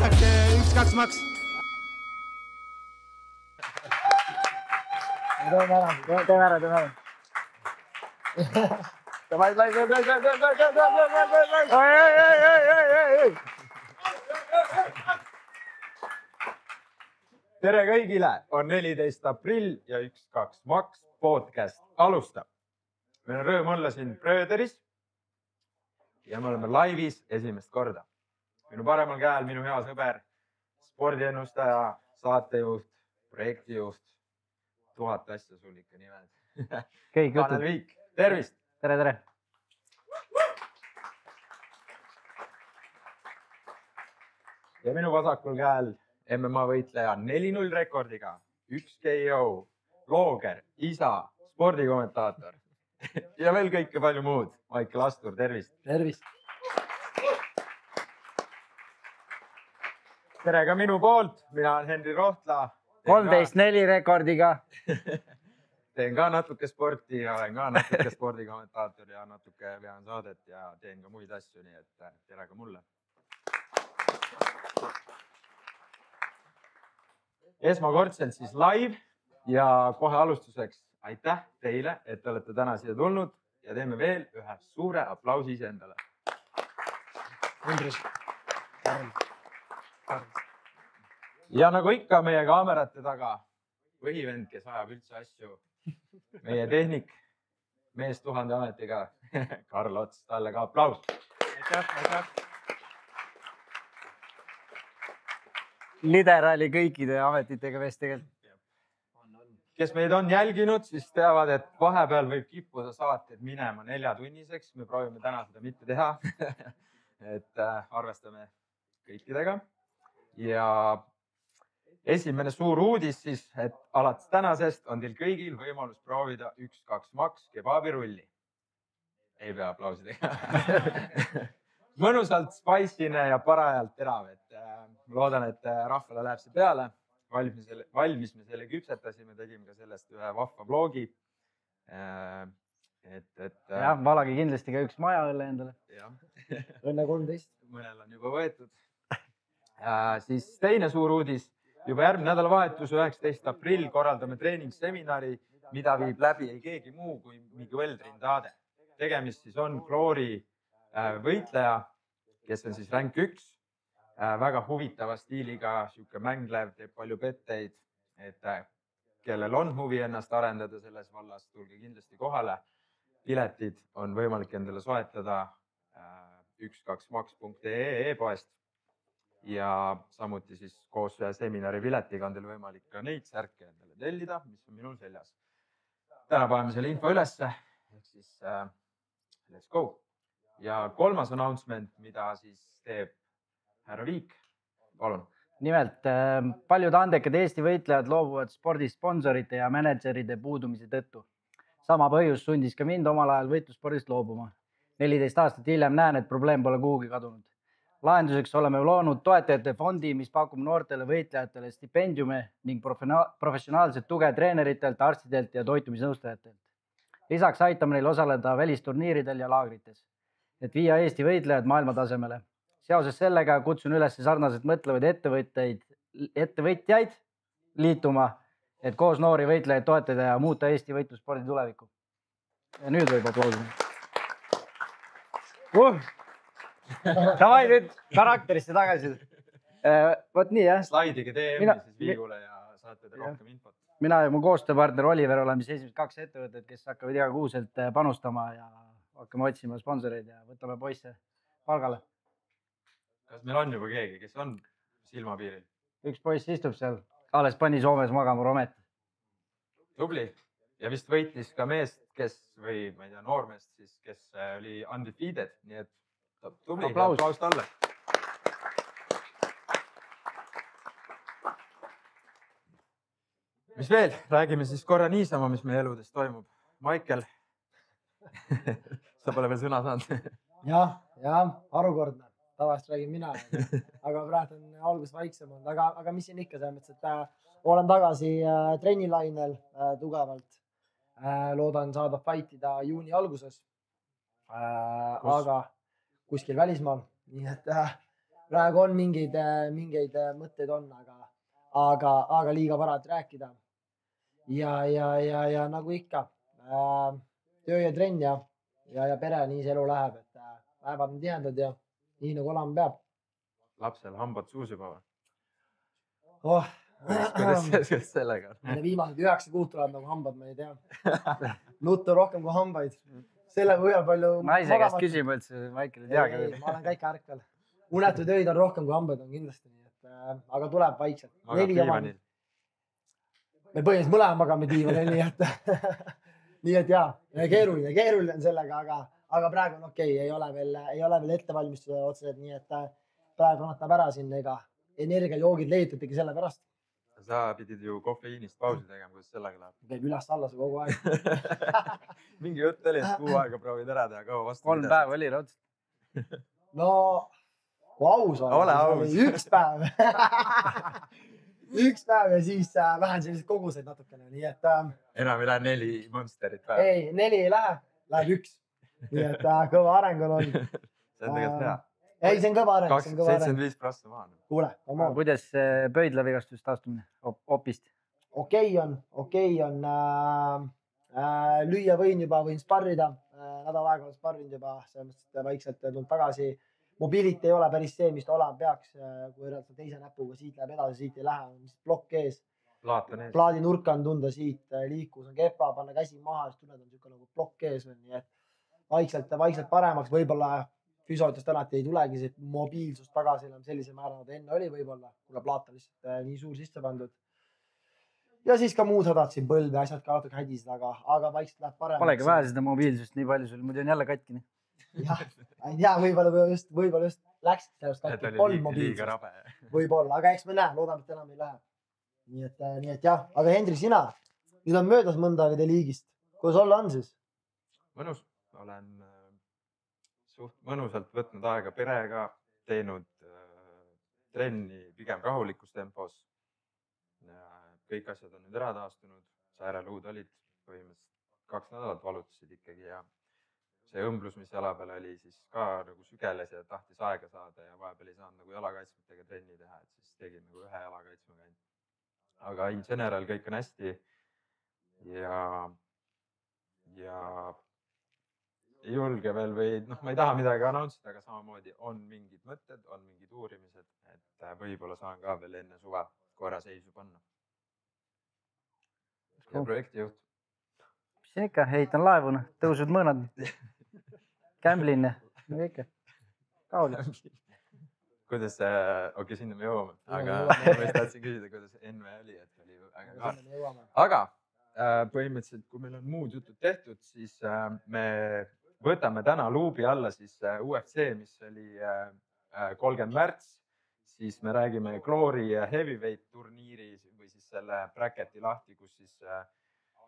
vaadake 1-2 maks. Teeme ära. Tere kõigile, on 14. aprill ja 1-2 maks podcast alustab. Meil on rõõm olla siin Bröderis ja me oleme laivis esimest korda. Minu paremal käel minu hea sõber, spordiennustaja, saatejuht, projektijuht, 1000 asja sul ikka nimed. Kõik jutud. Tanel Viik, tervist! Tere. Ja minu vasakul käel MMA võitleja 4-0 rekordiga, 1 KO, blogger, isa, spordikommentaator ja veel kõike palju muud. Maicel Astur, tervist! Tervist! Tere ka minu poolt, mina olen Henri Rohtla. 13-4 rekordiga. Teen ka natuke sporti ja olen ka natuke spordikommentaator ja natuke vean saadet ja teen ka muid asju, nii et tere ka mulle. Esmakordselt siis live ja kohe alustuseks aitäh teile, et te olete täna siia tulnud ja teeme veel ühe suure aplausi iseendale. Ja nagu ikka meie kaamerate taga, põhivend, kes ajab üldse asju, meie tehnik, mees 1000 ametiga, Karl Ots, talle ka aplaus. Aitäh. Lideraali kõikide ametitega vest tegelikult. Kes meid on jälginud, siis teavad, et vahepeal võib kippuda saated minema 4-tunniseks. Me proovime täna seda mitte teha, et arvestame kõikidega. Ja esimene suur uudis siis, et alates tänasest on teil kõigil võimalus proovida 1-2 maks kebabirulli. Ei pea aplausidega. Mõnusalt spice'ine ja parajalt terav, et loodan, et rahvale läheb see peale. Valmis me selle küpsetasime, tegime ka sellest ühe vahva vlogi. Jah, valagi kindlasti ka üks majaõlle endale. Õnne 13. Mõnel on juba võetud. Siis teine suur uudis. Juba järgmine nädalavahetus, 19. aprill, korraldame treeningseminari, mida viib läbi ei keegi muu kui Miguel Trindade. Tegemist siis on kloori võitleja, kes on siis rank 1. Väga huvitava stiiliga, siuke mänglev, teeb palju petteid, et kellel on huvi ennast arendada selles vallas, tulge kindlasti kohale. Piletid on võimalik endale soetada 12maks.ee e-poest ja samuti siis koos seminari piletiga on teil võimalik ka neid särke endale tellida, mis on minul seljas. Täna paneme selle info ülesse, ehk siis let's go. Ja kolmas announcement, mida siis teeb härra Viik, palun. Nimelt, paljud andekad Eesti võitlejad loobuvad spordisponsorite ja manageride puudumise tõttu. Sama põhjus sundis ka mind omal ajal võitlusspordist loobuma. 14 aastat hiljem näen, et probleem pole kuhugi kadunud. Lahenduseks oleme loonud toetajate fondi, mis pakub noortele võitlejatele stipendiume ning professionaalset tuge treeneritelt, arstidelt ja toitumisnõustajatelt. Lisaks aitame neil osaleda välisturniiridel ja laagrites, et viia Eesti võitlejad maailma tasemele. Seoses sellega kutsun üles sarnaselt mõtlevaid ettevõtjaid liituma, et koos noori võitlejaid toetada ja muuta Eesti võitlusspordi tulevikku. Ja nüüd võib aplausida. Davai nüüd karakterisse tagasi. Võt nii, jah. Slaidige DM-i siis Viigule ja saate rohkem infot. Mina ja mu koostööpartner Oliver oleme siis esimesed 2 ettevõtted, kes hakkavad iga kuuselt panustama ja hakkame otsima sponsoreid ja võtame poisse palgale. Kas meil on juba keegi, kes on silmapiiril? Üks poiss istub seal, alles pani Soomes magama Romet. Tubli. Ja vist võitlis ka meest, kes või ma ei tea, noormeest siis, kes oli undefeated. Nii et tubli. Aplaus talle. Mis veel? Räägime siis korra niisama, mis meie eludes toimub. Maicel, sa pole veel sõna saanud. Ja, harukordne. Tavast räägin mina, aga praegu on algus vaiksem olnud, aga mis siin ikka selles mõttes, et olen tagasi trennilainel tugevalt. Loodan saada fightida juuni alguses, aga kuskil välismaal. Nii et praegu on mingeid mõtteid on, aga liiga vara, et rääkida. Ja nagu ikka, töö ja trenn ja pere, nii see elu läheb, et päevad on tihedad ja nii nagu olema peab. Lapsel hambad suus juba või? Oh. Kuidas sellega on? Viimased 9 kuud tulevad nagu hambad, ma ei tea. Nuttu rohkem kui hambaid. Selle põhjal palju... Naise käest küsima üldse, Maicel ei teagi. Ma olen kõik ärkvel. Unetud öid on rohkem kui hambaid on kindlasti. Aga tuleb vaikselt. Magab diivanil. Me põhimõtteliselt mõlema magame diivanil, nii et jaa, keeruline on sellega, aga praegu on okei, ei ole veel ettevalmistused otseselt, nii et praegu annatab ära siin ega energiajoogid leiutategi selle pärast. Sa pidid ju kofeiinist pausi tegema, kuidas sellega läheb? Käib üles-alla see kogu aeg. Mingi jutt oli, et kuu aega proovid ära teha, kaua vastu. 3 päeva oli raudselt. No, kui aus on. Ole aus. 1 päev. 1 päev ja siis vähen selliseid koguseid natukene, nii et... Enam ei lähe 4 monsterit päeva. Ei, 4 ei lähe, läheb 1. Nii et kõva areng on olnud. See on tegelikult hea. Ei, see on kõva areng. 75% maha. Kuule, kuidas pöidlavigastus taastumine opist? Okei on. Lüüa võin sparrida. Nädal aega olen sparrinud juba. Selles mõttes, et vaikselt tulnud tagasi. Mobility ei ole päris see, mis ta olema peaks. Kui võrrelda teise näpuga, siit läheb edasi, siit ei lähe. Blokk ees. Plaadi nurka on tunda siit. Liikus on kehva, panna käsi maha. Siis tunned on niisugune nagu blokk ees. Nii et vaikselt paremaks. Võib-olla füsiootest alati ei tulegi see mobiilsus tagasi enam sellise määra, nagu enne oli võib-olla, kuna plaat on lihtsalt nii suur sisse pandud. Ja siis ka muud hädad siin põlve, asjad ka natuke hädised, aga vaikselt läheb paremaks. Polegi vähe seda mobiilsust nii palju, sul muidu on jälle katkini. Jah, ei tea, võib-olla just läksid sellest katki, polnud mobiilsust. Võib-olla, aga eks me näe, loodame, et enam ei lähe. Nii et jah, aga Hendrik, sina, nüüd on möödas mõnda aega teie liigist. Kuidas olla on siis? Mõnus, olen suht mõnusalt võtnud aega perega, teinud trenni pigem rahulikus tempos. Kõik asjad on nüüd ära taastunud, sääreluud olid põhimõtteliselt 2 nädalat valutasid ikkagi ja see õmblus, mis jala peal oli, siis ka nagu sügeles ja tahtis aega saada ja vahepeal ei saanud nagu jalakaitsmetega trenni teha, et siis tegin nagu 1 jalakaitsmega ainult. Aga in general kõik on hästi ja ei julge veel või ma ei taha midagi announcida, aga samamoodi on mingid mõtted, on mingid uurimised, et võib-olla saan ka veel enne suve korra seisu panna. Ja projektijuht. Mis siin ikka, heitan laevuna, tõusud mõõnad. Kämblin ja ikka. Kauli. Kuidas, okei, sinna me jõuame, aga ma just tahtsin küsida, kuidas NV oli, et oli väga kaart. Aga põhimõtteliselt, kui meil on muud jutud tehtud, siis me võtame täna luubi alla siis UFC, mis oli 30 märts, siis me räägime Glory Heavyweight turniiri või siis selle bracketi lahti, kus siis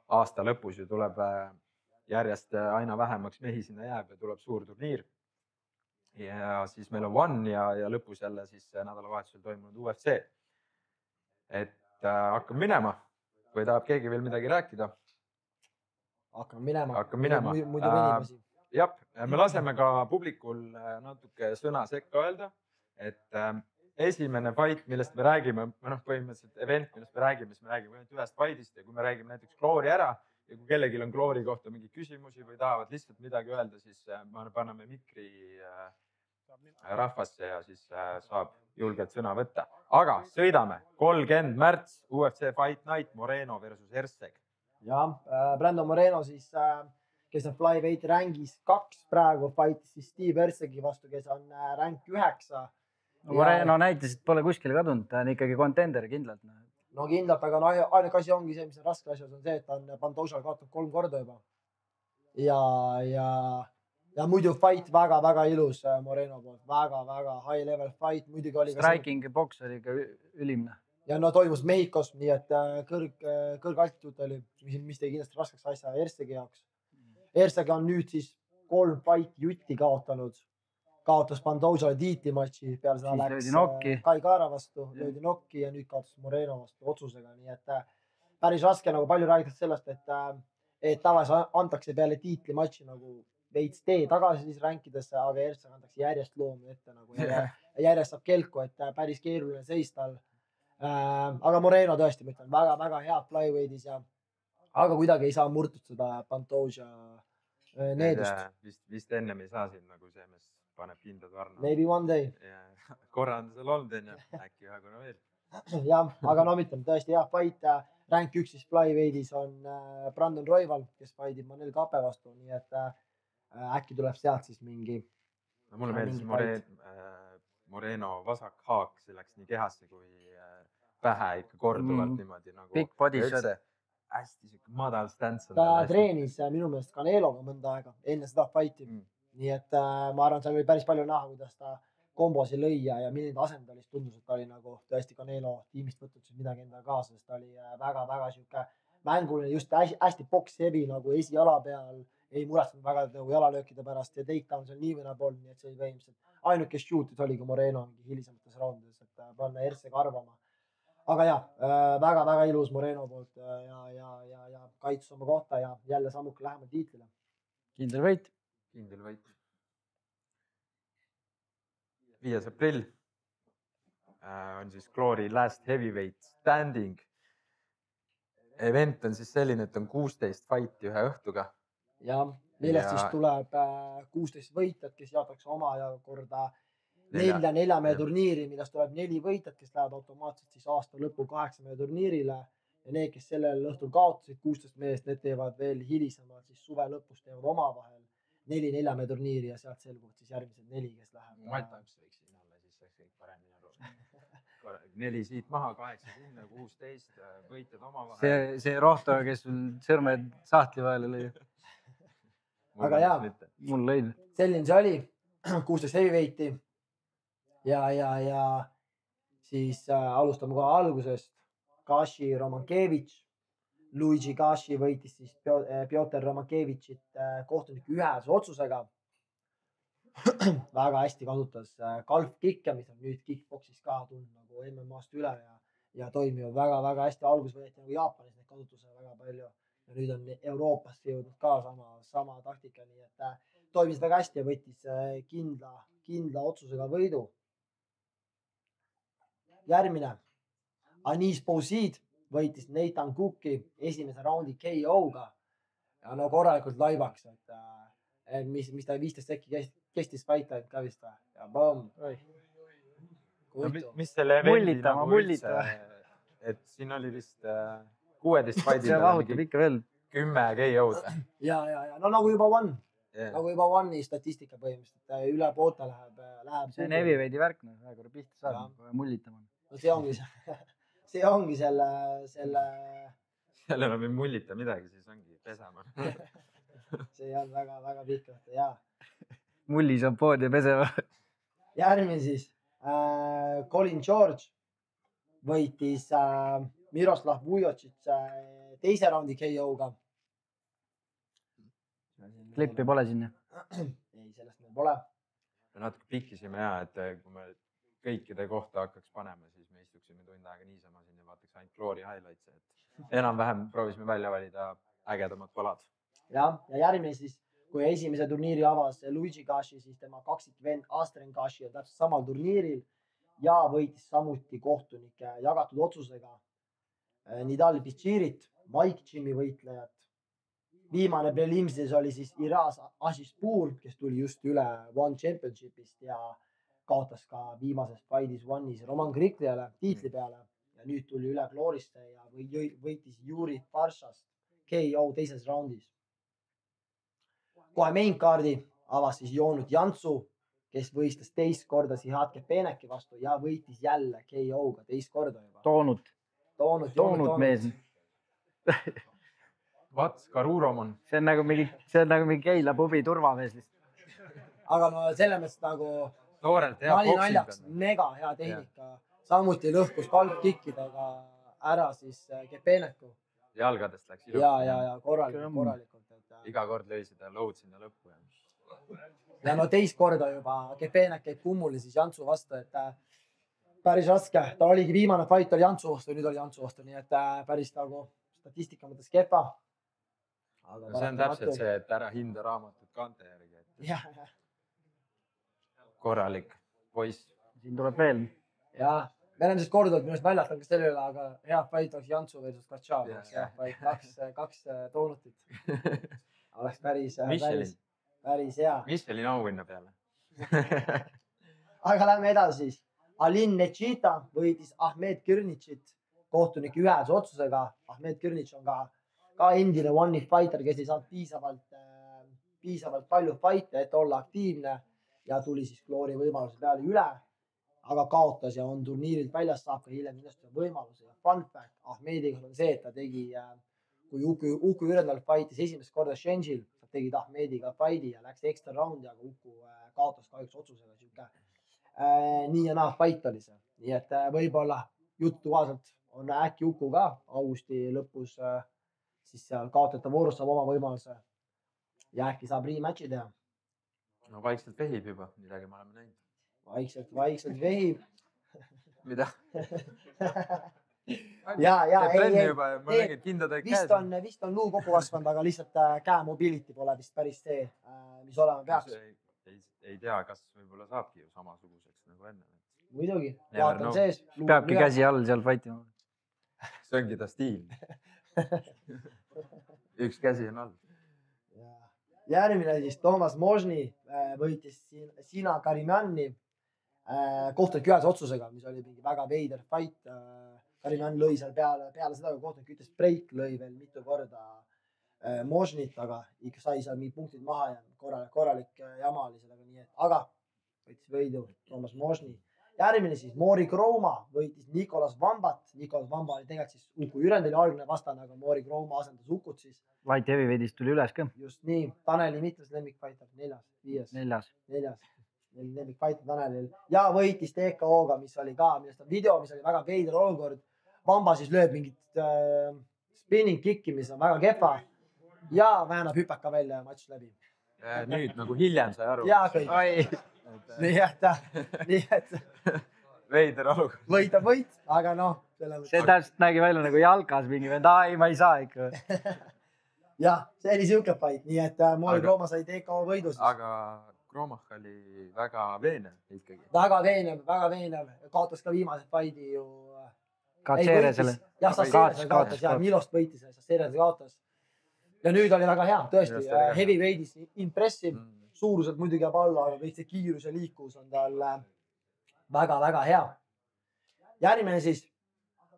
aasta lõpus ju tuleb järjest aina vähemaks mehi sinna jääb ja tuleb suur turniir. Ja siis meil on One ja lõpus jälle siis nädalavahetusel toimunud UFC. Et hakkame minema, kui tahab keegi veel midagi rääkida. Hakkame minema. Muidu venimasi. Jah, me laseme ka publikul natuke sõna sekka öelda, et esimene fight, millest me räägime, põhimõtteliselt event, millest me räägime ainult ühest fightist ja kui me räägime näiteks Glory ära ja kui kellelgi on Glory kohta mingeid küsimusi või tahavad lihtsalt midagi öelda, siis me paneme mikri rahvasse ja siis saab julgelt sõna võtta. Aga sõidame, 30 märts, UFC Fight Night, Moreno versus Erceg. Ja, Brandon Moreno siis, kes on flyweight rankis 2 praegu, fightis siis Steve Ercegi vastu, kes on rank 9. Moreno näitas, et pole kuskile kadunud, ta on ikkagi kontender kindlalt. No kindlalt, aga ainuke asi ongi see, mis on raske asjas, on see, et ta on Pantožal kaotab 3 korda juba. Ja muidu fight väga-väga ilus Moreno poolt, väga-väga high level fight. Striking box oli ka ülimne. Ja no toimus Mehhikos, nii et kõrgaltituud oli, mis tegi kindlasti raskeks asja Ercegi jaoks. Erceg on nüüd siis 3 fight jutti kaotanud. Kaotas Pantožale tiitlimatši, peale seda läks Kai Kaara vastu, löödi nokki ja nüüd kaotas Moreno vastu otsusega. Nii et päris raske, nagu palju räägitakse sellest, et tavaliselt antakse peale tiitlimatši nagu veits tee tagasi siis rankidesse, aga Ertsa antakse järjest loomi ette nagu järjest saab kelku, et päris keeruline seis tal. Aga Moreno tõesti, ma ütlen, väga-väga head flyweight'is ja aga kuidagi ei saa murtud seda Pantoja needust. Vist ennem ei saa siin nagu see mees paneb kindlad varna. Maybe one day. Korra on seal olnud, äkki ühe korra veel. Jah, aga no ütleme tõesti hea fight. Rank 1 siis flyweight'is on Brandon Royval, kes fightib Manel Kape vastu, nii et äkki tuleb sealt siis mingi. No, mulle meeldis Moreno vasak haak, see läks nii kehasse kui pähe ikka korduvalt niimoodi nagu. Big body shot. Hästi madal stance. Ta treenis minu meelest Caneloga mõnda aega enne seda fighti. Nii et ma arvan, seal oli päris palju näha, kuidas ta kombosi lõi ja milline asendalist tundus, et ta oli nagu tõesti Canelo tiimist võtnud siis midagi endaga kaasa, sest ta oli väga-väga sihuke mänguline, just hästi box-heavy nagu esijala peal, ei muretsenud väga nagu jalalöökide pärast ja takedown seal nii või naa polnud, nii et see oli võimsalt. Ainuke shoot'is oli ka Moreno hilisemates raundides, et panna Ertsega arvama. Aga jah, väga-väga ilus Moreno poolt ja kaitsus oma kohta ja jälle sammuke lähemal tiitlile. Kindel võit. 5. aprill on siis Glory Last Heavyweight Standing. Event on siis selline, et on 16 fighti ühe õhtuga. Ja millest siis tuleb 16 võitjat, kes jaotakse oma ja korda 4 mehe turniiri, millest tuleb 4 võitjat, kes lähevad automaatselt siis aasta lõpul 8 mehe turniirile. Ja need, kes sellel õhtul kaotasid 16 meest, need teevad veel hilisemalt siis suve lõpus teevad oma vahel 4 mehe turniiri ja sealt selguvad siis järgmised 4, kes läheb. Ma ei tahaks võiks siin olla, siis saaks kõik paremini aru. 4 siit maha, 8 sinna, 16 võitjad oma vahel. See rohto, kes sul sõrmed sahtli vahele lõi. Aga jaa, mul lõi. Selline see oli, 16 heavyweighti ja siis alustame kohe algusest. Kashi Romankevitš, Luigi Kashi võitis siis Piotr Romankevitšit kohtuniku ühese otsusega. Väga hästi kasutas kalfkikke, mis on nüüd kickboxis ka tulnud nagu MMA-st üle ja toimivad väga-väga hästi. Algus võeti nagu Jaapanis neid kasutuse väga palju ja nüüd on Euroopasse jõudnud ka sama taktika, nii et toimis väga hästi ja võttis kindla otsusega võidu. Järgmine. Anis Bousid võitis Nathan Cooki esimese raundi KO-ga ja no korralikult laibaks, et mis ta 15 sekki kestis fight ainult ka vist või? Ja boom. Mis selle evendi nagu üldse, et siin oli vist 16 fighti. See vahutab ikka veel 10 KO-d. Ja, no nagu juba One'i statistika põhimõtteliselt, üle poolte läheb. See on heavyweighti värk, väga korra pihta saab, mullitama. No see ongi selle. Sellel on veel mullita midagi, siis ongi pesema. See on väga pihta, jaa. Mulli saab pood ja pesema. Järgmine siis. Colin George võitis Miroslav Vujotšit teise raundi KO-ga. Klippi pole sinna? Ei, sellest meil pole. Natuke pikkisime et kui me kõikide kohta hakkaks panema, siis me istuksime tund aega niisama siin ja vaataks ainult Glory highlights. Enam-vähem proovisime välja valida ägedamad palad. Ja järgmine siis, kui esimese turniiri avas Luigi Kashi, siis tema kaksikvend Astren Kashi on täpselt samal turniiril ja võitis samuti kohtunike jagatud otsusega Nidal Bichirit, Mike Jimmy võitlejat. Viimane prelimsis oli siis Iraz Ashispur, kes tuli just üle One Championshipist ja kaotas ka viimases fightis One'is Roman Krikliale tiitli peale ja nüüd tuli üle Glorisse ja võitis Yuri Farshast KO teises raundis. Kohe main card'i avas siis Joonut Jantsu, kes võistles teist korda Sihat Kepeneki vastu ja võitis jälle KO-ga teist korda juba. Toonud mees. Vats Karuromon. See on nagu mingi Keila pubi turvamees lihtsalt. Aga no selles mõttes nagu naljaks mega hea tehnika. Samuti lõhkus kalpkikkidega ära siis Kepeneku. Jalgadest läks ilu. Ja korralikult. Iga kord lõi seda load sinna lõppu. Ja no teist korda juba Kepenek käib kummuli siis Jantsu vastu, et päris raske. Ta oligi viimane fight oli Jantsu vastu, nüüd oli Jantsu vastu, nii et päris nagu statistika mõttes kehva. No see on täpselt see, et ära hinda raamatut kaante järgi. Korralik poiss. Siin tuleb veel. Ja, me oleme siis korduvalt minust väljatanud ka selle üle, aga hea fight oleks Jantsu versus Katšab. Hea fight, kaks toonutit. Oleks päris hea. Michelin auhinna peale. Aga lähme edasi siis. Alin Nechita võitis Ahmed Kürnitšit kohtunik ühes otsusega. Ahmed Kürnitš on ka endine one-hit fighter, kes ei saanud piisavalt palju fight'e, et olla aktiivne ja tuli siis Glory võimaluse peale üle, aga kaotas ja on turniirilt väljas, saab ka hiljem kindlasti võimaluse. Ja fun fact Ahmediga on see, et ta tegi, kui Uku Ürendal fightis esimest korda Shenzhil, ta tegi Ahmediga fight'i ja läks extra roundi, aga Uku kaotas kahjuks otsusega siuke. Nii ja naa fight oli see. Nii et võib-olla juttu kohaselt on äkki Uku ka augusti lõpus siis seal kaotajate voorus saab oma võimaluse ja äkki saab rematchi teha. No vaikselt vehib juba, midagi me oleme näinud. Vaikselt vehib. Mida? Vist on luu kokku kasvanud, aga lihtsalt käe mobility pole vist päris see, mis olema peaks. Ei tea, kas võib-olla saabki ju samasuguseks nagu enne. Muidugi, vaatan sees. Peabki käsi all seal fightima. See ongi ta stiil. Üks käsi on all. Järgmine siis Toomas Možni võitis Sina Karimjani kohtunik ühes otsusega, mis oli mingi väga veider fight. Karimjan lõi seal peale seda, kui kohtunik ütles break, lõi veel mitu korda Možnit, aga ikka sai seal mingid punktid maha ja korralik jama oli sellega nii, et aga võitis võidu Toomas Možni. Järgmine siis Mori Krooma võitis Nikolas Vambat. Nikolas Vamba oli tegelikult siis Uku Ürendali algne vastane, aga Mori Krooma asendas Ukut siis. Light heavyweight'ist tuli üles ka. Just nii. Taneli mitmes lemmikfighter? 4, 5. 4. Lemmikfighter Tanelil. Ja võitis TKO-ga, mis oli ka, millest on video, mis oli väga veider olukord. Vamba siis lööb mingit spinning kicki, mis on väga kepa. Ja väänab hüpaka välja ja matš läbi. Nüüd nagu hiljem sai aru. Ja kõik. Nii et veider olukord. Võit on võit, aga noh. See täpselt nägi välja nagu jalkas mingi vend, ei ma ei saa ikka. Jah, see oli siuke fight, nii et Mori Krooma sai TKO võidu. Aga Kroomach oli väga veenev ikkagi. Väga veenev. Kaotas ka viimase fighti ju. Katseresele. Jah, Sasseresele kaotas ja Milost võitis, Sasseresele kaotas. Ja nüüd oli väga hea, tõesti. Heavyweight'is impressive. Suuruselt muidugi jääb alla, aga kõik see kiirus ja liikus on tal väga-väga hea. Järgmine siis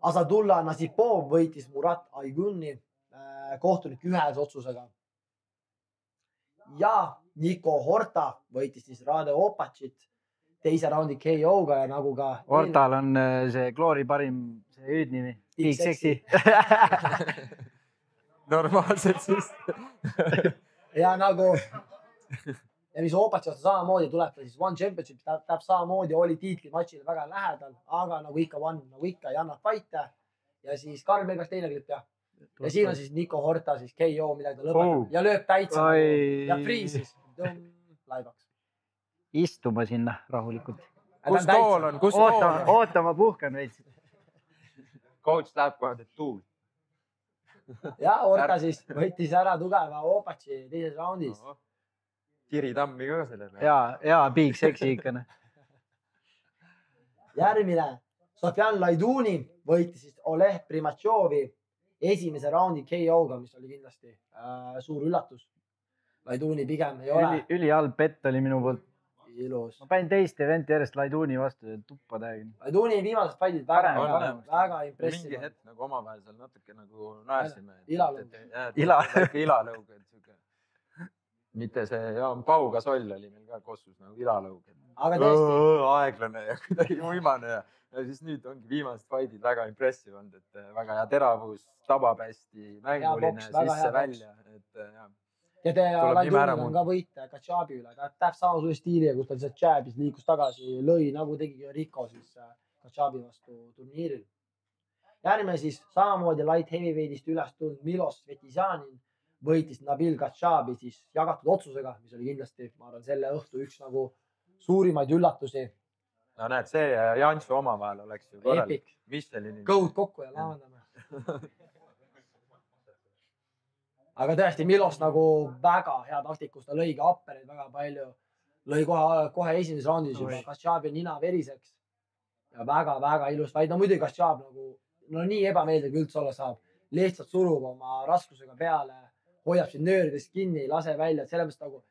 Asadullah Nasipov võitis Murat Ayguni kohtunik ühes otsusega. Ja Niko Horta võitis siis Rade Opatšit teise raundi KO-ga ja nagu ka... Hortal on see Glory parim see hüüdnimi. Big Sexy. Normaalselt siis. Ja nagu... Ja mis Opatši vastu samamoodi tuleb ta siis One Championship, täpselt samamoodi oli tiitlimatšile väga lähedal, aga nagu ikka ei anna fight'e. Ja siis Karl Pelgas teine klipp ja siin on siis Niko Horta siis KO, midagi ta lõpetab ja lööb täitsa ja friisis. Laibaks. Istuma sinna rahulikult. Kus tool on? Ootama puhkan veits. Coach läheb kohe teed tuul. Ja Horta siis võttis ära tugeva Opatši teises raundis. Kiri Tammi ka selle peale. Ja Big Sexy ikka. Järgmine. Sofjan Laiduni võitis siis Oleg Primatšovi esimese raundi KO-ga, mis oli kindlasti suur üllatus. Laiduni pigem ei ole. Ülihalb pett oli minu poolt. Ilus. Ma panin teist eventi järjest Laiduni vastu ja tuppa täiega. Laiduni viimased fightid väga impressive. Mingi hetk nagu omavahel seal natuke nagu naersime. Ilalõug. Mitte see Pauga Soll oli meil ka kossus nagu ilalõug. Aga tõesti. Aeglane ja kuidagi uimane ja siis nüüd ongi viimased fightid väga impressive olnud, et väga hea teravus, tabab hästi, mänguline, sisse välja. Ja Laidunil on ka võite Katšabi üle. Ta täpselt sama suure stiiliga, kus ta lihtsalt jääbis, liikus tagasi, lõi nagu tegi Rico siis Katšabi vastu turniiril. Järgmine siis samamoodi light heavyweight'ist üles tulnud Milos Svetisjanin võitis Nabil Katšabi siis jagatud otsusega, mis oli kindlasti, ma arvan, selle õhtu üks nagu suurimaid üllatusi. No näed, see ja Jantsu omavahel oleks ju korralik. Kõud kokku ja laamendame. aga tõesti Milos nagu väga hea taktikus, ta lõi ka appereid väga palju. Lõi kohe esimeses raundis juba Kassjabi nina veriseks. Ja väga-väga ilus vaid. No muidugi Kassjab nagu, no nii ebameeldiv kui üldse olla saab. Lihtsalt surub oma raskusega peale, hoiab siin nööridest kinni, ei lase välja. Selles mõttes nagu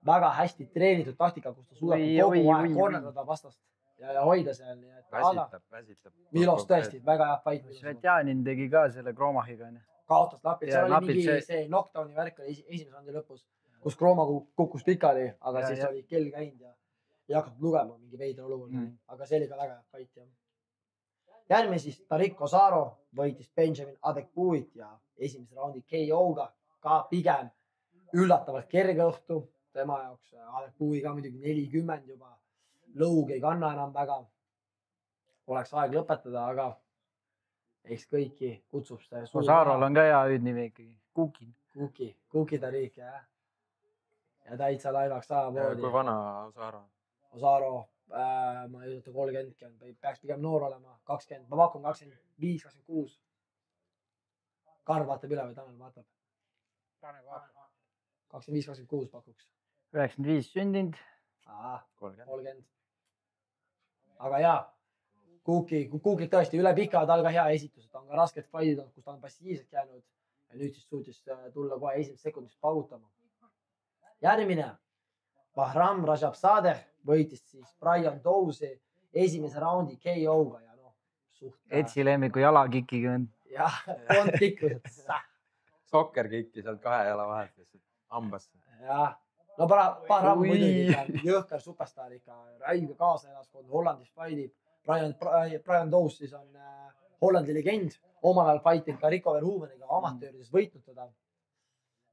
väga hästi treenitud taktika, kus ta suudab kogu aeg kornetada vastast ja hoida seal. Väsitab. Milos tõesti väga hea fight. Svetjanin tegi ka selle Kromahiga. Kaotas napid, seal oli mingi see knockdowni värk oli esimese raundi lõpus, kus Kroma kukkus pikali, aga siis oli kell käinud ja ei hakatud lugema mingi veidra olukord. Aga see oli ka väga hea fight. Järgmine siis Tariq Kozaro võitis Benjamin Adekbuit ja esimese raundi KO-ga ka pigem üllatavalt kerge õhtu. Tema jaoks Adekbui ka muidugi 40 juba. Lõug ei kanna enam väga. Oleks aeg lõpetada, aga eks kõiki kutsub see. Kozarol on ka hea hüüdnimi ikkagi. Kuki Tariq, jah. Ja täitsa laivaks samamoodi. Kui vana Ozaro? Ozaro, ma ei ütleta 30, peaks pigem noor olema, 20, ma pakun 25, 26. Karl vaatab üle või Tanel vaatab? 25, 26 pakuks. 95 sündinud. 30. Aga jaa, Kukilt tõesti üle pika tal ka hea esitus, ta on ka rasked fightid olnud, kus ta on passiivselt jäänud ja nüüd siis suutis tulla kohe esimest sekundist paugutama. Järgmine, Bahram Rajabzadeh võitis siis Brian Dows'i esimese raundi KO-ga ja suht. Etsi lemmiku jalakikiga. Jah, frontkiklused. Sokkerkikki sealt 2 jala vahelt lihtsalt hambasse. Jah, no Bahram muidugi jõhker superstar ikka, räige kaasaelaskond, Hollandis fightib. Brian Dowes siis on Hollandi legend, omal ajal fightinud ka Rico Verhoeveniga amatöörides võitnud teda.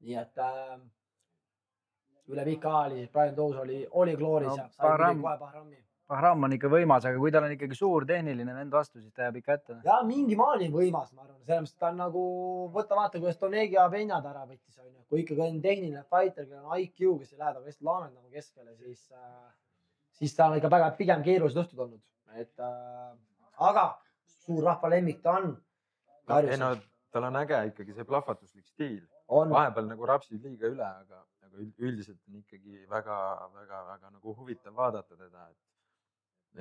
Nii et üle pika aali Brian Dowes oli glooris ja sai kohe Bahrami. Bahram on ikka võimas, aga kui tal on ikkagi suur tehniline vend vastu, siis ta jääb ikka ette. Ja mingi maani võimas, ma arvan. Selles mõttes ta on nagu, vaata, kuidas Tonegi ja Benjad ära võttis. Kui ikkagi on tehniline fighter, kellel on IQ, kes ei lähe ta vist laamendama keskele, siis ta on ikka väga pigem keerulised õhtud olnud. Aga suur rahva lemmik ta on. No, tal on äge ikkagi see plahvatuslik stiil. Vahepeal nagu rapsib liiga üle, aga üldiselt on ikkagi väga nagu huvitav vaadata teda.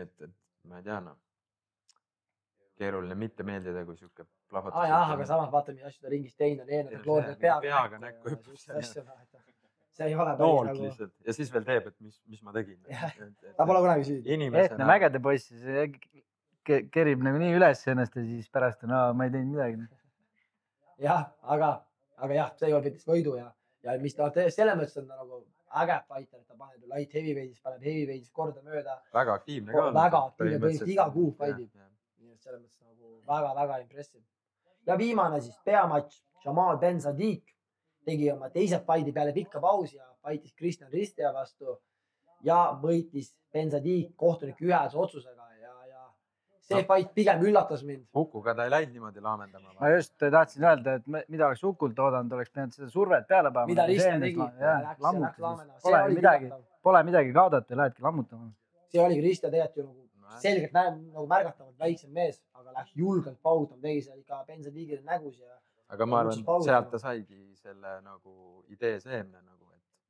Et ma ei tea, keeruline mitte meeldida, kui siuke plahvatus. Aga samas vaata, mis asju ta ringis teinud on. Peaga näkku hüppus. See ei ole noolt lihtsalt ja siis veel teeb, et mis ma tegin. Ta pole kunagi süüdi. Ehtne mägede poiss, see kerib nagu nii üles ennast ja siis pärast on, ma ei teinud midagi. Jah, aga jah, see võttis võidu ja mis ta selle mõttes on nagu äge fighter, et ta paneb light heavyweight'is, paneb heavyweight'is korda mööda. Väga aktiivne ka. Väga aktiivne, põhimõtteliselt iga kuu fightib. Nii et selles mõttes nagu väga impressive. Ja viimane siis peamatš, Jamal Ben Sadiq tegi oma teise fighti peale pikka pausi ja fightis Kristjan Ristia vastu ja võitis Ben Sadiq kohtuniku ühese otsusega ja see fight pigem üllatas mind. Hukuga ta ei läinud niimoodi laamendama. Ma just tahtsin öelda, et mida oleks Hukult oodanud, oleks pidanud seda survet peale päeva. Mida Ristia tegi? Pole midagi kaodata, lähedki lammutama. See oligi Ristia tegelikult ju selgelt nagu märgatavalt väiksem mees, aga läks julgelt paugutama, tegi seal ikka Ben Sadiqile nägus. Aga ma arvan, sealt ta saigi selle nagu idee seemne,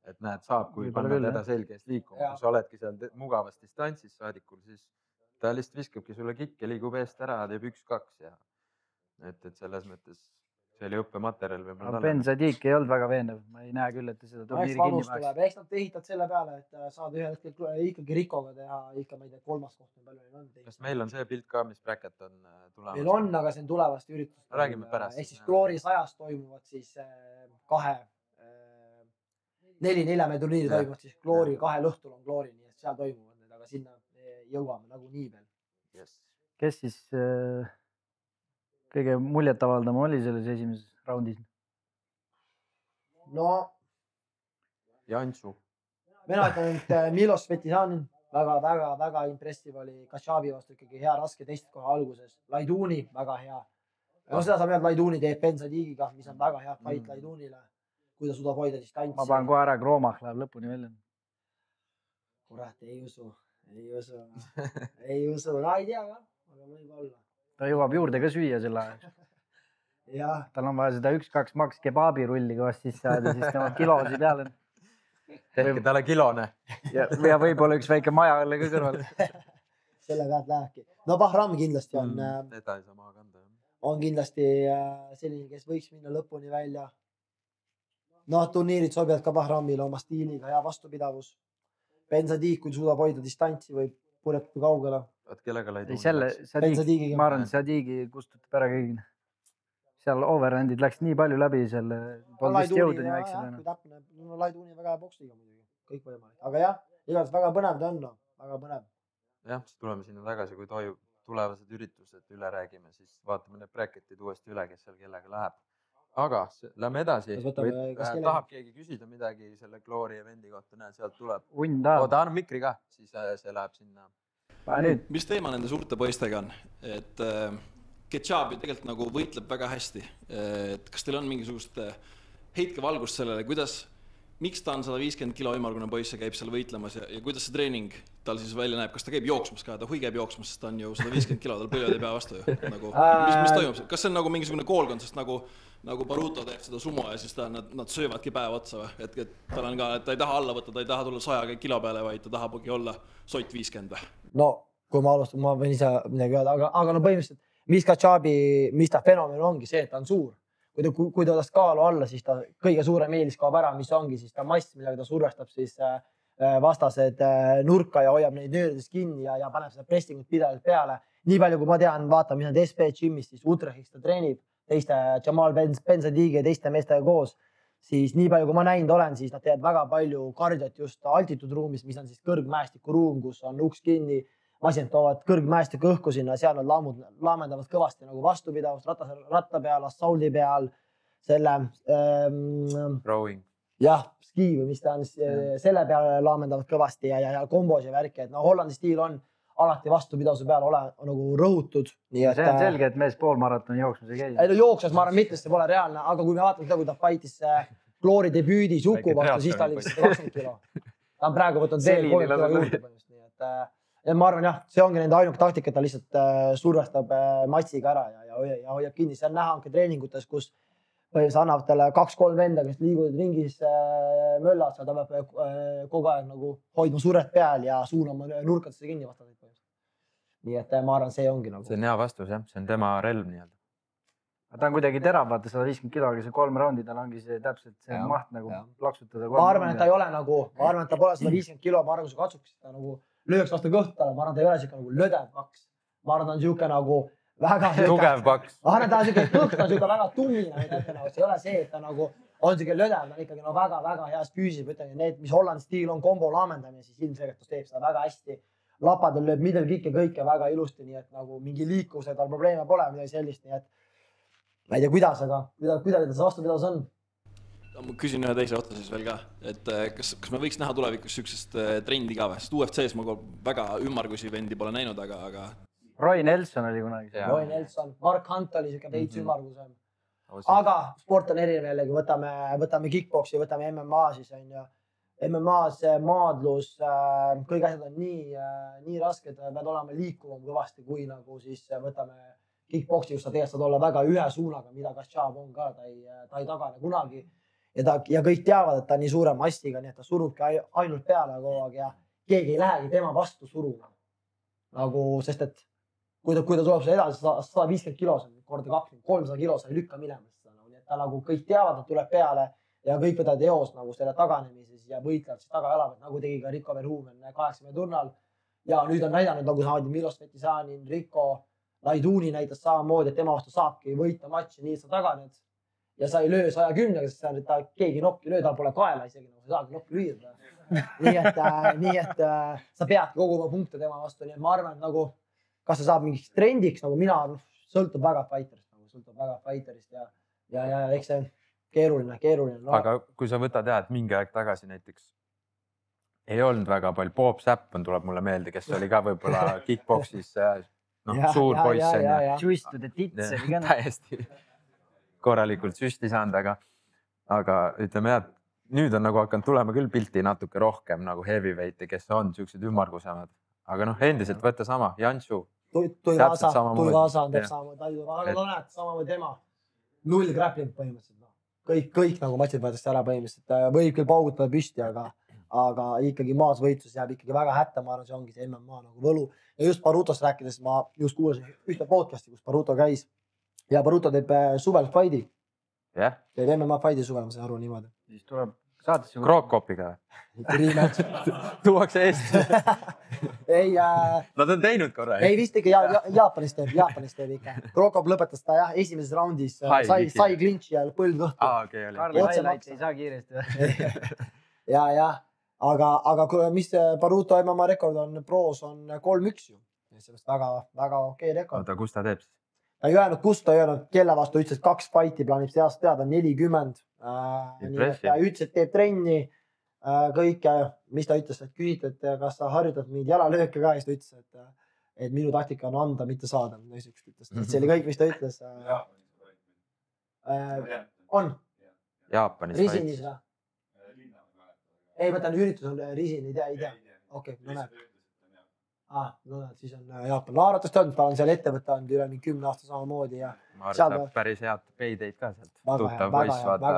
et näed, saab, kui panna teda selge eest liikuma. Kui sa oledki seal mugavas distantsis saadikul, siis ta lihtsalt viskabki sulle kikki, liigub eest ära, teeb 1-2 ja et selles mõttes see oli õppematerjal. Ben Sadiq ei olnud väga veenev, ma ei näe küll, et ta seda turniiri kinni maaks. Eks nad ehitad selle peale, et saada ühel hetkel ikkagi Rikoga teha ikka, ma ei tea, 3. koht. Kas meil on see pilt ka, mis bracket on tulemas? Meil on, aga see on tulevast üritust. Räägime pärast. Ehk siis Glory 100 toimuvad siis 4-4 turniiri toimuvad siis Glory 2 õhtul on Glory, nii et seal toimuvad need, aga sinna jõuame nagu nii veel. Kes siis kõige muljet avaldama oli selles esimeses raundis? No. Jantsu. Mina ütlen, et Milos Svetisanin väga impressiv oli. Kassjabi vastu ikkagi hea raske teist kohe alguses. Laiduni väga hea. No seda saab öelda, Laiduni teeb Ben Sadiqiga, mis on väga hea fight Laidunile. Kui ta suudab hoida distantsi. Ma panen kohe ära, Kromah läheb lõpuni välja. Kurat, ei usu. No ei tea ka, aga võib olla. Ta jõuab juurde ka süüa selle ajal. jah , tal on vaja seda 1-2 maks kebaabi rulli kõvasti sisse saada, siis tema kilosi peale. Tehke talle kilone. Ja võib-olla üks väike maja õlle ka kõrval. selle pealt lähebki . no Bahram kindlasti on , Seda ei saa maha kanda. on kindlasti selline , kes võiks minna lõpuni välja . noh , turniirid sobivad ka Bahramile oma stiiliga ja vastupidavus . Benzadiik , kui suudab hoida distantsi , võib purjetada kaugele . Oot, kellega lai Ei, selle Benzadiigiga. ma arvan, Sadiigi kustutab ära kõigini. Seal overhandid läks nii palju läbi selle, polnud vist jõuda nii väiksed. täpne , no Laiduuni väga hea boksiga muidugi , kõik võimalik , aga jah , igatahes väga põnev ta on , väga põnev . jah , siis tuleme sinna tagasi, kui tulevased üritused üle räägime, siis vaatame need bracketid uuesti üle, kes seal kellega läheb. Aga lähme edasi. Tahab keegi küsida midagi selle Glory eventi kohta, näe, sealt tuleb. Unn tahab. Ta on mikri ka, siis see läheb sinna. Mis teema nende suurte poistega on? Et Ketšab ju tegelikult nagu võitleb väga hästi. Et kas teil on mingisugust heitkevalgust sellele, kuidas, miks ta on 150 kilo ümmargune poiss ja käib seal võitlemas ja kuidas see treening tal siis välja näeb? Kas ta käib jooksmas ka? Ta hui käib jooksmas, sest ta on ju 150 kilo, tal põljad ei pea vastu ju. Nagu, mis toimub? Kas see on nagu mingisugune koolkond, sest nagu Baruto teeb seda sumo ja siis nad söövadki päev otsa või? Et tal on ka, et ta ei taha alla võtta, ta ei taha tulla 100 kilo peale, vaid ta tahabki olla sott 50 või? No, kui ma alustan, ma võin ise midagi öelda, aga no põhimõtteliselt, mis Ketšabi, mis ta fenomen ongi see, et ta on suur. Kui ta tast kaalu alla, siis ta kõige suurem eelis kaob ära, mis ongi siis ta mass, millega ta survestab siis vastased nurka ja hoiab neid nöörides kinni ja paneb seda pressingut pidevalt peale. Nii palju, kui ma tean, vaatan, mis nad SP Gymis, siis Utrechtis ta treenib teiste Jamal Benzadiigi ja teiste meestega koos, siis nii palju, kui ma näinud olen, siis nad teevad väga palju kardiot just altitude ruumis, mis on siis kõrgmäestiku ruum, kus on uks kinni, masinad toovad kõrgmäestiku õhku sinna, seal nad laamendavad kõvasti nagu vastupidavust ratta peal, assauldi peal, selle Rowing. Jah, ski või mis ta on, selle peal laamendavad kõvasti ja kombos ja värki, et no Hollandi stiil on alati vastupidavuse peal nagu rõhutud. See on selge, et mees poolmaratoni jooksmas ei käi. Ei no jooksmas, ma arvan, mitmest see pole reaalne, aga kui me vaatame seda, kui ta faitis Glory debüüdis Uku vastu, siis ta oli 120 kilo. Ta on praegu võtnud veel 3 kilo juurde põhimõtteliselt. Ja ma arvan, jah, see ongi nende ainuke taktika, et ta lihtsalt survestab massiga ära ja hoiab kinni. See on näha onke treeningutes, kus põhimõtteliselt annavad talle 2-3 venda, kes liiguvad ringis möllas, ta peab kogu aeg nagu hoidma surret peal ja suunama nurkadesse kinni vastasid. Nii et ma arvan, see ongi nagu. See on hea vastus, jah. See on tema relv nii-öelda. Ta on kuidagi terav, vaata 150 kilo, aga see 3 raundi tal ongi see täpselt see maht nagu plaksutada. Ma arvan, et ta ei ole nagu, ma arvan, et ta pole 150 kilo, ma arvan, kui sa katsuks ta nagu lööks vastu kõhtale, ma arvan, ta ei ole siuke nagu lödev paks. Ma arvan, ta on siuke nagu väga tugev paks. Ma arvan, ta on siuke kõht, ta on siuke väga tummine. See ei ole see, et ta nagu on siuke lödev, ta on ikkagi no väga heas füüsis. Need, mis Hollandi stiil on kombo laamendamine, siis ilmselgelt teeb seda väga hästi. Lapadel lööb middle kick'e kõike väga ilusti, nii et nagu mingi liikuvuse tal probleeme pole, midagi sellist, nii et ma ei tea, kuidas, aga kuidas see vastupidavus on? Ma küsin ühe teise otsa siis veel ka, et kas me võiks näha tulevikus sükssest trendi ka või? Sest UFC-s ma väga ümmargusi vendi pole näinud, aga... Roy Nelson oli kunagi. Roy Nelson, Mark Hunt oli siuke veits ümmargusem. Aga sport on erinev jällegi, võtame kickboksi, võtame MMA siis on ju. MMA-s maadlus, kõik asjad on nii rasked, pead olema liikuvam kõvasti, kui nagu siis võtame kickboksi, kus sa tegelikult saad olla väga ühe suunaga, mida Ketšab on ka, ta ei tagane kunagi. Ja kõik teavad, et ta on nii suure massiga, nii et ta surubki ainult peale kogu aeg ja keegi ei lähegi tema vastu suruma. Nagu, sest et kui ta tuleb see edasi 150 kilo, korda 20, 300 kilo, sa ei lükka minema. Ta nagu kõik teavad, et tuleb peale ja kõik võtavad eos nagu selle taganemises ja võitlevad siis tagajalavat, nagu tegi ka Rico Verhoeven 80 turnal. Ja nüüd on näidanud, nagu samamoodi Milos Vetisanin, Rico Laiduuni näitas samamoodi, et tema vastu saabki võita matši, nii et sa taganed. Ja sa ei löö 110-ga, sest ta keegi nokki löö, tal pole kaela isegi, nagu sa saagi nokki lüüda. Nii et sa peadki koguma punkte tema vastu, nii et ma arvan, et nagu, kas sa saab mingiks trendiks, nagu mina, sõltub väga fighterist ja eks see keeruline. No. Aga kui sa võtad et mingi aeg tagasi näiteks ei olnud väga palju, Bob Sappon tuleb mulle meelde, kes oli ka võib-olla kickboksis suur poiss. Just to the tits. Täiesti korralikult süsti saanud, aga ütleme jah, nüüd on nagu hakanud tulema küll pilti natuke rohkem nagu heavyweight'e, kes on siuksed ümmargusemad. Aga endiselt võtta sama, Janšu. Tuivasa on teeb samamoodi, aga ta näed samamoodi tema. 0 grappling põhimõtteliselt. Kõik nagu matšid võetakse ära põhimõtteliselt. Võib küll paugutada püsti, aga ikkagi maas võitlus jääb ikkagi väga hätta. Ma arvan, see ongi see MMA nagu võlu. Ja just Barutost rääkides ma just kuulasin ühte podcasti, kus Baruto käis. Ja Baruto teeb suvel fighti. Jah. Teeb MMA fighti suvel, ma saan aru niimoodi. Siis tuleb saatesse. Krookopiga. Rematch. Tuuakse Eesti. Ei, Nad on teinud korra. ei vist ikka Jaapanis teeb ikka. Krokop lõpetas ta jah, esimeses raundis sai klinči ja põld kõhtu. Okay, oli. Karli highlight ei saa kiiresti. ja, aga mis Baruto MMA rekord on, pros on 3-1 ju. Sellest väga okei rekord. Oota, kus ta teeb siis? Ta ei öelnud, kus ta ei öelnud, kelle vastu ütles, 2 fighti plaanib see aasta teada, 40. Ja ütles, et teeb trenni kõike, mis ta ütles, et küsiti, et kas sa harjutad mind jalalööke ka, ja siis ta ütles, et minu taktika on anda, mitte saada. See oli kõik, mis ta ütles. On? Jaapanis. Risinis või? Ei, mõtlen, üritus on Risin, ei tea. Okei, no näeb. No näed, siis on Jaapan. No arvates ta on seal ettevõtte on üle 10 aasta samamoodi. Ma arvan, et päris head paydaid ka sealt. Tuttav poiss vaata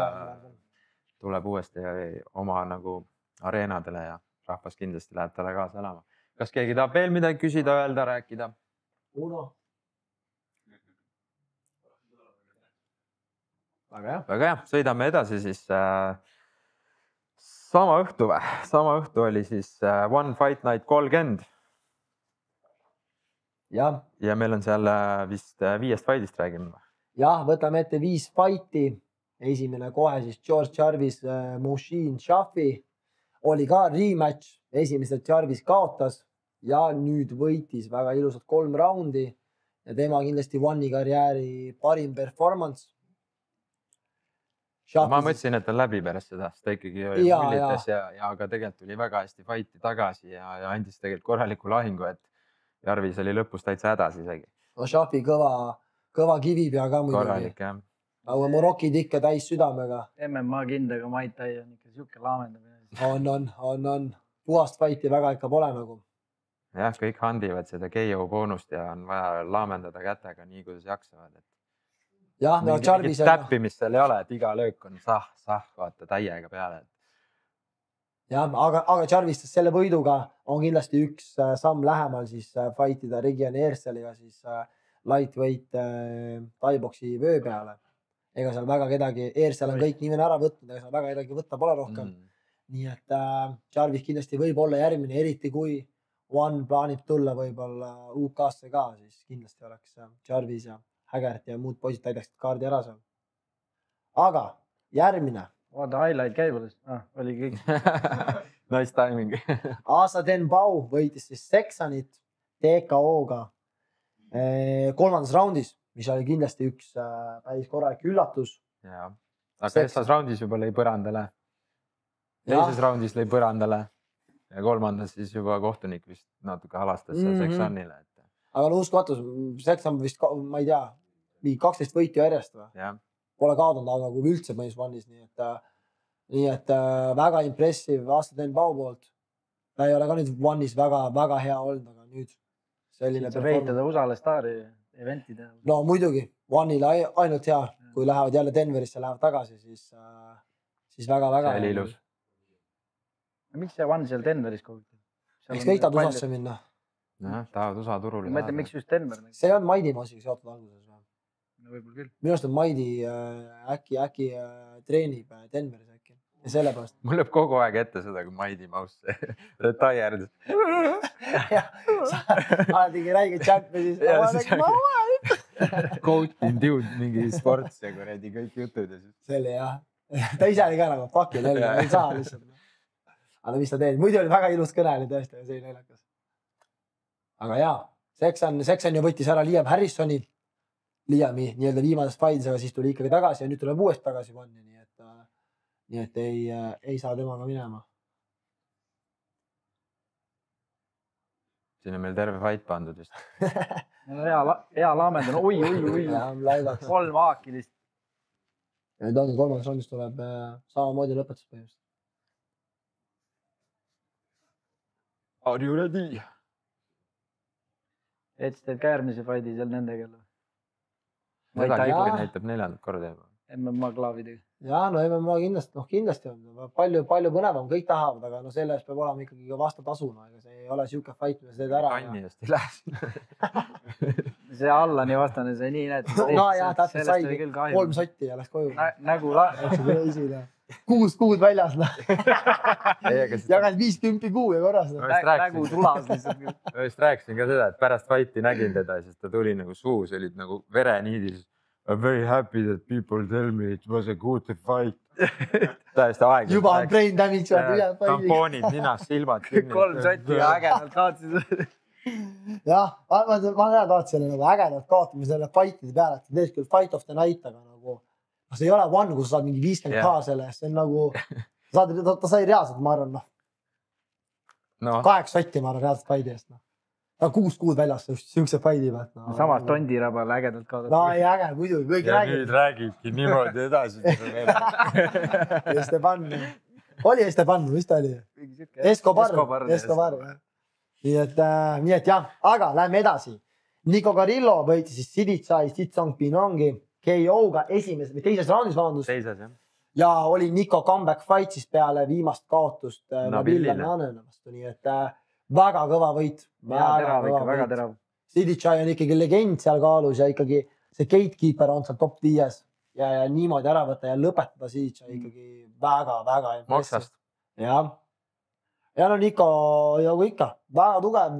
tuleb uuesti oma nagu areenadele ja rahvas kindlasti läheb talle kaasa elama. Kas keegi tahab veel midagi küsida, öelda, rääkida? Uno. Väga hea. Sõidame edasi siis. Sama õhtu oli siis One Fight Night 30. Ja meil on seal vist 5 fightist räägime. Jah, võtame ette 5 fighti. Esimene kohe siis George Jarvis, Mushin Shafi. Oli ka rematch. Esimesed Jarvis kaotas ja nüüd võitis väga ilusad 3 raundi. Ja tema kindlasti One'i karjääri parim performance. Ma mõtlesin, et ta läbi pärast seda, sest ta ikkagi mullitas ja aga tegelikult tuli väga hästi fighti tagasi ja andis tegelikult korraliku lahingu, et Jarvis oli lõpus täitsa hädas isegi. No Shafi kõva kivipea ka muidugi. Korralik, jah. Aga Morokid ikka täis südamega. MMA kindaga Muay Thai on ikka siuke laamendamine. On. Puhast fighti väga ikka pole nagu. Jah, kõik handivad seda KO boonust ja on vaja laamendada kätega nii, kuidas jaksavad. Jah, no Jarvis on... Täppimist seal ei ole, et iga löök on vaata täiega peale. Jah, aga Jarvis selle võiduga on kindlasti üks samm lähemal siis fightida Region Eerseliga siis lightweight Thai-boksi vöö peale. Ega seal väga kedagi, Eersel on kõik nimene ära võtnud, ega seal väga kedagi võtta pole rohkem. Nii et Jarvis kindlasti võib olla järgmine, eriti kui One plaanib tulla võib-olla UK-sse ka, siis kindlasti oleks Jarvis ja Hägert ja muud poisid täidaksid kaardi ära seal. Aga järgmine. Vaata highlight käibulist. Oli kõik. Nice timing. Asaden Pau võitis siis Sexanit TKO-ga 3. raundis, mis oli kindlasti üks päris korralik üllatus. Ja. Aga essas raundis juba lõi põrandale. Teises raundis lõi põrandale. Ja 3. siis juba kohtunik vist natuke halastas Sexanile. Aga no uskumatus, Sexan vist, ma ei tea, 12 võitu järjest või? Pole kaadanud nagu üldse mõis vannis, nii et väga impressive Asaden Pau poolt. Ta ei ole ka nüüd vannis väga hea olnud, aga nüüd selline performance. Reitada USA-le staari eventide. No muidugi, One'ile ainult hea, kui lähevad jälle Denverisse, lähevad tagasi, siis väga. See oli ilus. Miks see One seal Denveris koguti? Miks kõik tahavad USA-sse minna? Tahavad USA turule. Ma mõtlen, miks just Denver? See on Maidi maasiga seotud alguses. Võib-olla küll. Minu arust on Maidi äkki treenib Denveris äkki. Ja selle pärast. Mul lööb kogu aeg ette seda, kui Maidi Maus retired. Sa aladigi räige champi siis. Coaching dude, mingi sports ja kuredi kõik jutud. Selle jah. Ta ise oli ka nagu fucking jälle, ei saa lihtsalt. Aga mis sa teed? Muidu oli väga ilus kõne, oli tõesti, see oli näilakas. Aga jaa, Sexan ju võttis ära Liam Harrisoni, Liami nii-öelda viimasest fightis, aga siis tuli ikkagi tagasi ja nüüd tuleb uuesti tagasi Vanni, nii et ei saa temaga minema. Siin on meil terve fight pandud vist. Hea laamend on, oi. 3 haakilist. Ja nüüd ongi 3. raundis tuleb samamoodi lõpetus põhimõtteliselt. Are you ready? Et teed ka järgmise fighti seal nende kella? seda Muay Thai, kibli jah. näitab 4. korda juba. MMA klaavidega. ja no MMA kindlasti on palju põnevam, kõik tahavad, aga no selle eest peab olema ikkagi ka vastatasuna, ega see ei ole siuke fight, mis teed ära. Kanni eest ei lähe. See Allani vastane sai nii näed. no jah, täpselt saigi 3 sotti ja läks koju. Nägu 6 kuud väljas. Jagad 50 kuu ja korras. nägu tulas lihtsalt. Ma just rääkisin ka seda, et pärast fighti nägin teda, siis ta tuli nagu suus, olid nagu vereniidis. I'm very happy that people tell me it was a good fight. Täiesti aeg. Juba on brain damage. Tampoonid ninast, silmad. 3 sotti ja ägedalt kaotasid. jah, ma tahad selle nagu ägedalt kaotama selle fightide peale, et teed küll fight of the night, aga nagu see ei ole one, kus sa saad mingi 50k selle eest, see on nagu, ta sai reaalselt, ma arvan, 8 sotti, ma arvan, reaalselt fighti eest. Ta 6 kuud väljas siukse fighti pealt. Samas Tondirabal ägedalt kaotatud. no ei äge, muidugi, kõik räägib. Nüüd räägibki niimoodi edasi. Esteban, oli Esteban, mis ta oli? Escobar. Nii et jah, aga lähme edasi. Nico Carillo võitis siis Sidicai Sitsong Pinongi KO-ga esimeses või teises raundis, vabandust. Teises, jah. Ja oli Nico comeback fight siis peale viimast kaotust Nabilile vastu, nii et väga kõva võit. Väga terav. Sidicai on ikkagi legend seal kaalus ja ikkagi see gatekeeper on seal top 5 ja niimoodi ära võtta ja lõpetada Sidicai ikkagi väga Moksast. Ja no Nico, nagu ikka, väga tugev,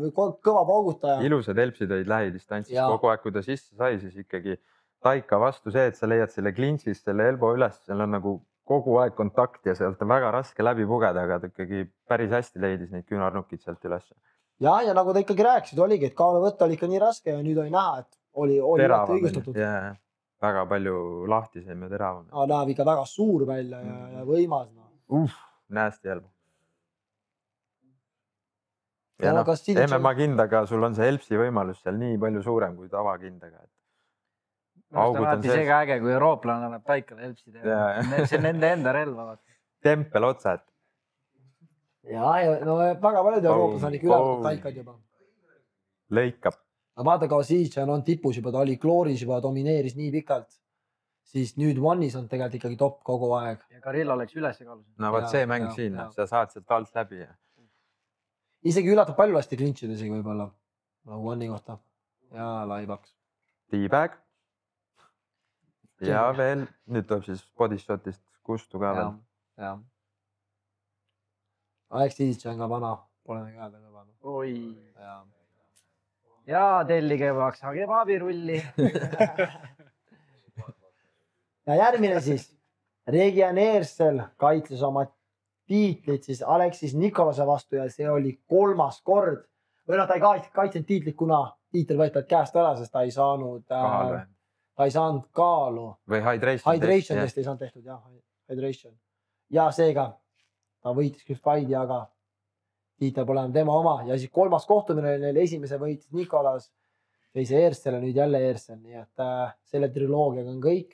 kõva paugutaja. Ilusad elpsid olid lähidistantsis kogu aeg, kui ta sisse sai, siis ikkagi taika vastu see, et sa leiad selle klintsis, selle elbo üles, seal on nagu kogu aeg kontakt ja sealt on väga raske läbi pugeda, aga ta ikkagi päris hästi leidis neid küünarnukid sealt üles. Ja nagu ta ikkagi rääkisid, oligi, et kaaluvõtt oli ikka nii raske ja nüüd oli näha, et oli õigustatud. Väga palju lahtisem ja teravam. Näeb ikka väga suur välja ja võimas. Näesti elbo. Ja MMA kindaga sul on see elpsi võimalus seal nii palju suurem kui tavakindaga. Alati see ka äge, kui eurooplane annab taikale elpsi teha. See on nende enda relva. Tempel otsa. Ja no väga paljud eurooplased on ikka ülevad taikad juba. Lõikab. Vaata ka Sidicai on tipus juba, ta oli klooris juba, domineeris nii pikalt. Siis nüüd One'is on tegelikult ikkagi top kogu aeg. Ja Carillo läks üles kaalus. No vaat see mäng siin, sa saad sealt alt läbi. Isegi üllatab palju lasti klintsida isegi võib-olla One'i kohta. Ja laibaks. T-bag. Ja veel, nüüd tuleb siis body shotist kustu ka veel. Ja. Alex Sidicai on ka vana, pole käeda ka vana. Oi. Ja tellige maksa kebabirulli. Ja järgmine siis. Regian Eersel kaitses oma tiitlit siis Alexis Nikolase vastu ja see oli 3. kord. Või ta ei kaitsenud tiitlit, kuna tiitel võetavad käest ära, sest ta ei saanud kaalu. Või hydration. Hydration test ei saanud tehtud, jah. Hydration. Ja seega ta võitis küll fighti, aga tiitel pole enam tema oma. Ja siis 3. kohtumine neil esimese võitis Nikolas. Teise Eersel ja nüüd jälle Eersel. Nii et selle triloogiaga on kõik.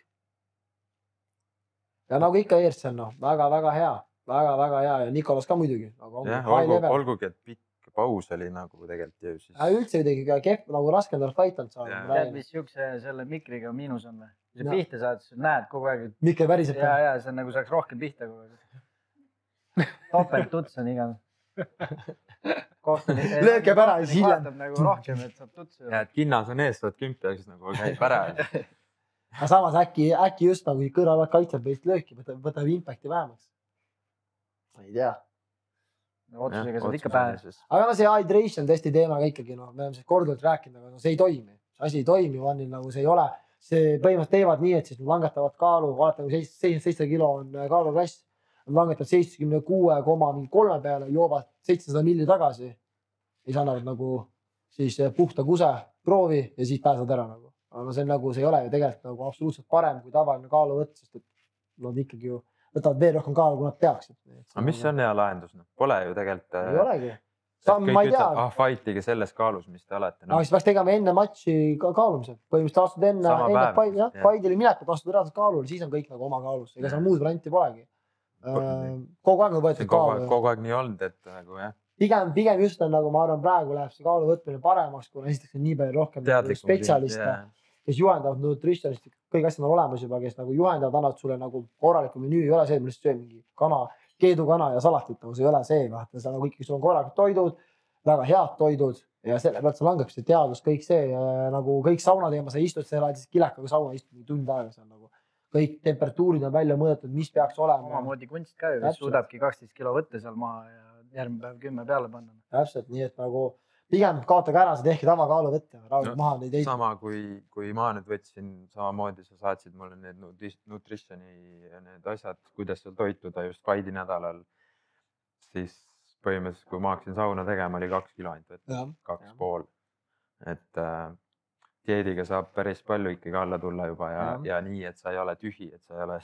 Ja nagu ikka Eersel, väga-väga hea. Väga-väga hea ja Nikolas ka muidugi. Olgugi, et pikk paus oli nagu tegelikult ju siis. Üldse midagi kehv, nagu raske on tal fightant saada. Tead, mis selle mikriga miinus on? Kui sa pihta saad, siis näed kogu aeg. Mikri väriseb. Ja see on nagu saaks rohkem pihta kogu aeg. Topelt tuts on igal. Lööke pära ja siis hiljem. Vaatab nagu rohkem, et saab tutsu. Ja, et kinnas on ees, saad 10 ja siis nagu käib pära. Aga samas äkki just nagu kõrval kaitseb veist lööki, võtab impacti vähemaks. Ei tea. Otsusega saad ikka pähe. Aga see hydration testi teemaga ikkagi, me oleme sellest korduvalt rääkinud, aga see ei toimi. See asi ei toimi, One'il nagu see ei ole. See põhimõtteliselt teevad nii, et siis langetavad kaalu, vaata nagu 77 kilo on kaaluklass. Nad langetavad 76,3 peale, joovad 700 milli tagasi. Siis annavad nagu siis puhta kuse proovi ja siis pääsed ära nagu. Aga see on nagu, see ei ole ju tegelikult nagu absoluutselt parem kui tavaline kaaluvõtt, sest et nad ikkagi ju võtavad veel rohkem kaalu, kui nad peaksid. Aga mis on hea lahendus? Pole ju tegelikult... Ei olegi. Ma ei tea. Fightige selles kaalus, mis te olete. Aga siis peaks tegema enne matši kaalumise. Põhimõtteliselt astud enne fightile minekut, astud reaalselt kaalule, siis on kõik nagu oma kaalus. Ega seal muud varianti polegi. Kogu aeg on võetud kaalu. Kogu aeg nii olnud, et nagu jah. Pigem just on nagu ma arvan, praegu läheb see kaalu võtmine paremaks, kuna esiteks on nii palju rohkem spetsialiste. kes juhendavad nutritionist, kõik asjad on olemas juba, kes nagu juhendavad, annavad sulle nagu korraliku menüü, ei ole see, et ma lihtsalt söön mingi kana, keedukana ja salatit, nagu see ei ole see, vaata, sa nagu ikkagi sul on korralikud toidud, väga head toidud ja selle pealt sa langeb see teadus, kõik see nagu kõik sauna teema, sa istud seal, siis kilekaga sauna istud tund aega seal nagu. Kõik temperatuurid on välja mõõdetud, mis peaks olema. Omamoodi kunst ka ju, kes suudabki 12 kilo võtta seal maha ja järgmine päev 10 peale panna. Täpselt, nii et nagu pigem kaotage ära, sa tehki tavakaalu võtta, raudselt maha neid teid. Sama kui ma nüüd võtsin, samamoodi sa saatsid mulle need nutritioni ja need asjad, kuidas seal toituda just fighti nädalal, siis põhimõtteliselt, kui ma hakkasin sauna tegema, oli 2 kilo ainult võtta, 2,5. Et dieediga saab päris palju ikkagi alla tulla juba ja nii, et sa ei ole tühi, et sa ei ole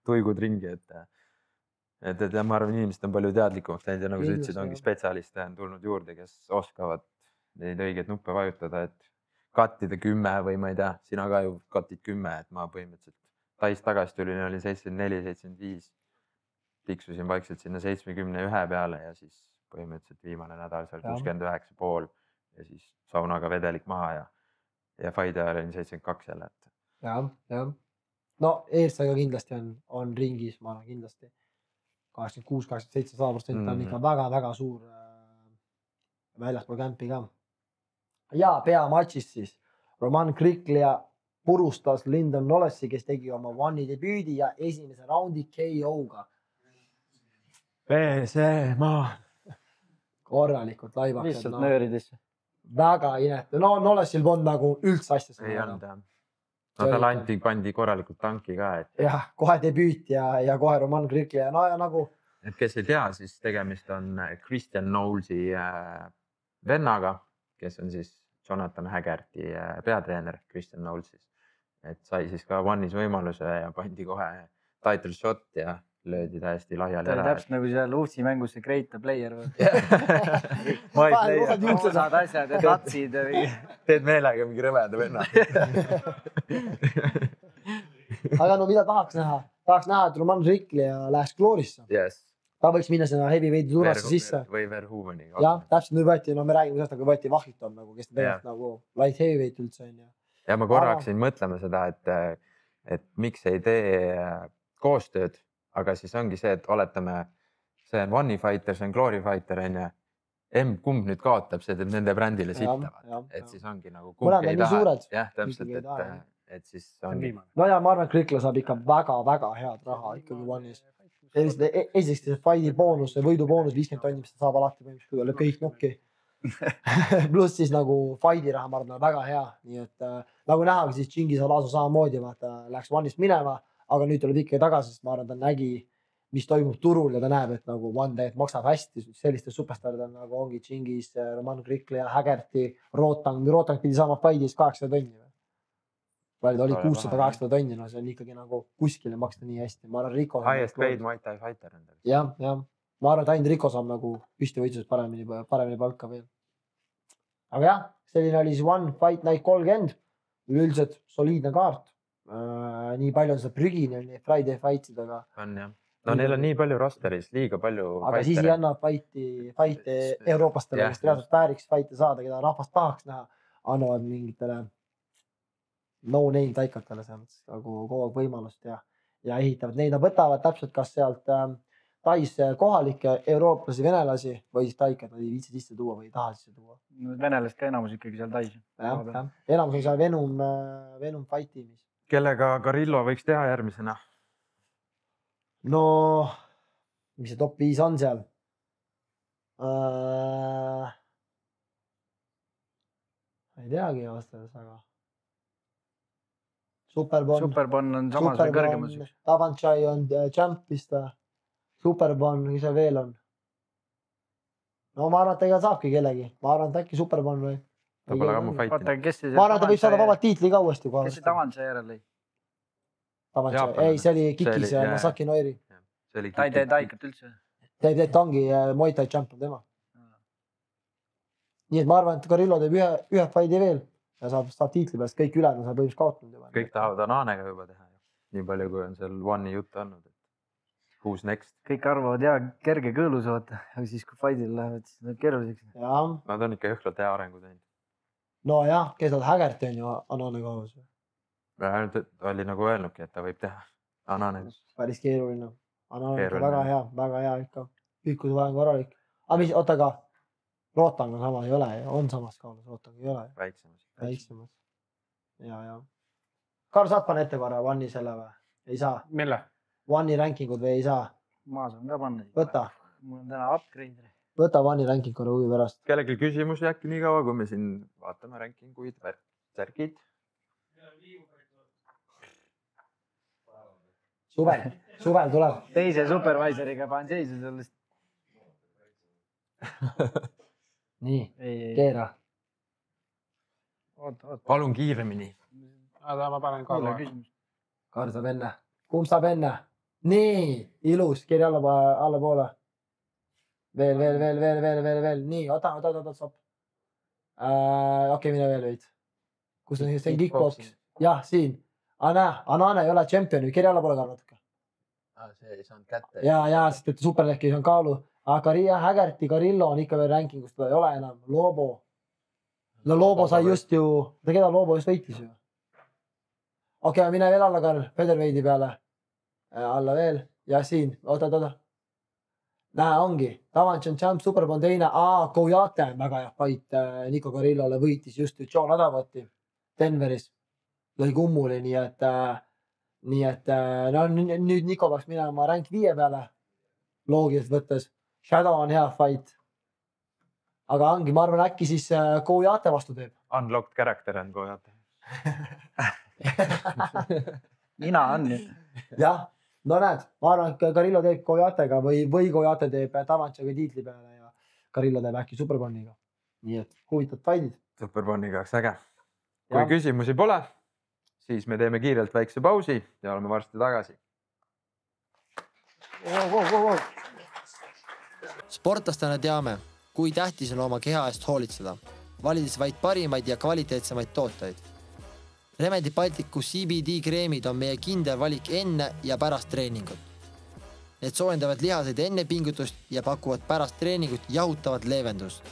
tuigud ringi, et ma arvan, inimesed on palju teadlikumaks teinud ja nagu sa ütlesid, ongi spetsialiste on tulnud juurde, kes oskavad neid õigeid nuppe vajutada, et kattida 10 või ma ei tea, sina ka ju kattid 10, et ma põhimõtteliselt Tais tagasi tulin, oli 74, 75, tiksusin vaikselt sinna 71 peale ja siis põhimõtteliselt viimane nädal seal 69,5 ja siis saunaga vedelik maha ja fighti ajal olin 72 jälle. Jah. No eestlasega kindlasti on ringis, ma arvan kindlasti 86, 87, 100% on ikka väga-väga suur väljaspool kämpi ka. Ja peamatšist siis Roman Kriklia purustas Lyndon Nollesi, kes tegi oma One'i debüüdi ja esimese raundi KO-ga. Veesemaa. Korralikult laibaks. Lihtsalt nööridesse. Väga inetu. No Nollesil polnud nagu üldse asja. Ei olnud jah. No tal pandi korralikult tanki ka. Jah, kohe debüüt ja kohe Roman Kriklia. No ja nagu... Et kes ei tea, siis tegemist on Christian Knowlesi vennaga, kes on siis Jonathan Haggerty peatreener Christian Knowlesis. Et sai siis ka One'is võimaluse ja pandi kohe title shot ja löödi täiesti laiali ära. Täpselt nagu seal UFC mängus see create the player. Osad asjad ja tatsid. Teed meelega mingi rõveda venna. Aga no mida tahaks näha? Tahaks näha, et Roman Kriklia läheks Glorisse. Yes. Ta võiks minna sinna heavyweighti turvasse sisse. Või Verhoeveni. Jah, täpselt nüüd võeti, no me räägime sellest, aga võeti Vahliton, kes tegelikult nagu light heavyweight üldse on. Ja ma korra hakkasin mõtlema seda, et miks ei tee koostööd, aga siis ongi see, et oletame, see on One'i fighter, see on Glory fighter, kumb nüüd kaotab, see teeb nende brändile sittavad. Et siis ongi nagu kumb ei taha. Jah, täpselt, et siis on. No ja ma arvan, et Krikla saab ikka väga-väga head raha ikkagi One'is. Esiteks see fighti boonus, võidu boonus 50 tonni, mis ta saab alati põhimõtteliselt, kui oli kõik nokki. Pluss siis nagu fighti raha, ma arvan, väga hea. Nii et nagu näha, siis Džingis Alaso samamoodi läks One'ist minema, aga nüüd tuleb ikka tagasi, sest ma arvan, ta nägi, mis toimub turul ja ta näeb, et nagu One tegelikult maksab hästi. Selliste superstarid on nagu ongi Džingis, Roman Kriklia, Haggerty, Rotang pidi saama fightis 800 tonni. Palju ta oli 600-800 tonni, no see on ikkagi nagu kuskile maksta nii hästi. Ma arvan, Rico... Highest paid Muay Thai fighter. Jah. Ma arvan, et ainult Rico saab nagu püstivõitluses paremini palka veel. Aga jah, selline oli siis One Fight Night 30. Üldiselt soliidne kaart. Nii palju on seda prügi, nii Friday fightsid, aga... On jah. No neil on nii palju rosteris, liiga palju aga siis ei anna fighte Euroopastele, kes reaalselt vääriks fighte saada, keda rahvast tahaks näha, annavad mingitele no-name taikatele selles nagu kogu aeg võimalust ja ehitavad. Neid nad võtavad täpselt kas sealt Tais kohalikke eurooplasi, venelasi või siis taikad, nad ei viitsi sisse tuua või ei taha sisse tuua. Venelast ka enamus ikkagi seal Tais. Enamus on seal Venom fight tiimis. Kellega Garillo võiks teha järgmisena? No, mis see top 5 on seal? Ei teagi vastades, aga... Superbon on samas või kõrgemas. Tabanchai on champista. Superbon, mis see veel on? No ma arvan, et ega saabki kellegi. Ma arvan, et äkki Superbon või? Ta pole ammu fightinud. Ma arvan, et ta võib saada vabalt tiitli ka uuesti. Kes see Tabanchai järel lõi? Ei, see oli Kikis ja Masaki Noiri. Ta ei tee taikat üldse. Ta ongi Muay Thai champion tema. Nii et ma arvan, et Garillo teeb ühe fighti veel. Ja saab tiitli peast, kõik ülejad on seal põhimõtteliselt kaotanud. Kõik tahavad Ananega juba teha. Nii palju, kui on seal One'i jutt olnud. Who's next? Kõik arvavad, kerge kõõlus vaata. Aga siis, kui fight'il lähevad, siis need keeruliseks. Nad on ikka jõhkralt hea arengu teinud. No jah, kes nad Haggerty on ju Anane kohus. oli nagu öelnudki, et ta võib teha. Anane. Päris keeruline. Anane ikka Keeruline. väga hea ikka. Pühkuse vahe on korralik. Aga mis, oota ka. Rootang on sama, ei ole. On samas kaalus, Rootang ei ole. Väiksemas. Ja. Karl, saad panna ette korra One'i selle või? Ei saa? Mille? One'i rankingud või ei saa? Ma saan ka panna. Võta. Mul on täna upgrade. Võta One'i ranking korra huvi pärast. Kellelgi küsimusi äkki nii kaua, kui me siin vaatame rankinguid, särgid. Suvel tuleb. Teise supervisoriga panen seisu sellest. Nii, keera. Oota. Palun kiiremini. Aga ma panen ka. Kaar saab enne. Kumb saab enne? Nii, ilus, kirja alla poole. Veel. Nii, oota, stopp. Okei, mine veel veid. Kus on see kickbox? Jah, siin. Anane ei ole tšempioni, kirja alla poole ka natuke. See ei saanud kätte. Ja, sest et superlehki on kaalu. Aga Hägerti, Carillo on ikka veel rankingust, ta ei ole enam. Lobo. No Lobo sai just ju, keda Lobo just võitis ju. Okei, mine veel alla, Karl, featherweight'i peale. Alla veel. Ja siin, oota. Näe, ongi. Tavanch on Superbond teine. Koujate on väga hea fight. Nico Carillole võitis just John Adavoti Denveris. Lõi kummuli, nii et no, nüüd Nico peaks minema rank 5 peale. Loogiliselt võttes. Shadow on hea fight. Aga ongi, ma arvan, äkki siis Koujate vastu teeb. Unlocked character on Koujate. Mina on nüüd. Jah, no näed, ma arvan, et Carillo teeb Koujatega või Koujate teeb Tavanchaga tiitli peale ja Carillo teeb äkki Superboniga. Nii et huvitavad fightid. Superboniga oleks äge. Kui küsimusi pole, siis me teeme kiirelt väikse pausi ja oleme varsti tagasi. Sportlastena teame, kui tähtis on oma keha eest hoolitseda, valides vaid parimaid ja kvaliteetsemaid tooteid. Remedi Balticu CBD kreemid on meie kindel valik enne ja pärast treeningut. Need soojendavad lihaseid enne pingutust ja pakuvad pärast treeningut jahutavat leevendust.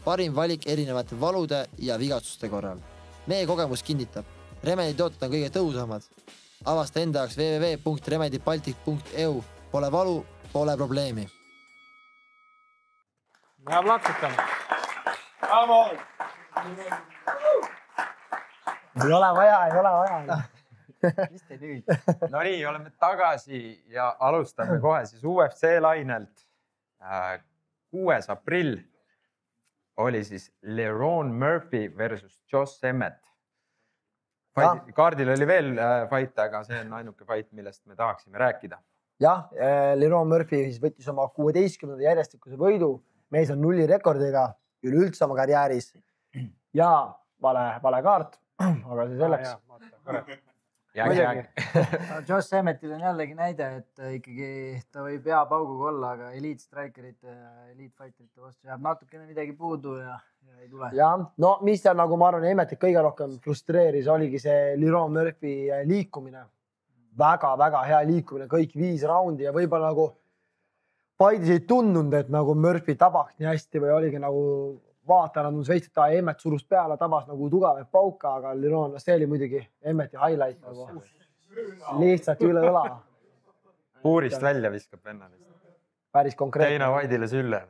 Parim valik erinevate valude ja vigatsuste korral. Meie kogemus kinnitab, Remedi tooted on kõige tõhusamad. Avasta enda jaoks www.remedibaltic.eu. Pole valu, pole probleemi. Ja plaksutan. Ei ole vaja. Mis te nüüd? No nii, oleme tagasi ja alustame kohe siis UFC lainelt. 6. aprill oli siis Lerone Murphy versus Josh Emmett. Kaardil oli veel fight, aga see on ainuke fight, millest me tahaksime rääkida. Jah, Lerone Murphy siis võttis oma 16. järjestikuse võidu. Mees on 0 rekordiga üleüldse oma karjääris ja vale kaart, aga see selleks. Josh Emmettil on jällegi näide, et ikkagi ta võib hea pauguga olla, aga eliitstrikerite ja eliitfighterite vastu jääb natukene midagi puudu ja ei tule. Ja, no mis seal nagu ma arvan, Emmettit kõige rohkem frustreeris, oligi see Lerone Murphy liikumine. Väga hea liikumine, kõik 5 raundi ja võib-olla nagu Paidis ei tundunud, et nagu Murphy tabaks nii hästi või oligi nagu vaatana tundus veits, et Emmet surus peale, tabas nagu tugevaid pauka, aga Lerone, see oli muidugi Emmeti highlight nagu lihtsalt üle õla. Puurist välja viskab vennal. Päris konkreetne. Teina Vaidile sülle.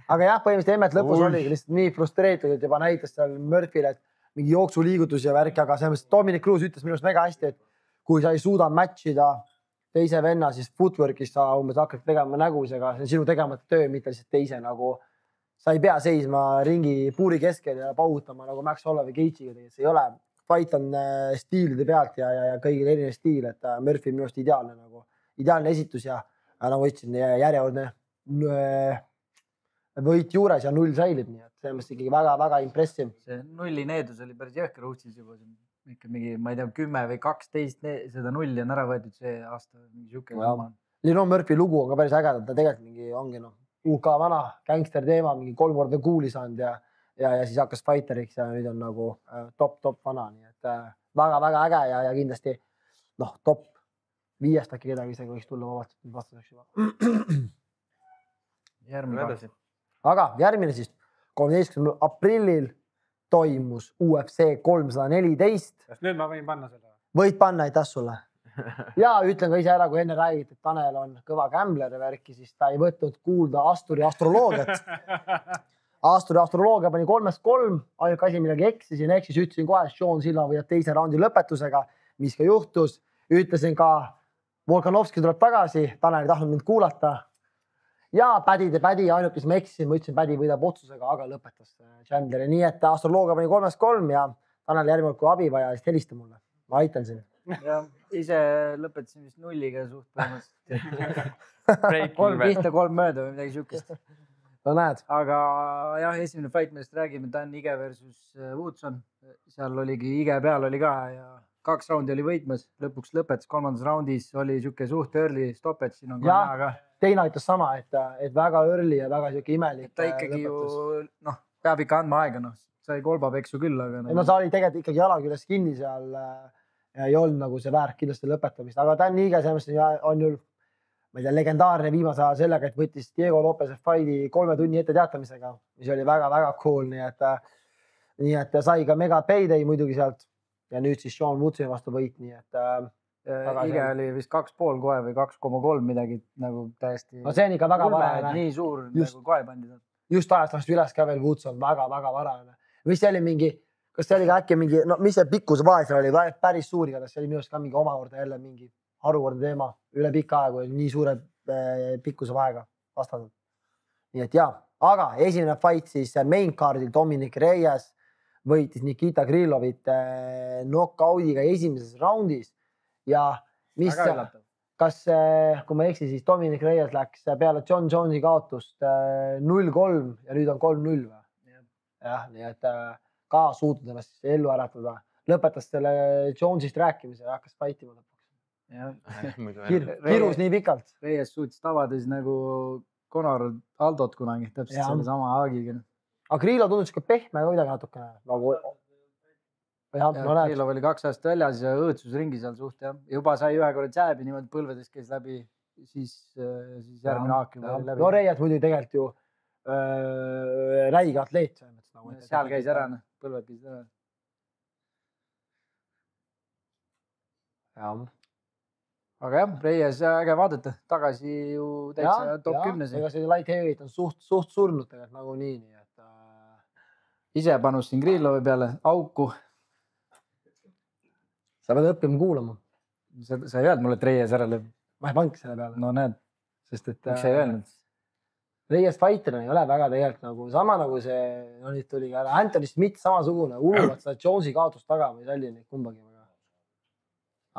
Aga jah, põhimõtteliselt Emmet lõpus oligi lihtsalt nii frustreeritud, et juba näitas seal Murphy'le, et mingi jooksuliigutus ja värk, aga selles mõttes Dominic Cruz ütles minust väga hästi, et kui sa ei suuda matchida teise venna, siis footwork'is sa umbes hakkad tegema nägusega, see on sinu tegemata töö, mitte lihtsalt teise nagu. Sa ei pea seisma ringi puuri keskel ja paugutama nagu Max Holloway Gage'iga tegelikult. See ei ole. Fight on stiilide pealt ja kõigil erinev stiil, et Murphy minust ideaalne esitus ja nagu ütlesin, järjekordne võit juures ja 0 säilib, nii et see on ikkagi väga impressive. See 0 needus oli päris jõhker Uustis juba. Ikka mingi, ma ei tea, 10 või 12 seda 0 on ära võetud see aasta. Lerone Murphy lugu on ka päris ägedalt, ta tegelikult mingi ongi UK vana gangster teema, mingi 3 korda kuuli saanud ja siis hakkas fighteriks ja nüüd on nagu top vana, nii et väga äge ja kindlasti top 5 äkki kedagi isegi võiks tulla vastuseks juba. Järgmine. Aga järgmine siis 13. aprillil toimus UFC 314. Kas nüüd ma võin panna selle? Võid panna, aitäh sulle. Ja ütlen ka ise ära, kui enne räägid, et Tanel on kõva gambler ja värki, siis ta ei võtnud kuulda Asturi astroloogiat. Asturi astroloogia pani 3-3, ainult asi midagi eksisin, ütlesin kohe, et Sean Silva võidab teise raundi lõpetusega, mis ka juhtus. Ütlesin ka, Volkanovski tuleb tagasi, Tanel ei tahtnud mind kuulata. Ja pädi, ainult kes ma eksisin, ma ütlesin, pädi võidab otsusega, aga lõpetas Chandleri. Nii et astroloogia pani 3-3 ja Tanel järgmine kui abi vaja, siis helista mulle. Ma aitan sind. Ja ise lõpetasin vist nulliga suht põhimõtteliselt. 3 pihta, 3 mööda või midagi siukest. No näed. Aga jah, esimene fight, millest räägime, Dan Ige versus Woodson. Seal oligi, Ige peal oli ka ja 2 raundi oli võitmas. Lõpuks lõpetas 3. raundis, oli siuke suht early stoppage. Siin on ja, ka teine aitas sama, et väga early ja väga siuke imelik. Ta ikkagi lõpetus. Ju, peab ikka andma aega, sai kolbapeksu küll, aga... No sa oli tegelikult ikkagi jala küljes kinni seal ja ei olnud nagu see väärt kindlasti lõpetamist, aga Dan Ige selles on ju, ma ei tea, legendaarne viimase aja sellega, et võttis Diego Lopez'e fighti 3 tunni ette teatamisega, mis oli väga-väga cool, nii et sai ka mega payday muidugi sealt ja nüüd siis Sean Woodsoni vastu võit, nii et Ige oli vist 2,5 kohe või 2,3 midagi nagu täiesti... No see on ikka väga varajane. Nii suur nagu kohe pandi. Just ajast lasti üles ka veel Woodson, väga-väga varajane. Mis see oli mingi... Kas see oli ka äkki mingi, mis see pikkuse vahe seal oli päris suur igatahes, see oli minu arust ka mingi omakorda jälle mingi harukordne teema üle pikka aegu, nii suure pikkuse vahega vastanud. Nii et jaa, aga esimene fight siis main cardil Dominic Reyes võitis Nikita Krylovit knockoudiga esimeses raundis ja mis kas, kui ma eksi, siis Dominic Reyes läks peale John Jonesi kaotust 0-3 ja nüüd on 3-0 või? Jah, nii et ka suutnud ennast ellu äratada. Lõpetas selle Jonesist rääkimise ja hakkas fightima lõpuks. Hirus nii pikalt. Reyes suutis tavades nagu Conor Aldot kunagi, täpselt selle sama aagiga. Aga Krilo tundus ka pehme ka midagi natukene. Krilo oli 2 aastat väljas ja õõtsusringi seal suht. Juba sai ühe korra jääbi niimoodi põlvedes käis läbi, siis järgmine haak juba läbi. No Reyes muidu tegelikult ju räige atleet. Seal käis ära, põlved käis ära. Aga jah, Reyes äge vaadata, tagasi ju täitsa top 10. Ega see light heavyweight on suht surnud tegelikult nagu nii. Ise panustasin Krylovi peale, auku. Sa pead õppima kuulama. Sa ei öelnud mulle, et Reyes ära lööb. Ma ei pank selle peale. No näed, sest et miks ei öelnud? Reyes fighterina ei ole väga tegelikult nagu sama nagu see, no nüüd tuli ka ära. Anthony Smith samasugune, uluvad seda Jonesi kaotust taga, ma ei salli neid kumbagi.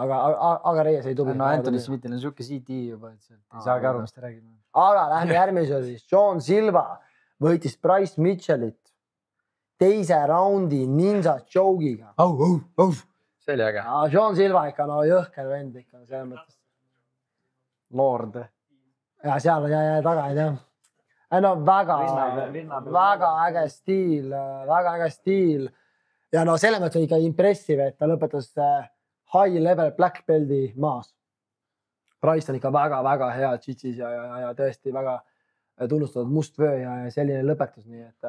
Aga Reyes ei tubli. No Anthony Smithil on siuke CT juba, et ei saagi aru, mis ta räägib. Aga lähme järgmise siis. Sean Silva võitis Bryce Mitchellit teise raundi ninja choke'iga. See oli äge. Sean Silva ikka, no jõhker vend ikka, selles mõttes. Lord. Ja seal on taga, ei tea. No väga äge stiil. Ja no selles mõttes on ikka impressive, et ta lõpetas high level black belti maas. Bryce on ikka väga-väga hea tšitsis ja tõesti väga tunnustatud mustvöö ja selline lõpetus. Nii et,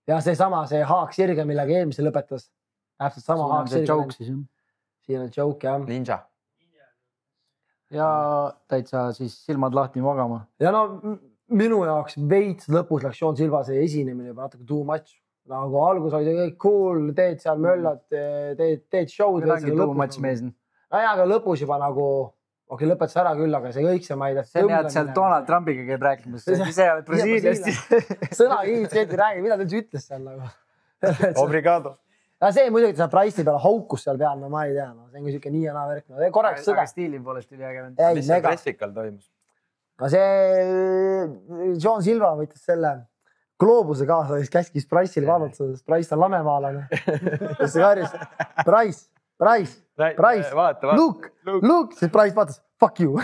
ja see haak sirge, millega eelmise lõpetas. Täpselt sama haak sirge. Siin on joke, jah. Ninja. Ja täitsa siis silmad lahti magama. Ja no minu jaoks veits lõpus läks Sean Silva see esinemine juba natuke too much. Nagu algus oli kõik cool, teed seal möllad, teed show'd. Midagi too much mees. No ja, aga lõpus juba nagu, lõpetas ära küll, aga see kõik see ma ei tea. See on hea, et seal Donald Trumpiga käib rääkimas. Ise oled Brasiiliast. Sõna kiivitseeti räägi, mida ta üldse ütles seal nagu. Obrigado. Ja see muidugi seal Price'i peale haukus seal peal, no ma ei tea. See on kui siuke nii ja naa värk. Korraks sõda. Aga stiili poolest üli äge. Mis see pressikal toimus? See Sean Silva võttis selle gloobuse kaasa, kes käskis Price'il vaadata, sest Price on lamemaalane. See karjus, Price, look, siis Price vaatas, fuck you.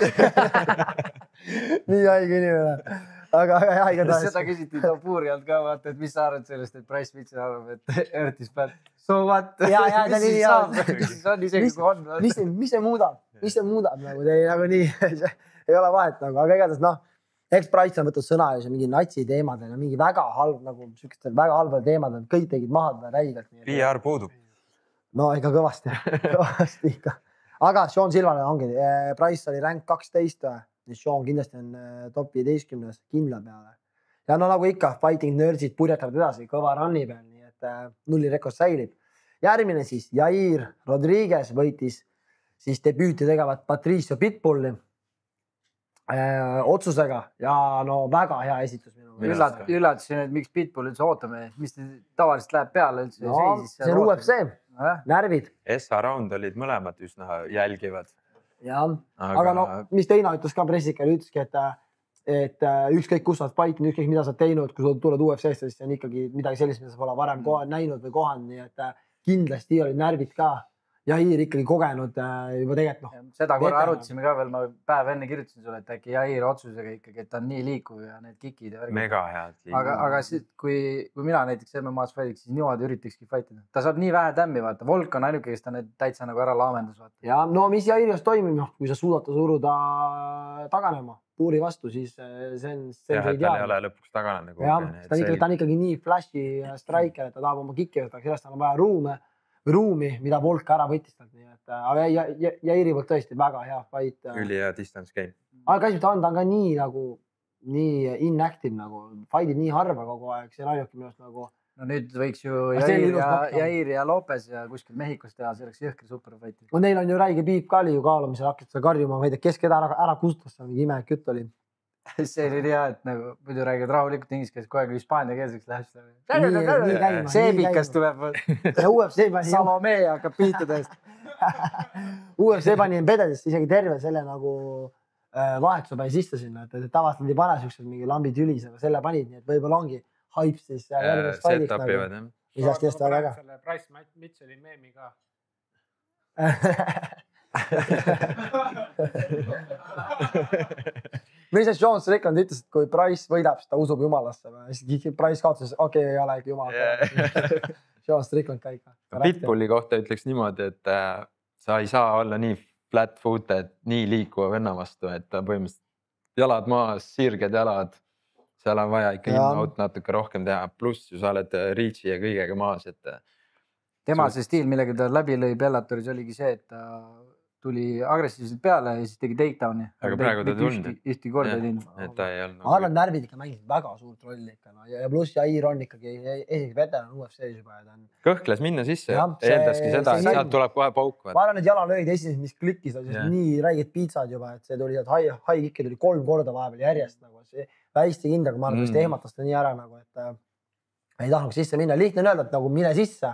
Nii haige inimene. Aga igatahes. Seda küsiti Tapuuri alt ka, vaata, et mis sa arvad sellest, et Price Mitchell arvab, et Ertis peal. So what? Mis siis on isegi kui on? Mis see muudab? Mis see muudab? Nagu te nagu nii ei ole vahet, aga igatahes Eks Price on võtnud sõna ja mingi natsi teemadel ja mingi väga halb nagu siukestel väga halbadel teemadel, kõik tegid maha teda räigelt. PR puudub. No ikka kõvasti, kõvasti ikka. Aga Sean Silvale ongi, Price oli rank 12, Sean kindlasti on top 15 kindla peale. Ja no nagu ikka, fighting nerdsid purjetavad edasi kõva runni peal, nii et nulli rekord säilib. Järgmine siis Jair Rodriguez võitis siis debüüti tegevat Patricio Pitbulli otsusega ja no väga hea esitus minu. Üllatasin, et miks Pitbull üldse ootame, mis tavaliselt läheb peale üldse. No, see on UFC, närvid. SA round olid mõlemad üsna jälgivad. Ja, aga no, mis teina ütles ka pressikal, ütleski, et ükskõik kus sa oled fightinud, ükskõik mida sa oled teinud, kui sa tuled UFC-sse, siis see on ikkagi midagi sellist, mida sa pole varem näinud või kohanud, nii et kindlasti olid närvid ka. Jair ikkagi kogenud juba tegelikult. Seda korra arutasime ka veel, ma päev enne kirjutasin sulle, et äkki Jair otsusega ikkagi, et ta on nii liikuv ja need kikid ja mega head. Aga kui mina näiteks MMA-s fightiks, siis niimoodi üritakski fightida. Ta saab nii vähe tämmi, vaata. Volk on ainuke, kes ta need täitsa nagu ära laamendus. Vaata. Ja no mis Jairios toimib, kui sa suudad ta suruda taganema puuri vastu, siis see on tal ei ole lõpuks taganenud. Ta on ikkagi nii flashi striker, et ta tahab oma kikki võtta, sellest on vaja ruumi, mida Volk ära võttis. Aga Jairi poolt tõesti väga hea fight. Üli hea distance game. Aga käsib ta on ka nii inactive nagu, fightib nii harva kogu aeg, see on ainuke minust nagu. No nüüd võiks ju Jair ja Lopez ja kuskil Mehhikos teha, see oleks jõhkri superfight. No neil on ju räige piip ka oli ju kaalumisel, hakkas seda karjuma, ma ei tea, kes keda ära kustutas, see on mingi imelik jutt oli. See oli hea, et nagu muidu räägid rahulikult inglise keeles, kogu aeg hispaania keelseks läheb. Seebikas tuleb. Salomee hakkab piitudest. UFC pani bededest isegi terve selle nagu vahetuse pani sisse sinna, et tavaliselt ei pane siuksed mingi lambid ülis, aga selle panid, nii et võib-olla ongi hype siis järgmist faidiks nagu. Isast tõesti väga äge. Selle Price Mitchell'i meemi ka. Mis see Sean Strickland ütles, et kui Price võidab, siis ta usub jumalasse. Siis Price kaotas, okei, ei ole ikka jumal. Sean Strickland ka ikka. Pitbulli kohta ütleks niimoodi, et sa ei saa olla nii flat-footed, nii liikuva venna vastu, et põhimõtteliselt jalad maas, sirged jalad. Seal on vaja ikka in-out natuke rohkem teha. Pluss ju sa oled reach'i ja kõigega maas. Tema see stiil, millega ta läbi lõi Bellatoris, oligi see, et ta tuli agressiivselt peale ja siis tegi takedowni. Aga praegu ta tulnud. Ühti korda teinud. Ma arvan, närvid ikka mängid väga suurt rolli ikka. Ja pluss Jair on ikkagi veteran UFC-s juba. Kõhkles minna sisse. Eeldaski seda, et sealt tuleb kohe pauk. Ma arvan, et jalalööd esimesed, mis klikkis, nii räiged piitsad juba, et see tuli high kick'i tuli 3 korda vahepeal järjest. Hästi kindla, kui ma arvan, et ehmatas ta nii ära, et ei tahtnud sisse minna. Lihtne on öelda, et nagu mine sisse.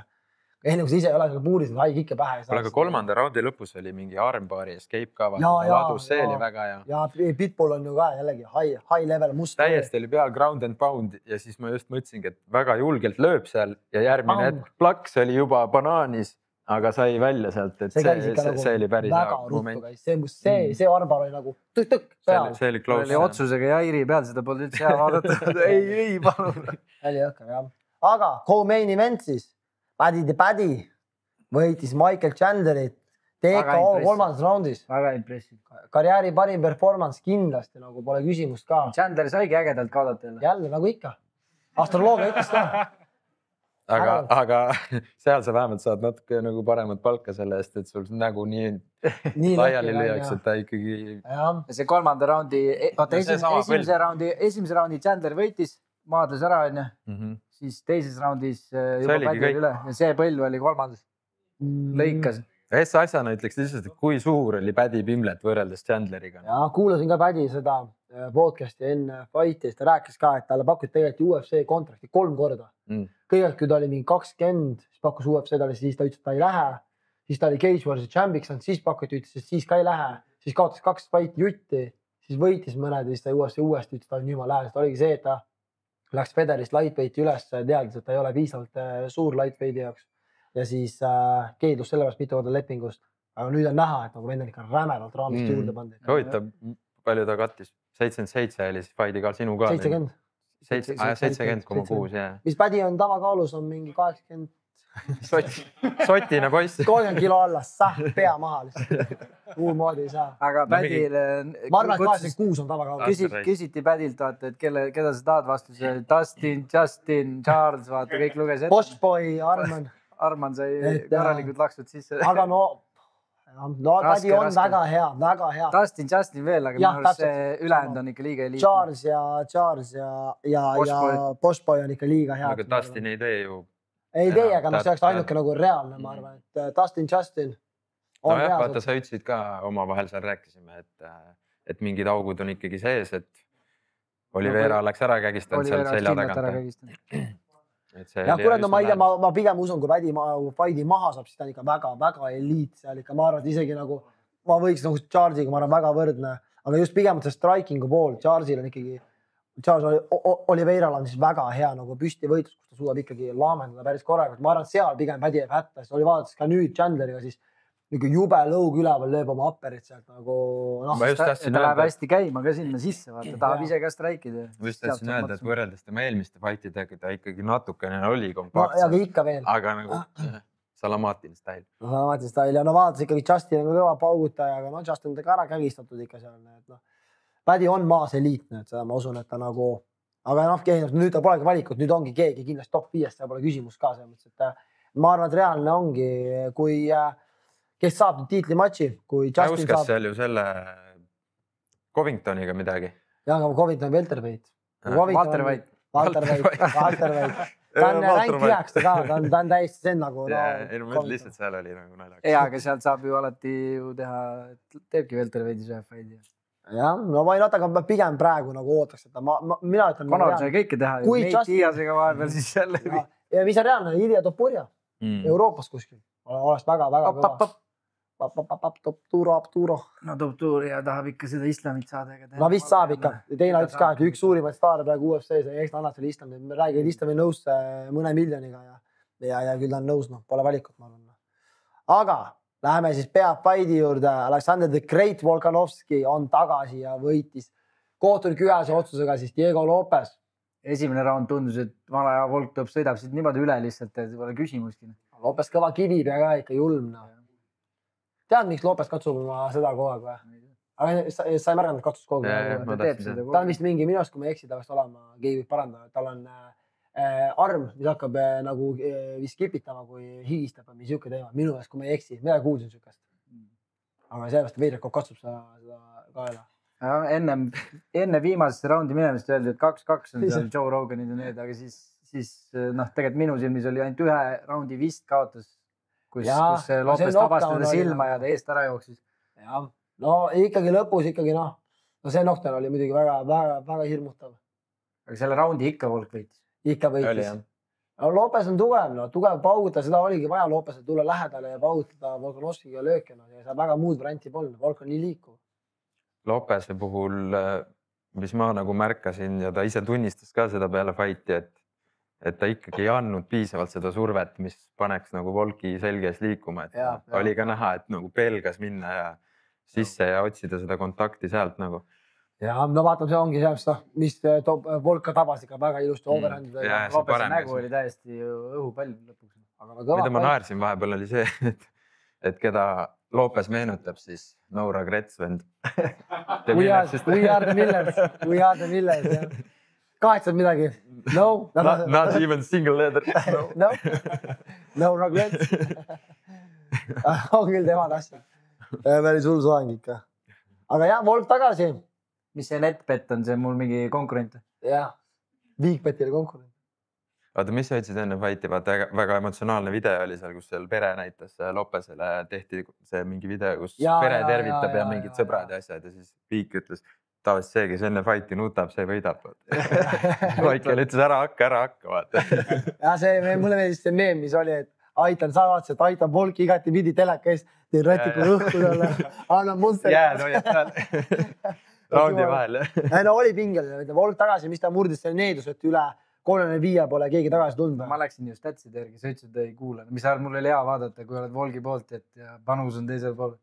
Enne kui sa ise ei ole selle puuris, high kick'e pähe. Aga 3. raundi lõpus oli mingi armbaari escape ka. Ladus, see oli väga hea. Ja Pitbull on ju ka jällegi high level must. Täiesti oli peal ground and pound ja siis ma just mõtlesingi, et väga julgelt lööb seal ja järgmine hetk plaks oli juba banaanis, aga sai välja sealt, et see oli päris hea moment. See armbar oli nagu tõk peal. See oli close. Oli otsusega Jairi peal, seda polnud üldse hea vaadata. Ei, palun. Oli õhka, jah. Aga co-main event siis. Paddy the Paddy võitis Michael Chandlerit TKO 3. raundis. Väga impressiv. Karjääri parim performance kindlasti, nagu pole küsimust ka. Chandler saigi ägedalt kaadata. Jälle, nagu ikka. Astroloogia ütles ka. Aga seal sa vähemalt saad natuke nagu paremat palka selle eest, et sul nägu nii laiali lüüaks, et ta ikkagi... See 3. raundi, esimese raundi Chandler võitis, maadles ära, siis teises raundis juba Paddy üle ja see põll oli 3. lõikas. Asjana ütleks lihtsalt, et kui suur oli Paddy Pimlet võrreldes Chandleriga. Ja kuulasin ka Paddy seda podcasti enne fighti, ta rääkis ka, et talle pakkusid tegelikult UFC kontrakti 3 korda. Kõigepealt, kui ta oli mingi 20, siis pakkus UFC talle, siis ta ütles, et ta ei lähe. Siis ta oli Cage Warriors champions, siis pakuti, ütles, et siis ka ei lähe. Siis kaotas 2 fighti jutti, siis võitis mõned ja siis ta UFC uuesti ütles, et ta on juba lähedast. Oligi see, et ta läks Federist lightweighti üles, teadis, et ta ei ole piisavalt suur lightweighti jaoks. Ja siis keeldus sellepärast mitu korda lepingust. Aga nüüd on näha, et nagu vendel ikka rämedalt raamist juurde pandi. Huvitav, palju ta kattis? 77 oli siis fighti ka sinu ka. 70. 70,6, jah. Mis Paddy on tavakaalus, on mingi 83 Sotina poiss. 30 kilo alla, pea maha lihtsalt. Muud moodi ei saa. aga Pädil Ma arvan, et 86 on tavakaudne. küsiti Pädilt, vaata, et keda sa tahad vastus. Dustin, Justin, Charles, vaata, kõik luges ette. Bossboy, Arman. Arman sai korralikult laksud sisse. Aga Pädi on väga hea, väga hea. Dustin, Justin veel, aga minu arust see ülejäänud on ikka liiga liiga. Charles ja Bossboy on ikka liiga hea. Aga Dustin ei tee ju. Ei tee, aga see oleks ainuke nagu reaalne, ma arvan, et Dustin, Justin on reaalne. Vaata, sa ütlesid ka omavahel seal rääkisime, et mingid augud on ikkagi sees, et Olivera läks ära kägistanud sealt selja tagant. Ja kurat, no ma ei tea, ma pigem usun, kui Pädi fighti maha saab, siis ta on ikka väga eliit seal ikka. Ma arvan, et isegi nagu ma võiks nagu Charlesiga, ma arvan, väga võrdne, aga just pigem see strikingu pool. Charlesil on ikkagi, Oliveiral on siis väga hea nagu püstivõitlus, kus ta suudab ikkagi laamendada päris korralikult. Ma arvan, et seal pigem Pädi jääb hätta, sest oli vaadates ka nüüd Chandleriga siis jube lõug üleval lööb oma apperit sealt nagu ta läheb hästi käima ka sinna sisse, vaata, tahab ise ka straikida. Ma just tahtsin öelda, et võrreldes tema eelmiste fightidega ta ikkagi natukene oli kompaktselt. Aga ikka veel. Aga nagu Salamatin style. Salamatin style ja no vaadates ikkagi Justin on kõva paugutaja, aga Justin on ta ka ära kägistatud ikka seal. Pädi on maas eliitne, et seda ma usun, et ta nagu, aga nüüd ta polegi valikut, nüüd ongi keegi kindlasti top 5, seal pole küsimus ka selles mõttes, et ma arvan, et reaalne ongi, kui kes saab tiitlimatši, kui Justin saab. Uskas seal ju selle Covingtoniga midagi. Ja, aga Covington on Welterweight. Walterweight. Ta on rank 9 ka, ta on täiesti sen nagu. Lihtsalt seal oli nagu naljaks. Ja, aga sealt saab ju alati ju teha, teebki Welterweightis ühe fighti. Ja, no ma ei nota, aga pigem praegu nagu ootaks, et mina ütlen. Conor sai kõike teha ju, Nate Diazega vahepeal siis jälle. Ja mis on reaalne, Ilja Topuria Euroopas kuskil. Oleks väga kõva. Toptuuro. No Toptuuria tahab ikka seda islamit saada. No vist saab ikka. Teine ütles ka, et üks suurimaid staare praegu UFC-s ja eks ta annab selle islami. Me räägime, et islami nõus mõne miljoniga ja küll ta on nõus, pole valikut, ma arvan. Aga läheme siis peafighti juurde. Alexander the Great Volkanovski on tagasi ja võitis kohtunik ühese otsusega siis Diego Lopez. Esimene raund tundus, et vana ja Volkov sõidab siit niimoodi üle lihtsalt, et pole küsimustki. Lopez kõva kivi pea ka ikka julm. Tead, miks Lopez katsub seda kogu aeg või? Aga sa ei märganud, et katsus kogu aeg. Ta on vist mingi minust, kui ma ei eksi, ta vast olema, keegi võib parandada. Tal on arm, mis hakkab nagu vist kipitama, kui higistab või mis siuke teema. Minu eest, kui ma ei eksi, mida kuulsin siukest. Aga sellepärast Veidrakov katsub seda kaela. Enne viimasesse raundi minemist öeldi, et 2-2 on seal Joe Roganid ja need, aga siis tegelikult minu silmis oli ainult ühe raundi vist kaotas. Kus Lopez tabas teda silma ja ta eest ära jooksis. Ja, no ikkagi lõpus ikkagi see noktel oli muidugi väga hirmutav. Aga selle raundi ikka Volk võitis? Ikka võitis. Lopez on tugev pauguta, seda oligi vaja Lopez'e tulla lähedale ja paugutada Volkanovskiga löökena ja seda väga muud varianti polnud, Volk on nii liikuv. Lopez'e puhul, mis ma nagu märkasin ja ta ise tunnistas ka seda peale fighti, et ta ikkagi ei andnud piisavalt seda survet, mis paneks nagu Volki selges liikuma. Oli ka näha, et nagu pelgas minna ja sisse ja otsida seda kontakti sealt nagu. Ja no vaatame, see ongi see, mis Volk ka tabas ikka väga ilusti overhandid. Lopez'i nägu oli täiesti õhupall lõpuks. Mida ma naersin vahepeal oli see, et keda Lopez meenutab siis Noura Gretsvend. We are the Millers. Kahetsad midagi? No. Not even single leather. No regrets. On küll tema tassi. Päris hull soeng ikka. Aga jah, Volk tagasi. Mis see NetBet on, see mul mingi konkurent? Jah, Bigbetil konkurent. Vaata, mis sa ütlesid enne fighti, vaata väga emotsionaalne video oli seal, kus seal pere näitas Lopezele, tehti see mingi video, kus pere tervitab ja mingid sõbrad ja asjad ja siis Big ütles, tavaliselt see, kes enne fighti nutab, see võidab. Vaikel ütles ära hakka, vaata. Ja see, mulle meeldis see meem, mis oli, et aitan Volki igati pidi teleka eest, teen rätiku õhkudele, annan monster. Jääd hoiad seal. Raundi vahel. No oli pingel, Volk tagasi, mis ta murdis selle needus, et üle 35 pole keegi tagasi tulnud. Ma läksin ju statsid järgi, sa ütlesid, et ei kuule. Mis ajal mul oli hea vaadata, kui oled Volki poolt, et panus on teisel pool.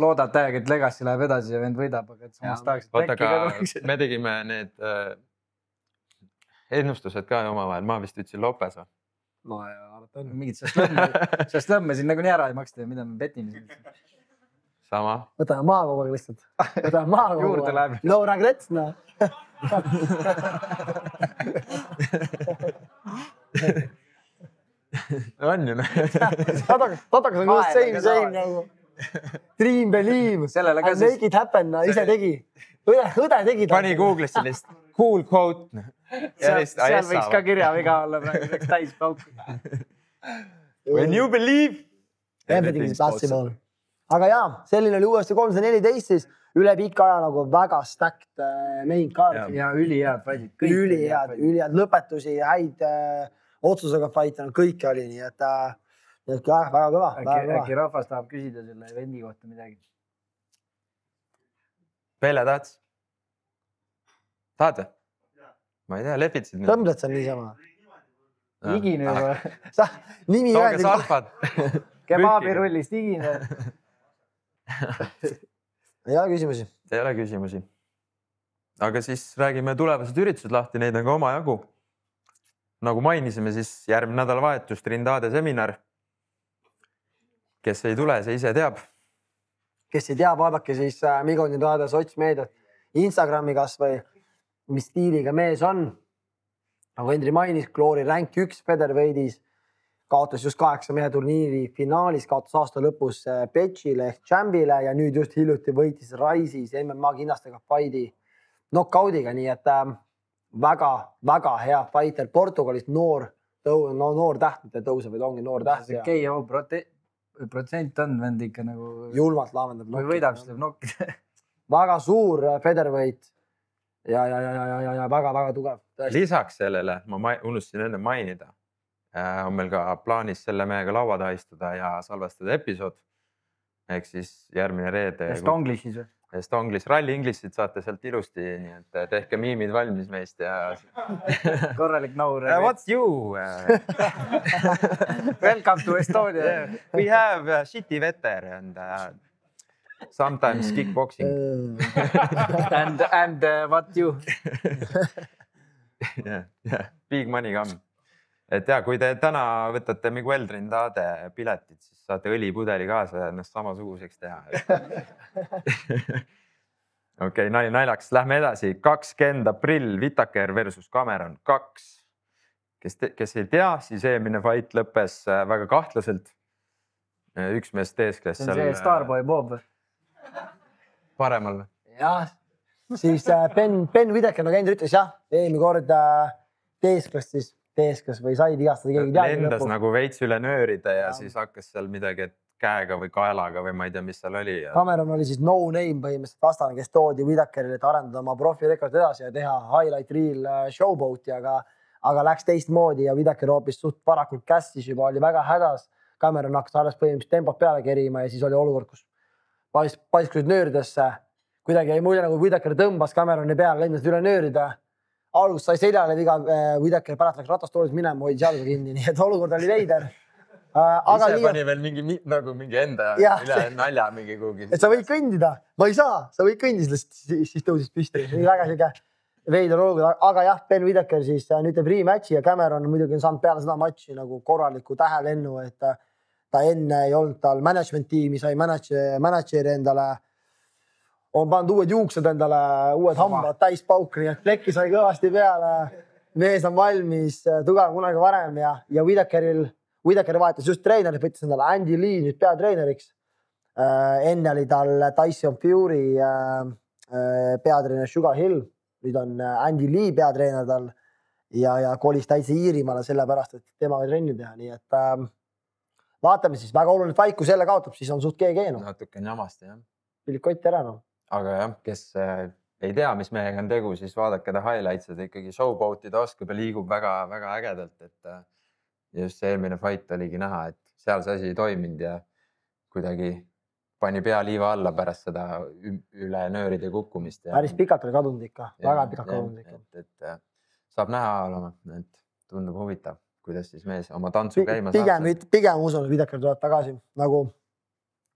Loodad täiega, et Legacy läheb edasi ja vend võidab, aga et samas tahaks, et äkki ka tuleks. Me tegime need ennustused ka omavahel. Ma vist ütlesin Lopez. no ja alati on. Mingid sellest lõmme siin nagunii ära ei maksta ja mida me petime siin. Sama. Võtame maha kogu aeg lihtsalt. Võtame maha kogu Juurde aeg. läheb. No regrets, no. On ju. Tatakas on just same nagu. Dream, believe. Sellele ka Make it happen, no ise tegi. Õde tegi. Pani Google'isse lihtsalt cool quote. Seal võiks ka kirjaviga olla praegu täis pauk. When you believe. Everything is possible. Aga jaa, selline oli uuesti 314 siis üle pika aja nagu väga stacked main card. Ja ülihead fightid. Ülihead lõpetusi, häid otsusega fight on, kõike oli, nii et väga kõva. Äkki rahvas tahab küsida selle evendi kohta midagi. Pelle tahad? Tahad või? Ma ei tea, lepitsid nüüd. Tõmbled seal niisama? Igine juba. Nimi tooge salpad. Kebabirullist igine. Ei ole küsimusi. Ei ole küsimusi. Aga siis räägime tulevased üritused lahti, neid on ka oma jagu. Nagu mainisime, siis järgmine nädalavahetus Trindade seminar. Kes ei tule, see ise teab. Kes ei tea, vaadake siis Migo Trindade sotsmeediat, Instagrami kas või mis stiiliga mees on. Nagu Hendri mainis, Glory rank 1 featherweight'is kaotas just 8 mehe turniiri finaalis, kaotas aasta lõpus Petšile ehk Chambile ja nüüd just hiljuti võitis Rise'is MMA kinnastega fighti knockoudiga, nii et väga hea fighter. Portugalist noor täht, mitte tõuseb, et ongi noor täht. KO protsent on vend ikka nagu... Julmalt laamendab. Või võidab, siis teeb nokki. Väga suur featherweight ja väga tugev. Lisaks sellele, ma unustasin enne mainida, on meil ka plaanis selle mehega laua taha istuda ja salvestada episood. Ehk siis järgmine reede. Estonglishis või? Estonglish, Rally Englishit saate sealt ilusti, nii et tehke miimid valmis meist ja... Korralik naur. What's you? Welcome to Estonia. We have a shitty vetter and sometimes kickboxing. And what you? Yeah. Big money come. Et ja, kui te täna võtate Miguel Trindade piletit, siis saate õlipudeli kaasa ja ennast samasuguseks teha. Okei, naljaks. Lähme edasi. 20. aprill, Whittaker versus Cameron 2. Kes ei tea, siis eelmine fight lõppes väga kahtlaselt. Üks mees teeskles seal... See on see Starboy Bob. Paremal või? Jah, siis Ben Whittaker, nagu Hendri ütles, jah, eelmine kord teeskles või said igastada keegi teadagi lõpus. Lendas nagu veits üle nöörida ja siis hakkas seal midagi käega või kaelaga või ma ei tea, mis seal oli. Cameron oli siis no name põhimõtteliselt vastane, kes toodi Whittakerile, et arendada oma profirekord edasi ja teha highlight reel showboat'i, aga läks teistmoodi ja Whittaker hoopis suht varakult kässis juba, oli väga hädas. Cameron hakkas alles põhimõtteliselt tempot peale kerima ja siis oli olukord, kus paiskusid nööridesse. Kuidagi jäi mulje nagu Whittaker tõmbas Cameroni peale, lendas üle nöörida. Algust sai seljale viga, Whittaker pärast läks ratastoolis minema, hoidis jalga kinni, nii et olukord oli veider. Ise pani veel mingi enda üle nalja mingi kuhugi. Et sa võid kõndida, ma ei saa, sa võid kõndida, siis tõusis püsti. Väga siuke veider olukord, aga jah, Ben Whittaker siis nüüd teeb rematchi ja Cameron muidugi on saanud peale seda matši nagu korraliku tähelennu, et ta enne ei olnud tal management tiimi, sai manager endale, on pannud uued juuksed endale, uued hambad, täis pauk, nii et plekki sai kõvasti peale. Mees on valmis, tugev kunagi varem ja Whittaker vahetas just treenerit, võttis endale Andy Lee nüüd peatreeneriks. Enne oli tal Tyson Fury peatreener Sugar Hill, nüüd on Andy Lee peatreener tal ja kolis täitsa Iirimaale sellepärast, et temaga trenni teha, nii et vaatame siis, väga oluline fight, kui selle kaotab, siis on suht GG. Natuke on jamasti, jah. Pilik kotti ära, no. Aga jah, kes ei tea, mis mehega on tegu, siis vaadake ta highlights, et ikkagi showboat'id oskab ja liigub väga ägedalt, et just see eelmine fight oligi näha, et seal see asi ei toiminud ja kuidagi pani pea liiva alla pärast seda üle nööride kukkumist. Päris pikalt oli kadunud ikka, väga pikalt kadunud ikka. Et saab näha olema, et tundub huvitav, kuidas siis mees oma tantsu käima saab. Pigem usun, et Whittaker tuleb tagasi, nagu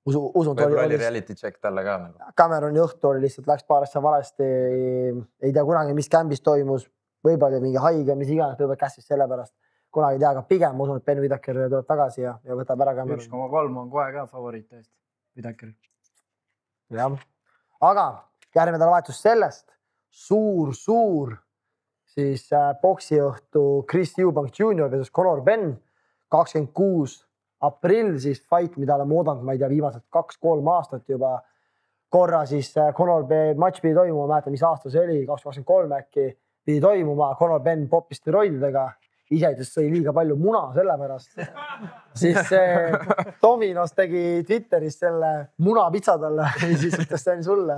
usun. Võib-olla oli reality check talle ka. Cameroni õhtu oli lihtsalt, läks paar asja valesti, ei tea kunagi, mis kämbis toimus, võib-olla mingi haige, mis iganes, võib-olla kässis selle pärast. kunagi ei tea, aga pigem ma usun, et Ben Whittaker tuleb tagasi ja võtab ära Cameron. 1,3 on kohe ka favoriit tõesti, Whittaker. Jah, aga järgmine nädalavahetus sellest suur siis poksiõhtu Chris Eubank Jr. versus Conor Benn, 26. aprill siis fight, mida oleme oodanud, ma ei tea, viimased 2-3 aastat juba korra siis Conor Benn match pidi toimuma, ma mäletan, mis aasta see oli, 2023 äkki pidi toimuma, Conor Benn poppis steroididega, ise sõi liiga palju muna sellepärast. Siis Dominos tegi Twitteris selle munapitsa talle ja siis ütles see on sulle.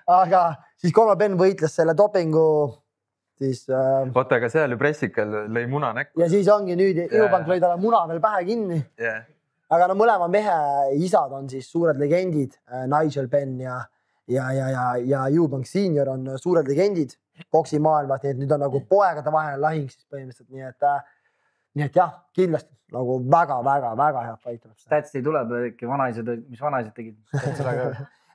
Aga siis Conor Benn võitles selle dopingu siis... Oota, aga seal ju pressikel lõi muna näkku. Ja siis ongi nüüd Eubank lõi talle muna veel pähe kinni. Aga no mõlema mehe isad on siis suured legendid, Nigel Benn ja Eubank Senior on suured legendid boksi maailmas, nii et nüüd on nagu poegade vaheline lahing siis põhimõtteliselt, nii et jah, kindlasti nagu väga hea fight. Statsi tuleb äkki vanaised, mis vanaised tegid?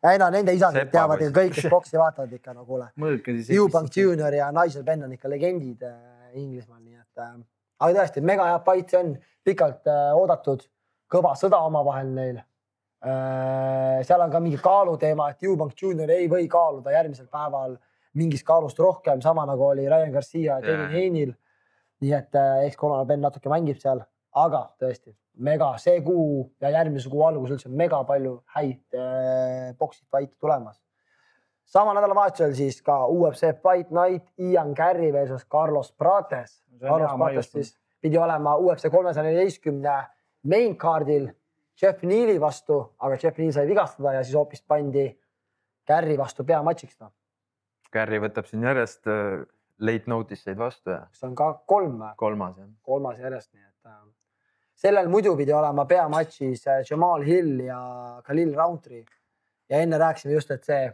Ei no nende isad teavad kõik, kes boksi vaatavad ikka nagu kuule. Eubank Jr. ja Nigel Benn on ikka legendid Inglismaal, nii et aga tõesti, mega hea fight see on, pikalt oodatud, kõva sõda omavahel neil. Seal on ka mingi kaaluteema, et Eubank Jr. ei või kaaluda järgmisel päeval mingist kaalust rohkem, sama nagu oli Ryan Garcia ja Devin Haney'l. Nii et eks Conor Benn natuke mängib seal, aga tõesti mega see kuu ja järgmise kuu algus üldse mega palju häid boksi fight tulemas. Sama nädalavahetusel siis ka UFC Fight Night, Ian Garry versus Carlos Prates. Carlos Prates siis pidi olema UFC 314 main cardil Jeff Neali vastu, aga Jeff Neal sai vigastada ja siis hoopis pandi Garry vastu peamatšiks. Garry võtab siin järjest late notice'id vastu. See on ka 3. Kolmas järjest. Nii et, sellel muidu pidi olema peamatšis Jamal Hill ja Khalil Roundtree. Ja enne rääkisime just, et see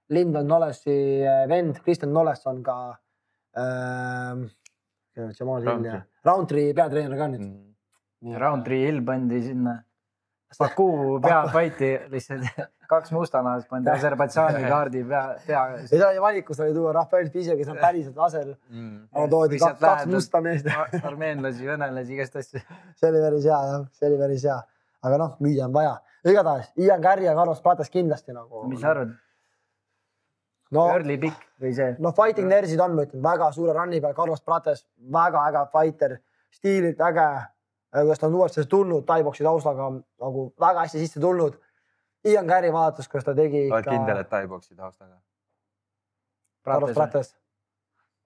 Lyndon Knowlesi vend, Kristen Knowles on ka Jamal Hill ja Roundtree peatreener ka nüüd. Roundtree Hill pandi sinna Baku peapaiti lihtsalt 2 mustanahas pandi Aserbaidžaani kaardi pea. Ei ta oli valikus, oli tuua Rafael Fizio, kes on päriselt aser. Aga toodi 2 musta meest. Armeenlasi, venelasi, igast asju. See oli päris hea. Aga noh, müüa on vaja. Igatahes, Ian Garry ja Carlos Prates kindlasti nagu. Mis sa arvad? Early pick või see? No Fighting Nersid on, ma ütlen, väga suure runni peal. Carlos Prates, väga äge fighter, stiililt äge. Kuidas ta on uuesti tulnud, Thai-boksi taustaga nagu väga hästi sisse tulnud. Ian Garry vaadates, kuidas ta tegi ikka... Oled kindel, et Thai-boksi taustaga? Carlos Prates.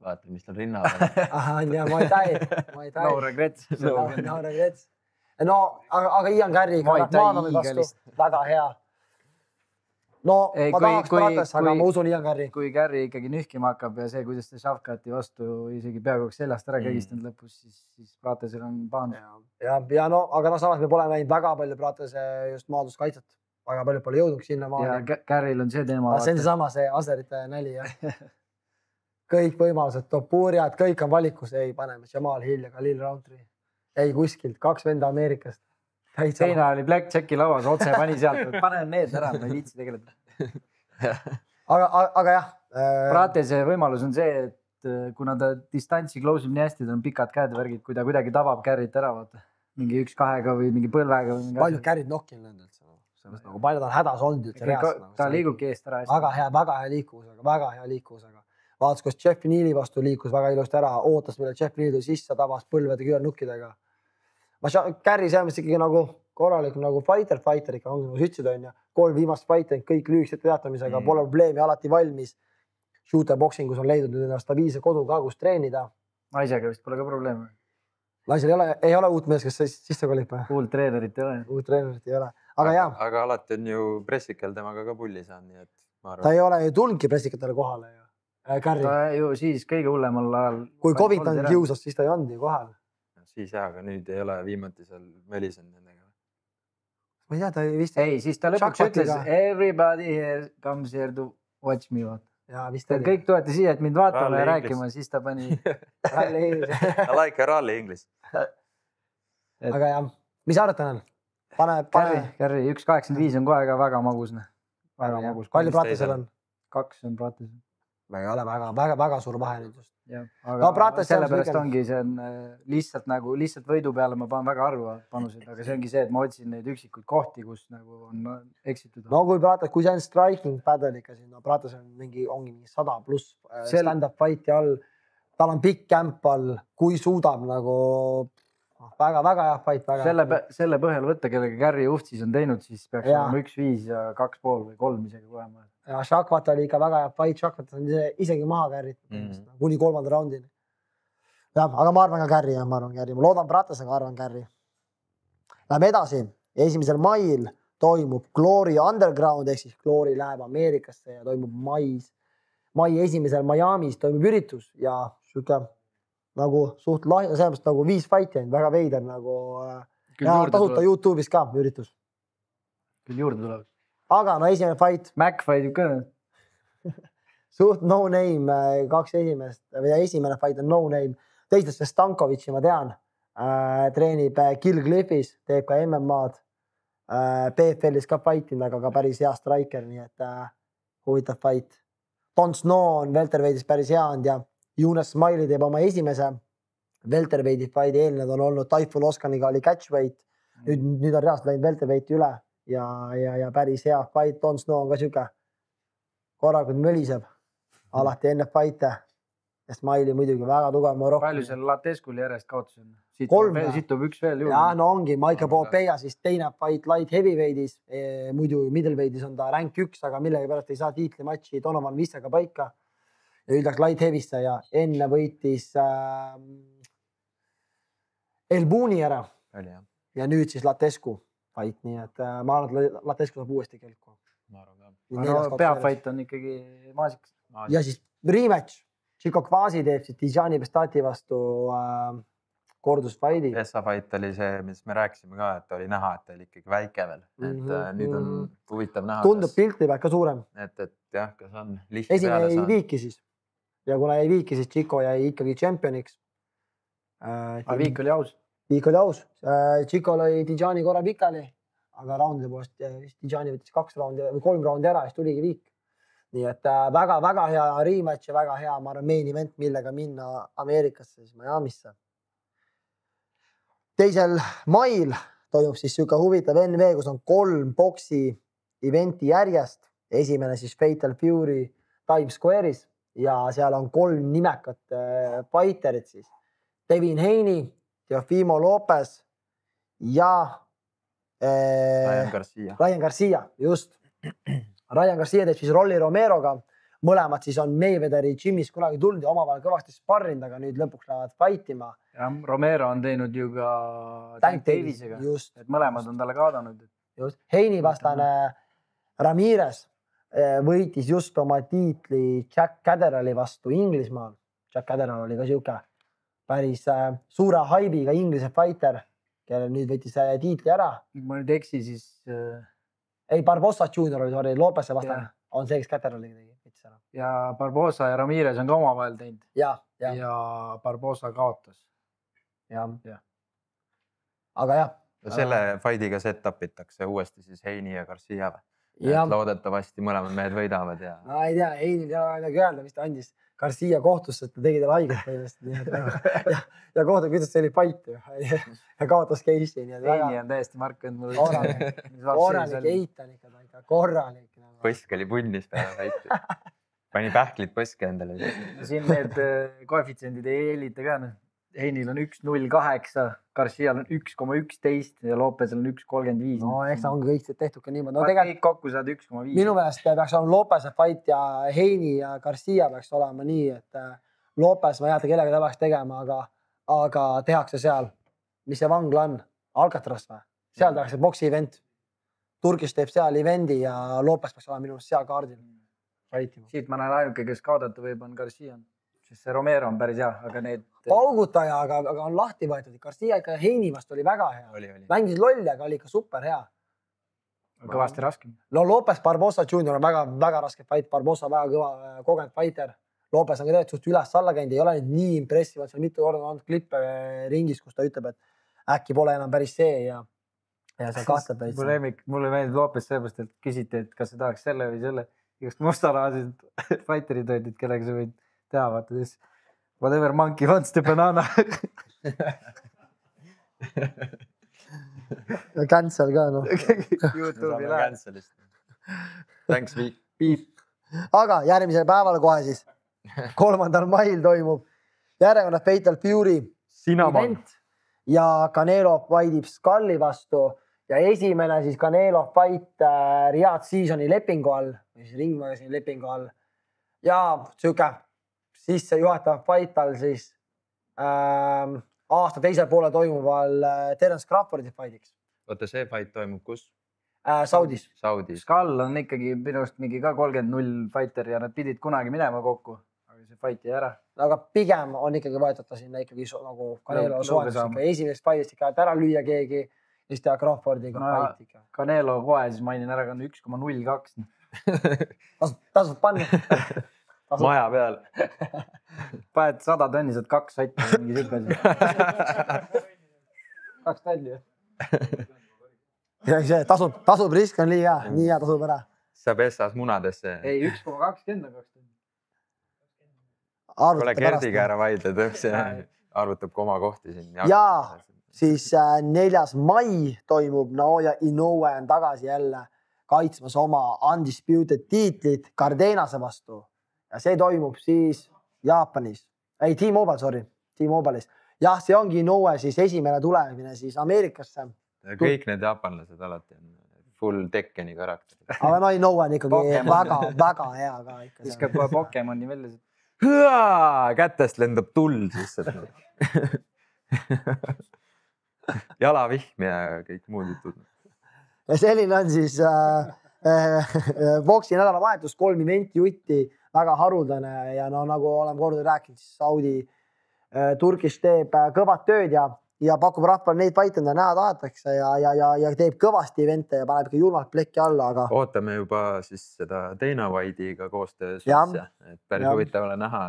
Vaata, mis tal rinna peal. Aha, ja ma ei täi. No regrets. No regrets. No, aga Ian Garry väga hea. No, ma tahaks Prates, aga ma usun Ian Garry. Kui Garry ikkagi nühkima hakkab ja see, kuidas ta Shavkati vastu isegi peaaegu seljast ära kägistanud lõpus, siis Pratesel on paan. Ja no, aga samas me pole näinud väga palju Pratese just maaduskaitset. Väga palju pole jõudnud sinna maani. Ja Garryl on see teema. See on sama see aserite näli. Kõik võimalused, Topuuriad, kõik on valikus. Ei, paneme Jamal Hill ja Khalil Roundtree. Ei kuskilt, 2 venda Ameerikast. Seina oli Blackjacki lauas, otse pani sealt. Panen need ära, ma ei viitsi tegeleda. Aga jah. Pratese võimalus on see, et kuna ta distantsi close ib nii hästi, ta on pikad käed värgid, kui ta kuidagi tabab Garryt ära, vaata. Mingi 1-2-ga või mingi põlvega. Palju Garryt nokki on löönud. Palju ta on hädas olnud. Ta liigubki eest ära. Väga hea liikuvusega. Vaatas, kus Jeff Neali vastu liikus väga ilusti ära, ootas meile Jeff Neali sisse, tabas põlvede küürnukkidega. Garry see on ikkagi nagu korralik nagu fighter ikka, ongi nagu sütsid on ja 3 viimast fighter, kõik lühikesed teatamisega, pole probleemi, alati valmis. Shooter boxingus on leidnud nüüd stabiilse kodu ka, kus treenida. Naisega vist pole ka probleemi. Naisel ei ole uut mees, kes sisse kolib. Uut treenerit ei ole. Aga jah. Aga alati on ju pressikel temaga ka pulli saanud, nii et ma arvan. Ta ei ole ju tulnudki pressikatele kohale. Garry. Ta ju siis kõige hullemal ajal. Kui Covington kiusas, siis ta ei olnud ju kohal. Siis jah, aga nüüd ei ole viimati seal mölisenud nendega. Ma ei tea, ta vist... Ei, siis ta lõpuks ütles, everybody here comes here to watch me. Ja, vist oli. Kõik tulete siia, et mind vaatama ja rääkima, siis ta pani... I like rally English. Aga jah, mis arvatan on? Garry 1.85 on kohe ka väga magusne. Palju Pratesel on? 2 on Pratesel. ei ole väga suur vahe nüüd just. aga No, Prates sellepärast James ongi, see on lihtsalt võidu peale ma panen väga harva panuseid, aga see ongi see, et ma otsin neid üksikuid kohti, kus nagu on eksitud. No kui see on striking battle ikka siin, no Prates ongi 100 pluss stand-up fight'i all, tal on pikk camp all, kui suudab nagu väga hea fight. Selle põhjal võtta, kellega Gary Uftsis on teinud, siis peaks olema 1-5 ja 2,5 või 3 isegi kohe. Ja Shakvat oli ikka väga hea fight, Shakvat on isegi maha kärritud kuni 3. raundini. Ja, aga ma arvan ka Gary, ma loodan Prates, aga arvan Gary. Läheme edasi. 1. mail toimub Glory Underground, ehk siis Glory läheb Ameerikasse ja toimub mai 1. Miami's toimub üritus ja siuke nagu suht lahja, sellepärast nagu 5 fighti on väga veider nagu ja tasuta YouTube'is ka üritus. Küll juurde tuleb. Aga no esimene fight. Mac fight ka. Suht no name, 2 esimest või esimene fight on no name. Teistesse Stankovitši ma tean. Treenib Kill Cliffis, teeb ka MMA-d. PFL-is ka fightinud, aga ka päris hea striker, nii et huvitav fight. Don Snow on welterweight'is päris hea olnud ja Younes Smiley teeb oma esimese welterweight'i fighti. Eelnevad on olnud Typhoon Oskaniga oli catchweight. Nüüd on reaalselt läinud welterweight'i üle. Ja päris hea fight. Don Snow on ka siuke korrakult möliseb alati enne fight'e ja Smiley muidugi väga tugev. Palju seal Lateskul järjest kaotus on? Siit 3. tuleb 1 veel juurde. Ja no ongi Michael Popeya siis teine fight light heavyweight'is. Muidu middleweight'is on ta rank 1, aga millegi pärast ei saa tiitlimatši Donovan Vissega paika ja üldaks light heavy'sse ja enne võitis Elbuni ära ja nüüd siis Latescu fight, nii et ma arvan, et Latescu saab uuesti kelku. Peafight on ikkagi maasikas. Ja siis rematch. Chico Kvasi teeb siis Tijani Bestati vastu kordusfighti. Essa fight oli see, mis me rääkisime ka, et oli näha, et oli ikkagi väike veel. Et nüüd on huvitav näha. Tundub pilti pealt ka suurem. Et jah, kas on lihtne peale saanud. Esimene ei viiki siis. Ja kuna ei viiki, siis Chico jäi ikkagi championiks. Viik oli aus. Viik oli aus. Chico oli Tijani korra pikali, aga raundide poolest Tijani võttis 2 raundi või 3 raundi ära, siis tuligi viik. Nii et väga hea rematch ja väga hea main event, millega minna Ameerikasse, siis Miamisse. 2. mail toimub siis siuke huvitav NV, kus on 3 boksi eventi järjest. Esimene siis Fatal Fury Times Square'is ja seal on 3 nimekat fighterit siis. Devin Haney, Teofimo Lopez ja Ryan Garcia, just. Ryan Garcia teeb siis Rolly Romeroga. Mõlemad siis on Mayweatheri Jimmy's kunagi tulnud ja omavahel kõvasti sparrinud, aga nüüd lõpuks lähevad fightima. Ja Romero on teinud ju ka Tank Davisega, et mõlemad on talle kaadanud. Heini vastane Ramirez võitis just oma tiitli Jack Catteralli vastu Inglismaal. Jack Catterall oli ka siuke päris suure haibiga Inglise fighter, kelle nüüd võitis tiitli ära. Ma nüüd eksi siis... Ei, Barbosa Junior oli Lopese vastane. On see, kes Catteralli tegi. Ja Barbosa ja Ramirez on ka omavahel teinud. Ja Barbosa kaotas. Ja. Aga jah. Selle fightiga set-upitakse uuesti siis Heini ja Garcia või? Loodetavasti mõlemad mehed võidavad ja... No ei tea, Heinil ei ole öelda, mis ta andis Garcia kohtusse, et ta tegi talle haiget põhimõtteliselt. Ja kohta, kuidas see oli fight ja kaotas Casey. Heini on täiesti markanud mulle. Korralik eitan ikka, korralik. Põsk oli punnis peale fighti. Pani pähklid põske endale. Siin need koefitsiendid ei eelita ka. Heinil on 1.08, Garcial on 1.11 ja Lopesel on 1.35. No eks ta ongi kõik tehtud ka niimoodi. Kõik kokku saad 1.5. Minu meelest peaks olema Lopese fight ja Heini ja Garcia peaks olema nii, et Lopes, ma ei tea kellega ta peaks tegema, aga tehakse seal, mis see vangla on, Alcatraz või? Seal tehakse boksi event. Turgis teeb seal evendi ja Lopes peaks olema minu meelest seal kaardil. Siit ma näen ainuke, kes kaadata võib, on Garcia. Sest see Romero on päris hea, aga need... Paugutaja, aga on lahti võetud. Garcia ikka Heini vastu oli väga hea. Mängis lolli, aga oli ikka super hea. Kõvasti raskem. No Lopez Barbosa Junior on väga raske fight. Barbosa väga kõva kogenud fighter. Lopez on ka tegelikult suht üles-alla käinud. Ei ole nii impressivad. Seal mitu korda on olnud klippe ringis, kus ta ütleb, et äkki pole enam päris see ja seal kahtleb. Mulle meeldib Lopez sellepärast, et küsiti, et kas sa tahaks selle või selle. just mustarahased fighterid öeldid, kellega sa võid teha, vaata siis whatever monkey wants the banana. Cancel ka noh. YouTube'i läheb. Thanks, Viik. Aga järgmisel päeval kohe siis 3. mail toimub järjekordne Fatal Fury event ja Canelo vaidib Scully vastu ja esimene siis Canelo fight Riyadh Seasoni lepingu all, või siis ringmagasiini lepingu all ja siuke sissejuhatav fight all siis aasta teisel poole toimuval Terence Crawfordi fightiks. Oota, see fight toimub kus? Saudis. Skull on ikkagi minu arust mingi ka 30-0 fighter ja nad pidid kunagi minema kokku, aga see fight jäi ära. Aga pigem on ikkagi võetud ta sinna ikkagi nagu Canelo soetus ikka esimesest fightist ikka, et ära lüüa keegi ja siis teha Crawfordiga fight ikka. Canelo kohe siis mainin ära, on 1,02. Tasub panna. Maja peal. Paned 100 tonni, saad 2 sotti, mingi sükasi. 2 tonni. Ja see tasub risk on nii hea tasub ära. Saab essas munadesse. Ei, 1,20 on 2 tonni. Pole Gerdiga ära vaidled, see arvutab ka oma kohti siin. Ja siis 4. mai toimub Naoya Inoue on tagasi jälle kaitsmas oma undisputed tiitlit Cardenase vastu. Ja see toimub siis Jaapanis. Ei, T-Mobile'is. Jah, see ongi Inoue siis esimene tulemine siis Ameerikasse. Kõik need jaapanlased alati on full Tekkeni karakter. Aga no Inoue on ikkagi väga hea ka. Siis ka Pokemoni välja. Kätest lendab tuld sisse. Jalavihm ja kõik muud jutud. Ja selline on siis boksi nädalavahetus 3 eventi jutti, väga haruldane ja no nagu oleme korda rääkinud, siis Saudi Turkish teeb kõvad tööd ja pakub rahvale neid fighte, mida näha tahetakse ja teeb kõvasti evente ja paneb ikka julmalt plekki alla, aga... Ootame juba siis seda Dana White'iga koostöös, et päris huvitav ole näha,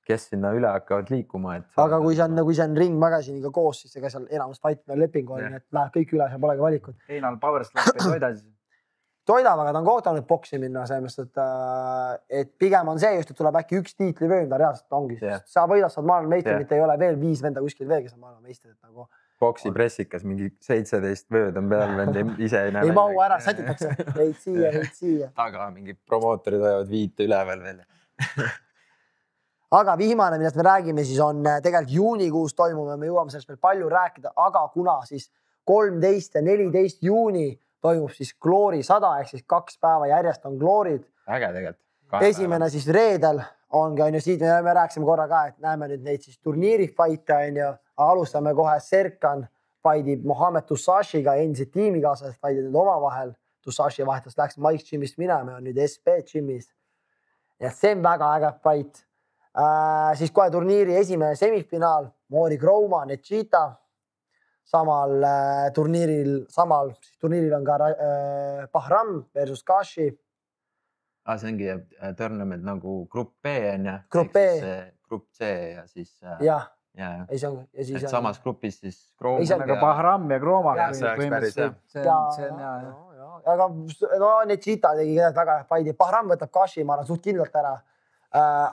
kes sinna üle hakkavad liikuma. Aga kui see on ringmagasiiniga koos, siis ega seal enamus fight lepingu on, et läheb kõik üle, seal polegi valikut. Danal Power Slap ei toida siis? Toidab, aga ta on kohtanud boksi minna, selles, et pigem on see just, et tuleb äkki üks tiitlivöö, mida reaalselt ongi. Sa võidad, saad maailmameistri, mitte ei ole veel 5 venda kuskil veel, kes on maailmameistrid. Boksi pressikas mingi 17 vööd on peal, vend ise ei näe. Ei mahu ära, sätitakse. Veid siia. Taga mingi promootorid ajavad 5 üleval veel. Aga viimane, millest me räägime, siis on tegelikult juunikuus toimub ja me jõuame sellest veel palju rääkida, aga kuna siis 13 ja 14 juuni toimub siis Glory 100 ehk siis 2 päeva järjest on Glory'd. Äge tegelikult. Esimene siis reedel ongi, on ju siit, me rääksime korra ka, et näeme nüüd neid siis turniiri fight'e on ju. Alustame kohe Serkan fight'ib Mohamed Tussashiga, endised tiimikaaslased fight'id nüüd oma vahel. Tussashi vahetas läks Mike Gymist minema ja on nüüd SP Gymis. Ja see on väga äge fight. Siis kohe turniiri esimene semifinaal, Mori Groma, Nechita. Samal turniiril on ka Bahram versus Kashi. See ongi tournament nagu grupp B on ja? Grupp B. Grupp C ja siis... Jah. Et samas grupis siis Groma. Aga Bahram ja Groma. See oleks päris hea. Aga no Nechita tegi väga fighti. Bahram võtab Kashi, ma arvan, suht kindlalt ära.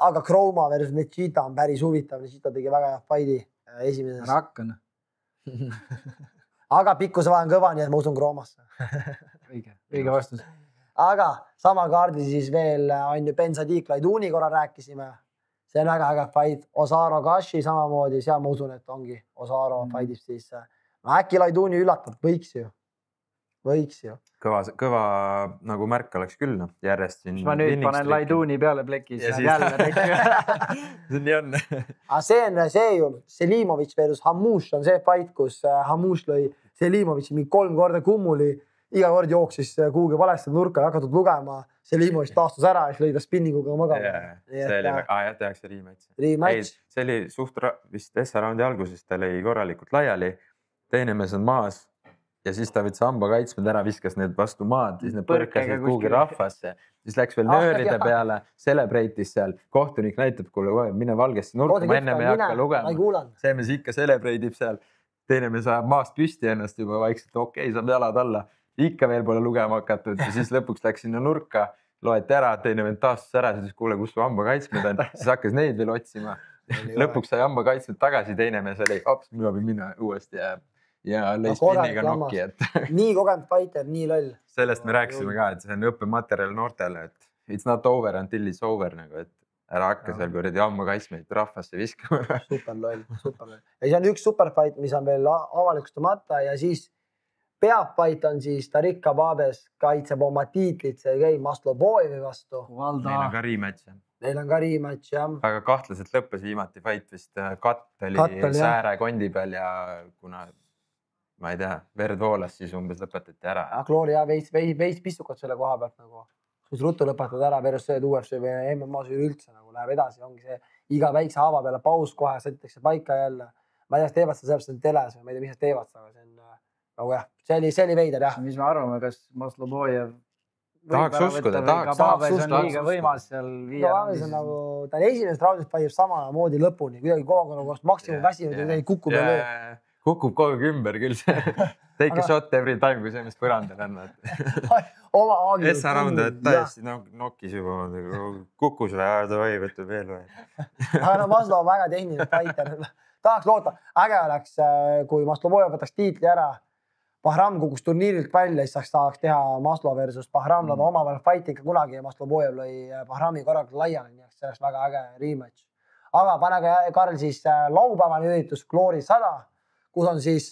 Aga Groma versus Nechita on päris huvitav. Nechita tegi väga hea fighti esimeses. Rakk on. Aga pikkuse vahe on kõva, nii et ma usun Gromasse. Õige vastus. Aga sama kaardi siis veel on ju Ben Sadiq Laiduni korra rääkisime. See on väga äge fight. Osaro Kashi samamoodi, seal ma usun, et ongi Osaro fightib siis. No äkki Laiduni üllatab, võiks ju. Kõva nagu märk oleks küll, noh, järjest siin. Ma nüüd panen Laiduni peale plekis. Nii on. Aga see on see ju, Selimovitš versus Hamush on see fight, kus Hamush lõi Selimovitši mingi 3 korda kummuli. Iga kord jooksis kuhugi valesti nurka ja hakatud lugema. Selimovitš taastus ära ja siis lõi ta spinninguga magama. See oli väga, tehakse rematch. See oli suht vist S-raundi alguses, ta lõi korralikult laiali. Teine mees on maas. Ja siis ta võttis hamba kaitsmed ära, viskas need vastu maad, siis need põrkasid kuhugi rahvasse. Siis läks veel nööride peale, celebreitis seal. Kohtunik näitab, kuule, mine valgesse nurka, ma enne me ei hakka lugema. See mees ikka celebreitib seal. Teine mees ajab maast püsti ennast juba vaikselt, okei, saab jalad alla. Ikka veel pole lugema hakatud ja siis lõpuks läks sinna nurka. loeti ära, teine vend taastus ära, siis kuule, kus su hambakaitsmed on, siis hakkas neid veel otsima. Lõpuks sai hambakaitsmed tagasi, teine mees oli, hops, mina pean minna uuesti ja lõi spinniga nokki, et nii kogenud fighter, nii loll. sellest me rääkisime ka, et see on õppematerjal noortele, et it's not over until it's over nagu, et ära hakka seal kuradi hambakaitsmeid rahvasse viskama. Super loll. Ja see on üks superfight, mis on veel avalikustamata ja siis peafight on siis Tariq Kababes kaitseb oma tiitlit, see käib Maslobojevi vastu. Neil on ka rematch. Neil on ka rematch, jah. Aga kahtlaselt lõppes viimati fight vist katt oli sääre kondi peal ja kuna ma ei tea, verd voolas, siis umbes lõpetati ära. Glory ja veits pistukad selle koha pealt nagu. Kus ruttu lõpetad ära, versus see, et UFC või MMA-s üldse nagu läheb edasi. Ongi see iga väikse haava peale paus kohe, sõitakse paika jälle. Ma ei tea, teevad seda sellepärast teles või ma ei tea, mis nad teevad, aga see on nagu jah, see oli veider jah. Mis me arvame, kas Maslobojev tahaks uskuda, tahaks liiga võimas seal viia. Nagu, ta on esimesest raudist paljub samamoodi lõpuni, kuidagi kogu aeg maksimum väsinud ja kukub ja löö. Kukub kogu aeg ümber küll see. Take a shot every time, kui see meest põrandal on. Oma aagi. Essa raunda, et täiesti nokis juba. Kukus või võttu veel või. Aga Maslow on väga tehniline fighter. Tahaks loota. Äge oleks, kui Maslobojev võtaks tiitli ära. Bahram kukus turniirilt välja, siis saaks teha Maslow versus Bahram. Nad oma veel fight ikka kunagi ja Maslobojev lõi Bahrami korraga laiali. See oleks väga äge rematch. Aga panege Karl siis laupäevane üritus Glory 100, kus on siis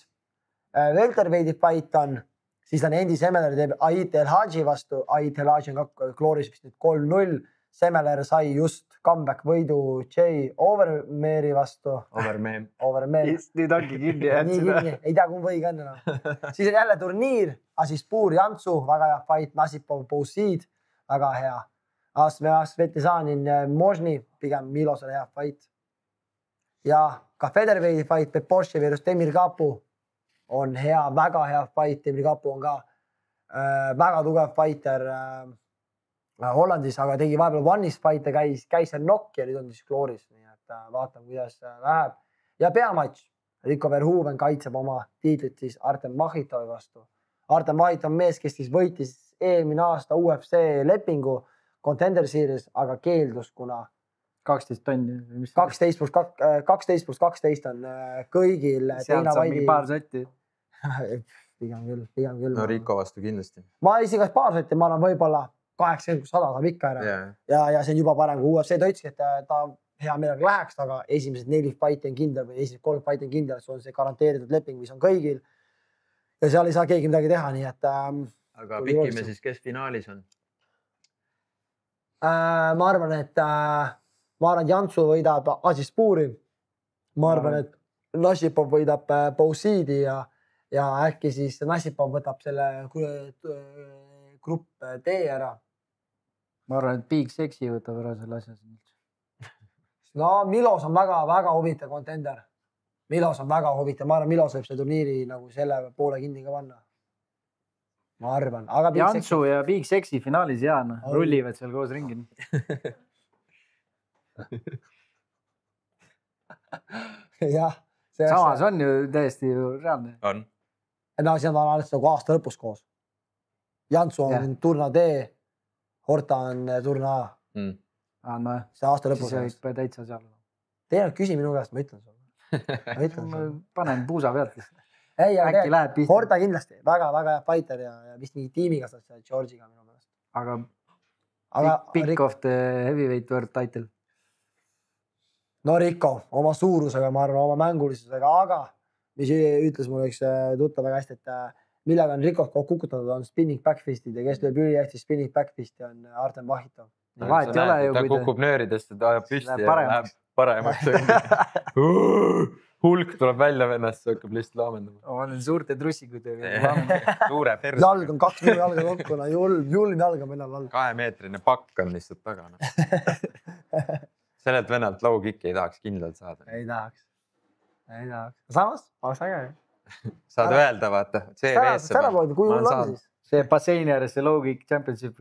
welterweight'i fight on, siis on Endi Semeler teeb Ait El Haji vastu. Ait El Haji on ka Glory's vist nüüd 3-0. Semeler sai just comeback võidu Jay Overmeeri vastu. Overmeer. Nüüd ongi kinni jäänud. Ei tea, kumb võiga enne. Siis on jälle turniir, Asispuur Jantsu, väga hea fight, Nasipov Bousid, väga hea. Svetisanin Možni, pigem Milos oli hea fight. Ja ka featherweight'i fight, Peporsche versus Demir Kapu on hea, väga hea fight. Demir Kapu on ka väga tugev fighter Hollandis, aga tegi vahepeal One'is fight ja käis seal nokki ja nüüd on siis Glory's. Nii et vaatame, kuidas läheb. Ja peamatš. Rico Verhoeven kaitseb oma tiitlit siis Artem Mahitovi vastu. Artem Mahitov on mees, kes siis võitis eelmine aasta UFC lepingu Contender Series, aga keeldus, kuna 12 tonni. 12 plus 12 on kõigil. Sealt saab mingi paar sotti. Pigem küll. No Rico vastu kindlasti. Ma isikas paar sotti, ma olen võib-olla 80-100 saab ikka ära. Ja see on juba parem, kui UFC ta ütleski, et ta hea meelega läheks, aga esimesed 4 fight on kindel või esimesed 3 fight on kindel, et see on see garanteeritud leping, mis on kõigil. Ja seal ei saa keegi midagi teha, nii et... Aga pikime siis, kes finaalis on? Ma arvan, et Jantsu võidab Asispuuri. Ma arvan, et Nasipov võidab Bousidi ja äkki siis Nasipov võtab selle grupp D ära. Ma arvan, et Big Sexy võtab ära selle asja. No Milos on väga huvitav contender. Milos on väga huvitav. Ma arvan, Milos võib see turniiri nagu selle poole kinni ka panna. Ma arvan. Aga Jantsu ja Big Sexy finaalis jaan. Rullivad seal koos ringi. Jah. Samas on ju täiesti reaalne. On. No see on alles nagu aasta lõpus koos. Jantsu on turna D, Horta on turna A. See aasta lõpus. Siis võib täitsa seal. Teie küsi minu käest, ma ütlen sulle. Panen puusa pealt. Äkki läheb pihta. Horta kindlasti, väga hea fighter ja vist mingi tiimiga saab seal Georgiga minu meelest. Aga pick of the heavyweight world title. No Rico, oma suurusega, ma arvan, oma mängulisusega, aga mis ütles mulle üks tuttav väga hästi, et millega on Rico kukutatud, on spinning backfistid ja kes lööb üli hästi spinning backfisti on Artem Mahitov. Ta kukub nööridest, ta ajab püsti ja läheb paremaks. Hulk tuleb välja vennast, see hakkab lihtsalt laamendama. Ma olen suurte trussikutega. Suure perse. Jalg on 2 jalga kokku, julm jalg on vennal all. 2-meetrine pakk on lihtsalt taga. Sellelt vennalt low kick ei tahaks kindlalt saada. Ei tahaks. Samas, oleks äge. Saad öelda, vaata. See basseini ääres, see low kick championship.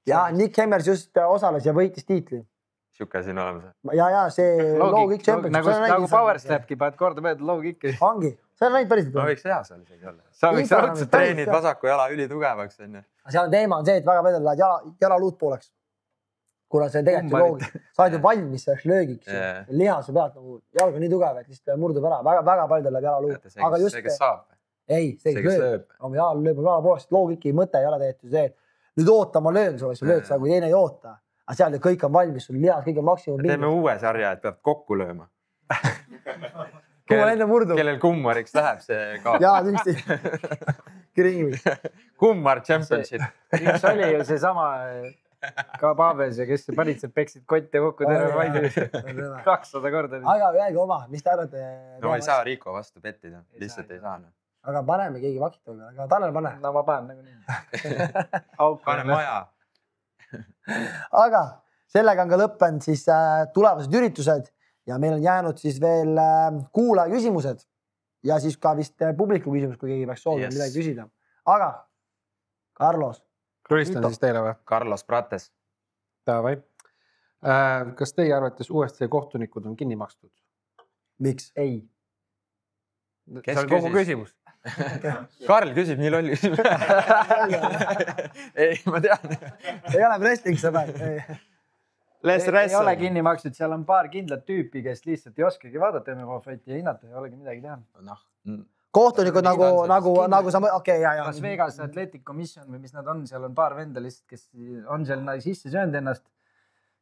Ja Nick Hemmers just osales ja võitis tiitli. Siuke siin olemas. Ja see low kick championship. Nagu power slapki, paned korda mööda low kicki. Ongi. See on näinud päriselt. Ma võiks hea seal isegi olla. Sa võiks raudselt treenid vasaku jala üli tugevaks. seal teema on see, et väga palju lähevad jalaluud pooleks. Kuna see tegelikult loogis, sa oled ju valmis selleks löögiks. Lihase pealt nagu jalg on nii tugev, et lihtsalt murdub ära. Väga palju läheb jalaluud. Aga just see, kes saab. Ei, see lööb. Oma jala lööb jala poolest. Loog ikka mõte ei ole tehtud see, et nüüd oota, ma löön sulle, sa lööd seda, kui teine ei oota. Aga seal kõik on valmis, sul lihas kõik on maksimum. Teeme uue sarja, et peab kokku lööma. Kellel kummariks läheb see kaab. Jaa, tüsti. Kringlis. Kummar championship. Üks oli ju see sama ka Paabes ja kes panid seal peksid kotte kokku terve vaidli 200 korda. Aga öelge oma, mis te arvate? No ei saa Riiko vastu pettida, lihtsalt ei saa. Aga paneme keegi vakituga, aga Tanel pane. No ma panen nagu nii. Pane maja. Aga sellega on ka lõppenud siis tulevased üritused ja meil on jäänud siis veel kuulaja küsimused ja siis ka vist publiku küsimus, kui keegi peaks soovima midagi küsida. Aga Carlos. Kristan siis teile või? Carlos Prates. Davai. Kas teie arvates UFC kohtunikud on kinni makstud? Miks? Ei. See on kogu küsimus. Karl küsib nii lolli küsimus. Ei, ma tean. Ei ole wrestling sõber. Ei ole kinni makstud, seal on paar kindlat tüüpi, kes lihtsalt ei oskagi vaadata MMA fighti ja hinnata, ei olegi midagi teha. Kohtunikud nagu sa... Okei, ja. Las Vegas Athletic Commission või mis nad on, seal on paar venda lihtsalt, kes on seal sisse söönud ennast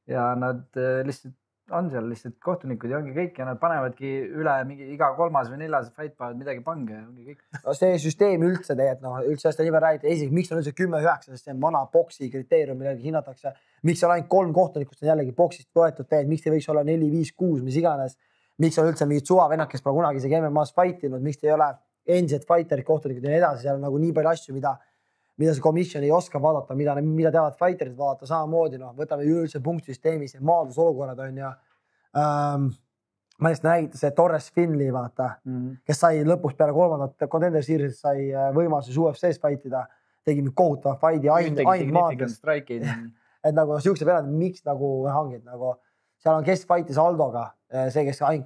ja nad lihtsalt on seal lihtsalt kohtunikud ja ongi kõik ja nad panevadki üle mingi iga 3. või 4. fight paavad midagi pange ja ongi kõik. No see süsteem üldse tegelikult, üldse sellest nii palju räägiti, esiteks, miks on üldse 10-9, sest see on vana boksi kriteerium, millega hinnatakse. Miks on ainult 3 kohtunikust on jällegi boksist võetud teed, miks ei võiks olla 4, 5, 6, mis iganes. Miks on üldse mingid suvavennad, kes pole kunagi isegi MMA-s fightinud, miks ei ole endised fighterid, kohtunikud ja nii edasi, seal on nagu nii palju asju, mida see komisjon ei oska vaadata, mida teavad fighterid vaadata samamoodi, võtame üldse punktsüsteemis ja maadlusolukorrad on ja ma just nägite see Torres Finley, vaata, kes sai lõpuks peale 3. Contender Series sai võimalus UFC-s fightida, tegi kohutava fighti ainult maadlus. Et nagu siukse peale, miks nagu hangid, nagu seal on kes fightis Aldoga, see, kes ainult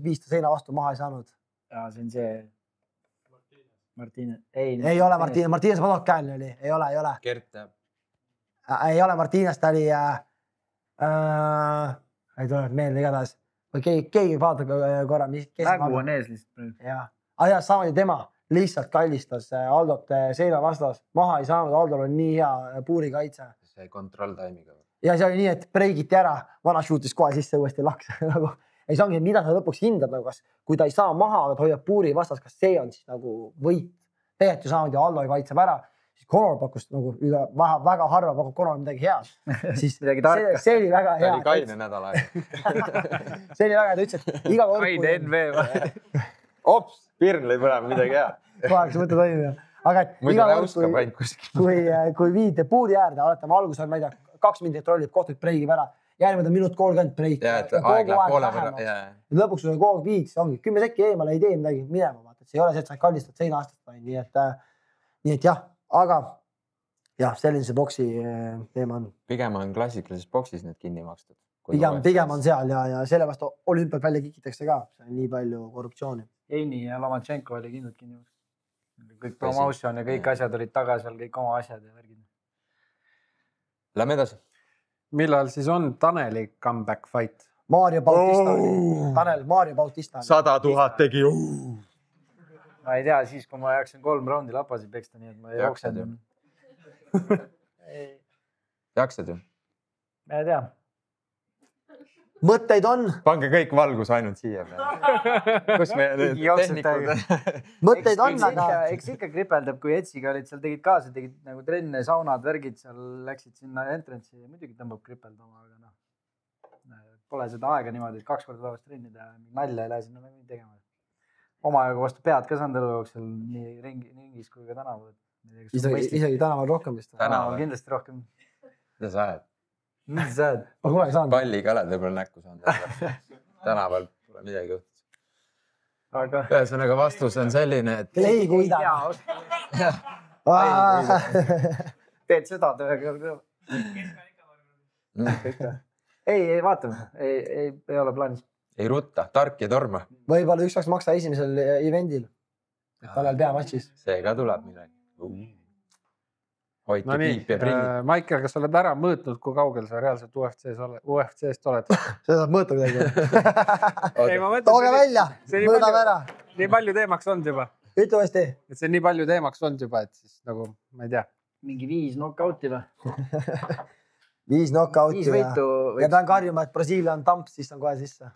viista seina vastu maha ei saanud. Ja see on see Martínez. Ei ole Martínez, Martínez Madok käelni oli, ei ole. Gert teab. Ei ole Martínez, ta oli ei tule meelde igatahes. Või keegi vaatab korra, mis... Nägu on ees lihtsalt. Ja samamoodi tema lihtsalt kallistas Aldot seina vastas. Maha ei saanud, Aldol on nii hea puurikaitse. See kontrolltaimiga. Ja see oli nii, et breigiti ära, vana shootis kohe sisse uuesti laks. Ei saangi, mida sa lõpuks hindad, kas kui ta ei saa maha, aga ta hoiab puuri vastas, kas see on siis nagu võit. Tegelikult ju samamoodi Aldo kaitseb ära. Siis Conor pakkus nagu väga harva pakub Conor midagi head. Siis see oli väga hea. Ta oli kaine nädal aega. See oli väga hea, ta ütles, et iga kord... Kaine NV. Ops, Pirn lõi põlema midagi hea. Kohaks mõte toimib. Aga iga kord, kui viite puuri äärde, oletame alguses, ma ei tea, 2 minutit rollib, kohtud breigib ära. Järgmine on minut 30 breik. Ja, et aeg läheb poole võrra. Lõpuks kui kogu viid, siis ongi 10 sekki eemale, ei tee midagi minema. See ei ole see, et sa kallistad seina aastast. Nii et jah, aga jah, selline see boksi teema on. Pigem on klassikalises boksis need kinni makstud. Pigem on seal ja selle vastu olümpialt välja kikitakse ka. See on nii palju korruptsiooni. Eini ja Lomachenko oli kindlalt kinni makstud. Kõik promotion ja kõik asjad olid taga seal, kõik oma asjad ja värgid. Lähme edasi. Millal siis on Taneli comeback fight? Mario Bautista. Tanel, Mario Bautista. 100 000 tegi. Ma ei tea, siis kui ma jaksin 3 raundi lapasi peksta, nii et ma jooksen. Jaksad ju? Ma ei tea. Mõtteid on. Pange kõik valgus ainult siia peale. Kus me tehnikud? Mõtteid on, aga... Eks ikka kripeldab, kui Etsiga olid seal, tegid kaasa, tegid nagu trenne, saunad, värgid, seal läksid sinna entrantsi ja muidugi tõmbab kripeldama, aga pole seda aega niimoodi, et 2 korda päevast trennida, nalja ei lähe sinna nagu tegema. Omajaga vastu pead ka saanud elu jooksul nii ringis kui ka tänaval. Isegi tänaval rohkem vist. Tänaval kindlasti rohkem. Mida sa ajad? Mis sa ajad? Ma kunagi saanud. Pallikaled võib-olla näkku saanud. Tänaval pole midagi juhtus. Aga... Ühesõnaga vastus on selline, et... Ei kuida. Teed seda tööga. Ei, vaatame. Ei ole plaanis. Ei rutta, tark ja torma. Võib-olla üks saaks maksa esimesel evendil. Tanel peamatšis. See ka tuleb midagi. hoiti No nii, piip ja prillid . Maicel, kas sa oled ära mõõtnud, kui kaugel sa reaalselt UFC-st oled? seda saab mõõta kuidagi . Ei, ma mõtlen, tooge välja , see nii mõõdame palju- ära . Nii palju teemaks olnud juba. ütle uuesti . Et see on nii palju teemaks olnud juba, et siis nagu, ma ei tea. mingi 5 knockouti või ? 5 knockouti 5 võitu . ja pean karjuma , et Brasiilia on tamps , siis on kohe sisse .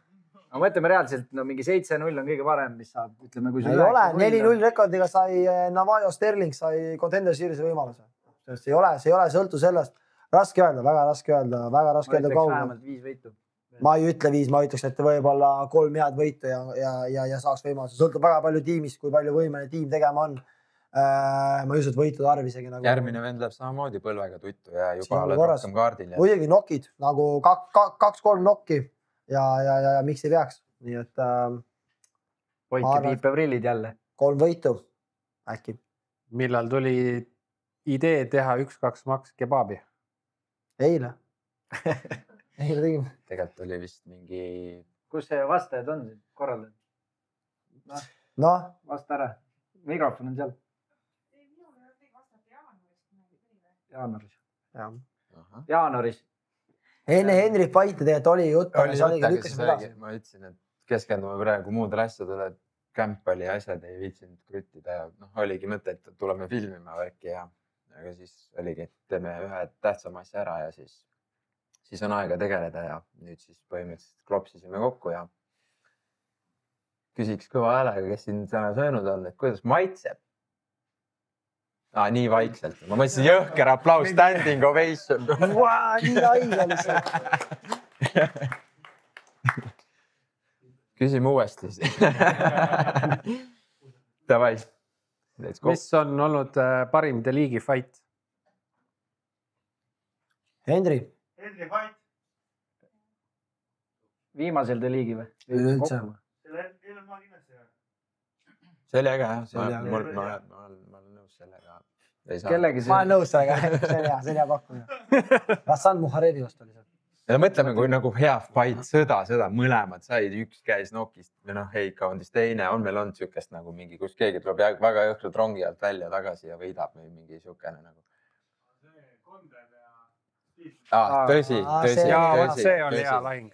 aga mõtleme reaalselt , no mingi 7-0 on kõige parem , mis saab , ütleme , kui ei ole , 4-0 rekordiga sai Navajo Sterling sai Contender Series'i võimaluse . see ei ole sõltu sellest . raske öelda , väga raske öelda , väga raske öelda kaugel . vähemalt 5 võitu . ma ei ütle 5 , ma ütleks , et võib-olla 3 head võitu ja saaks võimaluse . sõltub väga palju tiimist , kui palju võimeline tiim tegema on . ma ei usu , et võitude arv isegi nagu . järgmine vend läheb samamoodi põlvega tuttu ja Siin juba on oled korras. rohkem kaardil . muidugi nokid nagu 2-3 nokki ja miks ei peaks , nii et hoidke Ma arvan, piip ja prillid jälle . 3 võitu äkki . Millal tuli idee teha 1-2 maks kebabi? eile eile tegime . tegelikult oli vist mingi , kus see vastajad on siin korraldatud ? noh , vasta ära . mikrofon on seal . jaanuaris . jaanuaris . enne Henry Fighti tegelikult oli juttu , aga oli see oligi , jutt , aga lükkasime siis edasi . ma ütlesin , et keskendume praegu muudele asjadele , et kämp oli asjad , ei viitsinud kruttida ja noh , oligi mõte , et tuleme filmima värki ja aga siis oligi , et teeme ühe tähtsama asja ära ja siis on aega tegeleda ja nüüd siis põhimõtteliselt klopsisime kokku ja küsiks kõva häälega , kes siin täna söönud on , et kuidas maitseb . nii vaikselt , ma mõtlesin jõhker aplaus , standing ovation . nii haige lihtsalt . küsime uuesti . Davai . Mis on olnud parim The League'i fight? Henry . viimasel The League'i või ? üleüldse . see oli äge jah , See oli äge. ma olen nõus sellega . kellegi ma olen nõus sellega , see on hea pakkumine . Rassan Muharevi vastu oli see . ja mõtleme , kui nagu hea fight , sõda , mõlemad said , üks käis nokist või noh , heikaunis , teine on meil olnud siukest nagu mingi , kus keegi tuleb väga jõhkralt rongi alt välja tagasi ja võidab või mingi siukene nagu . tõsi , see oli hea lahing .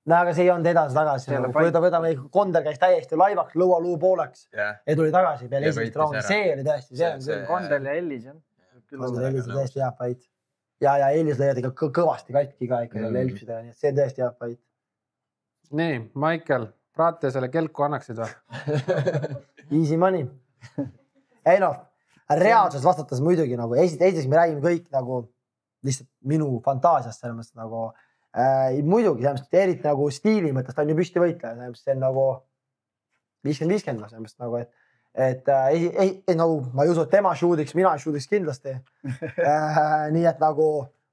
no aga see ei olnud edasi-tagasi . võtame , Konder käis täiesti laivaks , lõualuu pooleks ja tuli tagasi peale Ja esimest võitis raundi . ära. see oli tõesti , see on See- küll . Kondel ja Ellis jah . Konder Ellis oli tõesti hea fight . ja Ellis lõi ikka kõvasti katki ka ikka seal Elpsidega , nii et see on tõesti hea fight . Nii , Maicel , praate selle kelku annaksid või ? Easy money . ei noh , reaalselt vastates muidugi nagu esiteks me räägime kõik nagu lihtsalt minu fantaasiast selles mõttes nagu muidugi selles mõttes , eriti nagu stiili mõttes ta on ju püstivõitleja , selles mõttes see on nagu 50-50 selles mõttes nagu , et nagu ma ei usu , et tema shoot'iks , mina shoot'iks kindlasti . nii et nagu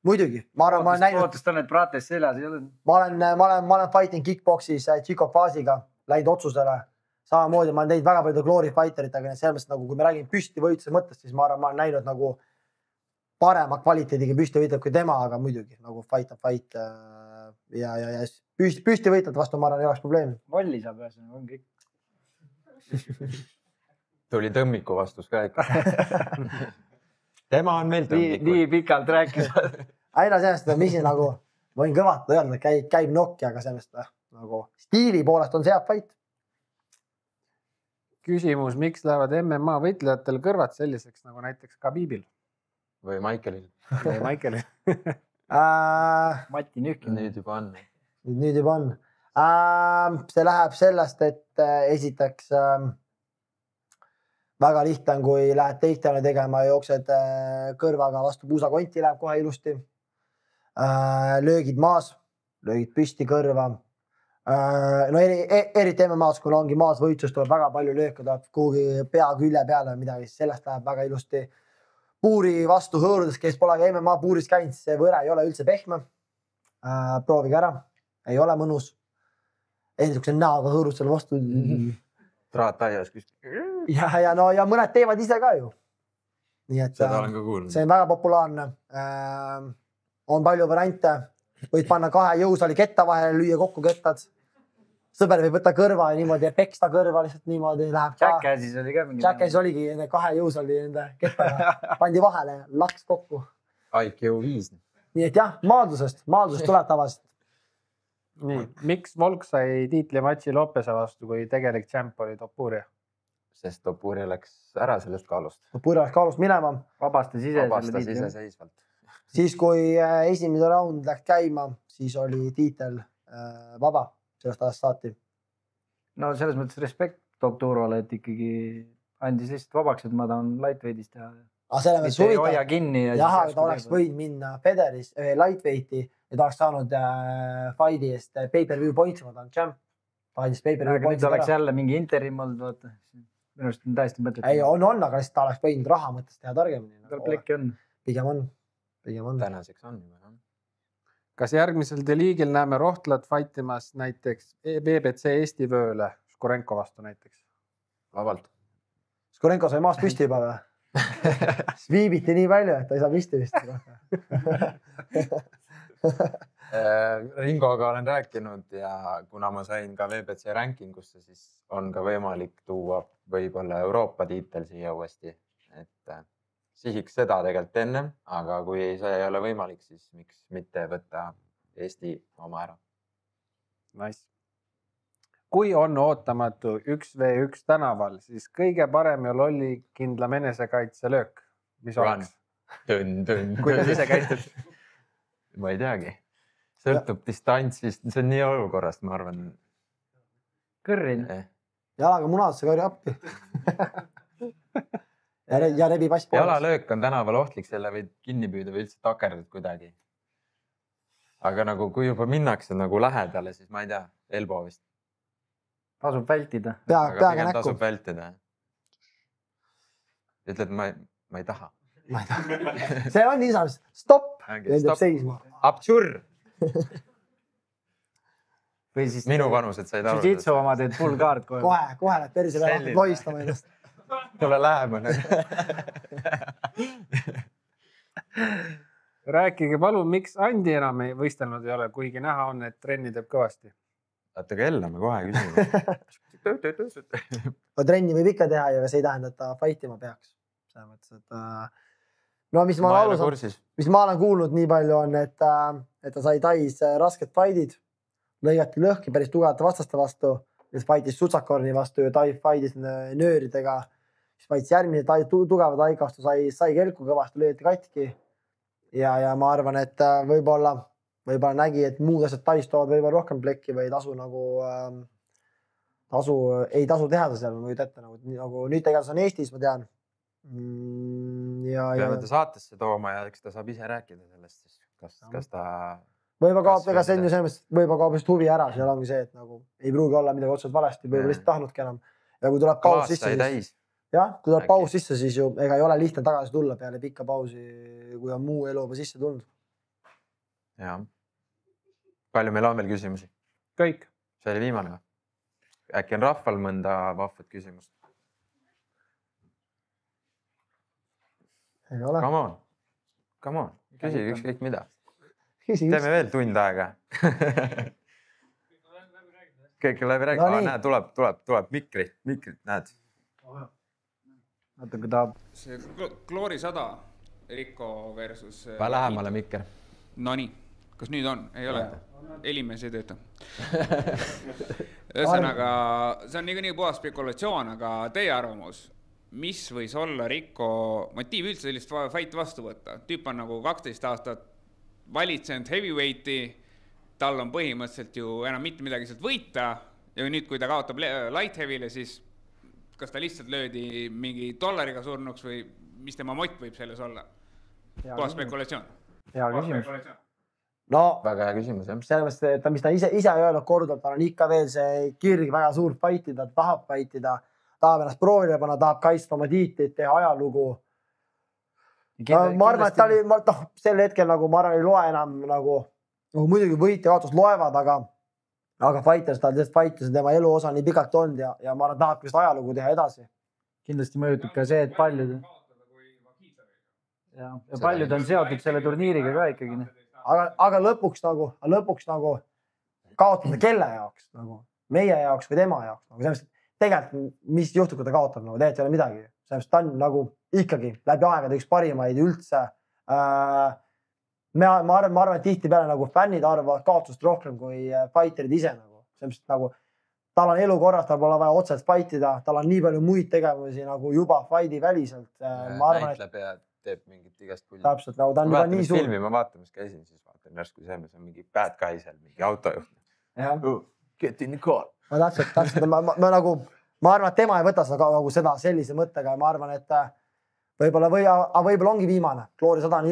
muidugi , ma arvan , ma olen näinud , ootust on , et Prates seljas ei ole . ma olen fighting kickboxis Chico Faasiga läinud otsusele . samamoodi ma olen teinud väga palju glory fighter itega , nii et selles mõttes nagu , kui me räägime püstivõitluse mõttest , siis ma arvan , ma olen näinud nagu parema kvaliteediga püstivõitlejat kui tema , aga muidugi nagu fight on fight . ja püstivõitlejate vastu ma arvan , ei oleks probleemi . volli saab ühesõnaga , on kõik . tuli tõmmiku vastus ka ikka . tema on meil tõmmik . nii pikalt rääkis . aina sellest , mis siin nagu , võin kõvalt öelda , käib nokki , aga sellest nagu stiili poolest on see hea fight . küsimus , miks lähevad MMA võitlejatel kõrvad selliseks nagu näiteks Khabibil või Maikelil . või Maikelil ? Mati Nühkin . nüüd juba on . nüüd juba on . see läheb sellest , et esiteks väga lihtne on , kui lähed takedown'i tegema ja jooksed kõrvaga vastu puusakonti , läheb kohe ilusti . löögid maas , löögid püsti kõrva . no eriti MMA-s , kuna ongi maas võitlus , tuleb väga palju lööke , tuleb kuhugi pea külje peale või midagi , siis sellest läheb väga ilusti . puuri vastu hõõrudes , kes pole ka MMA puuris käinud , see võre ei ole üldse pehme . proovige ära , ei ole mõnus . niisuguse näoga hõõrud selle vastu . traat aias küsis . ja mõned teevad ise ka ju . nii et seda olen ka kuulnud . see on väga populaarne . on palju variante , võid panna 2 jõusaali ketta vahele , lüüa kokku kettad . sõber võib võtta kõrva ja niimoodi ja peksta kõrva lihtsalt niimoodi läheb ka. Jackassis oli ka mingi. Jackassis oligi, nende 2 jõus oli nende kettaga, pandi vahele, laks kokku. IQ 5. Nii et jah, maadlusest tuleb tavaliselt. Nii, miks Volk sai tiitlimatši Lopese vastu, kui tegelik tšämp oli Topuria? Sest Topuria läks ära sellest kaalust. Topuria läks kaalust minema. Vabastas iseseisvalt. Siis kui esimene round läks käima, siis oli tiitel vaba sellest ajast saati. No selles mõttes respekt Topurole, et ikkagi andis lihtsalt vabaks, et ma tahan lightweight'is teha. Aga selle mõttes huvitav. Hoia kinni. Jah, ta oleks võinud minna Federis lightweighti ja ta oleks saanud fighti eest pay-per-view pointsi, ma tahan champ. Ta andis pay-per-view pointsi. Nüüd oleks jälle mingi interim olnud, vaata. Minu arust on täiesti mõtet. Ei, on, aga lihtsalt ta oleks võinud raha mõttes teha targemini. Tal plekki on. Pigem on. Tänaseks on juba. Kas järgmisel D-liigil näeme Rohtlat fightimas näiteks BBC Eesti vööle Škorenko vastu näiteks? Vabalt. Škorenko sai maast püsti juba või? Viibiti nii palju, et ta ei saa püsti vist. Ringoga olen rääkinud ja kuna ma sain ka VBC rankingusse, siis on ka võimalik tuua võib-olla Euroopa tiitel siia uuesti. Et sihiks seda tegelikult ennem, aga kui see ei ole võimalik, siis miks mitte võtta Eesti oma ära. Nice. Kui on ootamatu 1v1 tänaval, siis kõige parem ja lolli kindlam enesekaitse löök. Mis oleks? Tönn. Kuidas ise käitud? Ma ei teagi. Sõltub distantsist. See on nii olukorrast, ma arvan. Kõrrin. Jalaga munadesse karju appi. Ja rebi pass poolest. Jalalöök on tänaval ohtlik, selle võid kinni püüda või üldse takerdad kuidagi. Aga nagu kui juba minnakse nagu lähedale, siis ma ei tea, elbo vist. Tasub vältida. Peaga näkku. Tasub vältida. Ütled, ma ei taha. Ma ei taha. See on niisama, stopp. Nendeb seisma. Absur. Minu vanused said aru. Jiu-jitsu oma teed full guard kohe. Kohe need perse peale loistama ennast. Tule lähemale. Rääkige palun, miks Andi enam ei võistelnud ei ole, kuigi näha on, et trenni teeb kõvasti. Vaata ka jälle me kohe küsime. Trenni võib ikka teha ja see ei tähenda, et ta fightima peaks. Selles mõttes, et no mis ma olen kuulnud nii palju on, et ta sai Tais rasket fightid, lõigati lõhki päris tugevate vastaste vastu, kes fightis Sutsakorni vastu ja Tai fightis nööridega, siis fightis järgmine tugeva taikastu, sai kelku kõvasti, lõigati katki ja ma arvan, et võib-olla nägi, et muud asjad Tais toovad võib-olla rohkem plekki või ei tasu teha seal, ma võid ette nagu nüüd tegelikult on Eestis, ma tean. Peame ta saatesse tooma ja eks ta saab ise rääkida sellest, kas ta... Võib-olla kaob just huvi ära, seal ongi see, et nagu ei pruugi olla midagi otseselt valesti, võib-olla lihtsalt tahnudki enam. Ja kui tuleb paus sisse, siis ju ega ei ole lihtne tagasi tulla peale pikka pausi, kui on muu elu juba sisse tulnud. Jah. Palju meil on veel küsimusi? Kõik. See oli viimane või? Äkki on rahval mõnda vahvat küsimust? Come on. Küsi ükskõik mida. Teeme veel tund aega. Kõik on läbi rääkida. Näed, tuleb mikrit, näed. Vaata, kui tahab. See Glory 100 Rikko versus... Va lähemale mikker. No nii, kas nüüd on? Ei ole? Elimees ei tööta. Ühesõnaga, see on nii puhas spekulatsioon, aga teie arvamus, mis võis olla Rikko motiiv üldse sellist fight vastu võtta? Tüüp on nagu 12 aastat valitsenud heavyweighti, tal on põhimõtteliselt ju enam mitte midagi sealt võita ja nüüd, kui ta kaotab light heavy'le, siis kas ta lihtsalt löödi mingi $1 surnuks või mis tema mott võib selles olla? Puhas spekulatsioon. Hea küsimus. No, väga hea küsimus, jah. Sellepärast, et mis ta ise öelnud korduvalt, tal on ikka veel see kirg väga suurt fightida, ta tahab fightida, tahab ennast proovida panna, tahab kaitsta oma tiitlit, teha ajalugu. Ma arvan, et ta oli, sel hetkel nagu ma arvan, ei loe enam nagu muidugi võit ja kaotus loevad, aga fighters, ta fighters tema elu osa nii pikalt olnud ja ma arvan, tahab vist ajalugu teha edasi. Kindlasti mõjutab ka see, et paljud on seotud selle turniiriga ka ikkagi. Aga lõpuks nagu kaotada kelle jaoks nagu. meie jaoks või tema jaoks nagu sellest, tegelikult mis juhtub, kui ta kaotab nagu tegelikult ei ole midagi. Sellest ta on nagu ikkagi läbi aegade üks parimaid üldse. Ma arvan, et tihtipeale nagu fännid arvavad kaotust rohkem kui fighterid ise nagu. Sellest nagu tal on elukorras, tal pole vaja otseselt fightida, tal on nii palju muid tegevusi nagu juba fighti väliselt. Näitleb ja teeb mingit igast pulli. Täpselt, nagu ta on juba nii suur. Filmi ma vaatamas käisin, siis vaatan järsku see on mingi bad guy seal, mingi autojuht. Get in the car. Täpselt. Ma arvan, et tema ei võta seda sellise mõttega ja ma arvan, et võib-olla ongi viimane. Glory 100 on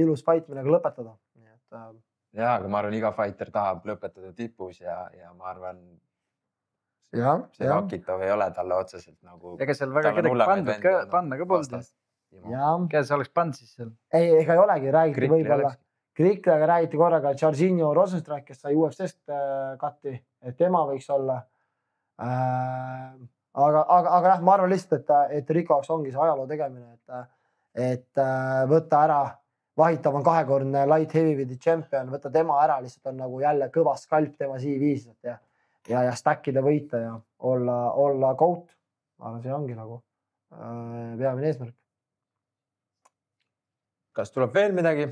ilus fight, millega lõpetada. Jaa, aga ma arvan, iga fighter tahab lõpetada tipus ja ma arvan, see Vakitov ei ole talle otseselt nagu... Ega seal väga kedagi panna ka polnud. Keda see oleks pannud siis seal? Ei, ega ei olegi, räägiti võib-olla. Kriklega räägiti korraga Jorginho Rosenstrike, kes sai UFC-st katti, et tema võiks olla. Aga jah, ma arvan lihtsalt, et Rico jaoks ongi see ajaloo tegemine, et võtta ära. Vahitav on 2-kordne light heavyweighti champion, võtta tema ära, lihtsalt on nagu jälle kõva skalp tema CV-s ja stackida võita ja olla GOAT. Ma arvan, see ongi nagu peamine eesmärk. Kas tuleb veel midagi?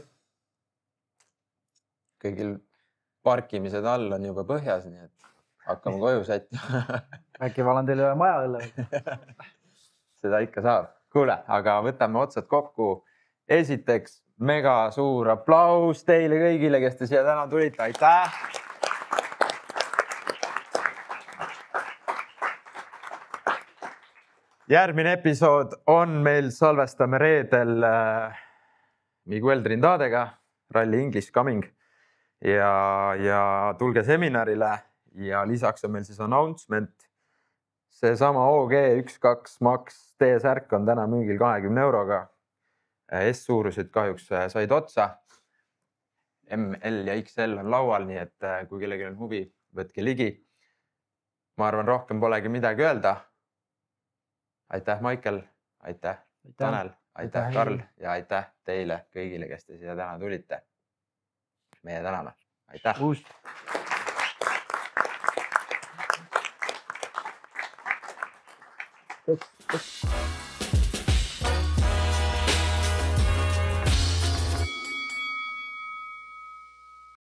Kõigil parkimised all on juba põhjas, nii et hakkame koju sättima. Äkki valan teile maja õlle. Seda ikka saab. Kuule, aga võtame otsad kokku. Esiteks mega suur aplaus teile kõigile, kes te siia täna tulite. Aitäh! Järgmine episood on meil salvestame reedel Miguel Trindadega, Rally English coming ja tulge seminarile ja lisaks on meil siis announcement. Seesama OG12 Max T-särk on täna müügil 20 euroga. S-suurused kahjuks said otsa. ML ja XL on laual, nii et kui kellelgi on huvi, võtke ligi. Ma arvan, rohkem polegi midagi öelda. Aitäh, Michael. Aitäh, Tanel. Aitäh, Karl. Ja aitäh teile kõigile, kes te siia täna tulite. Meie täname. Aitäh. Uus.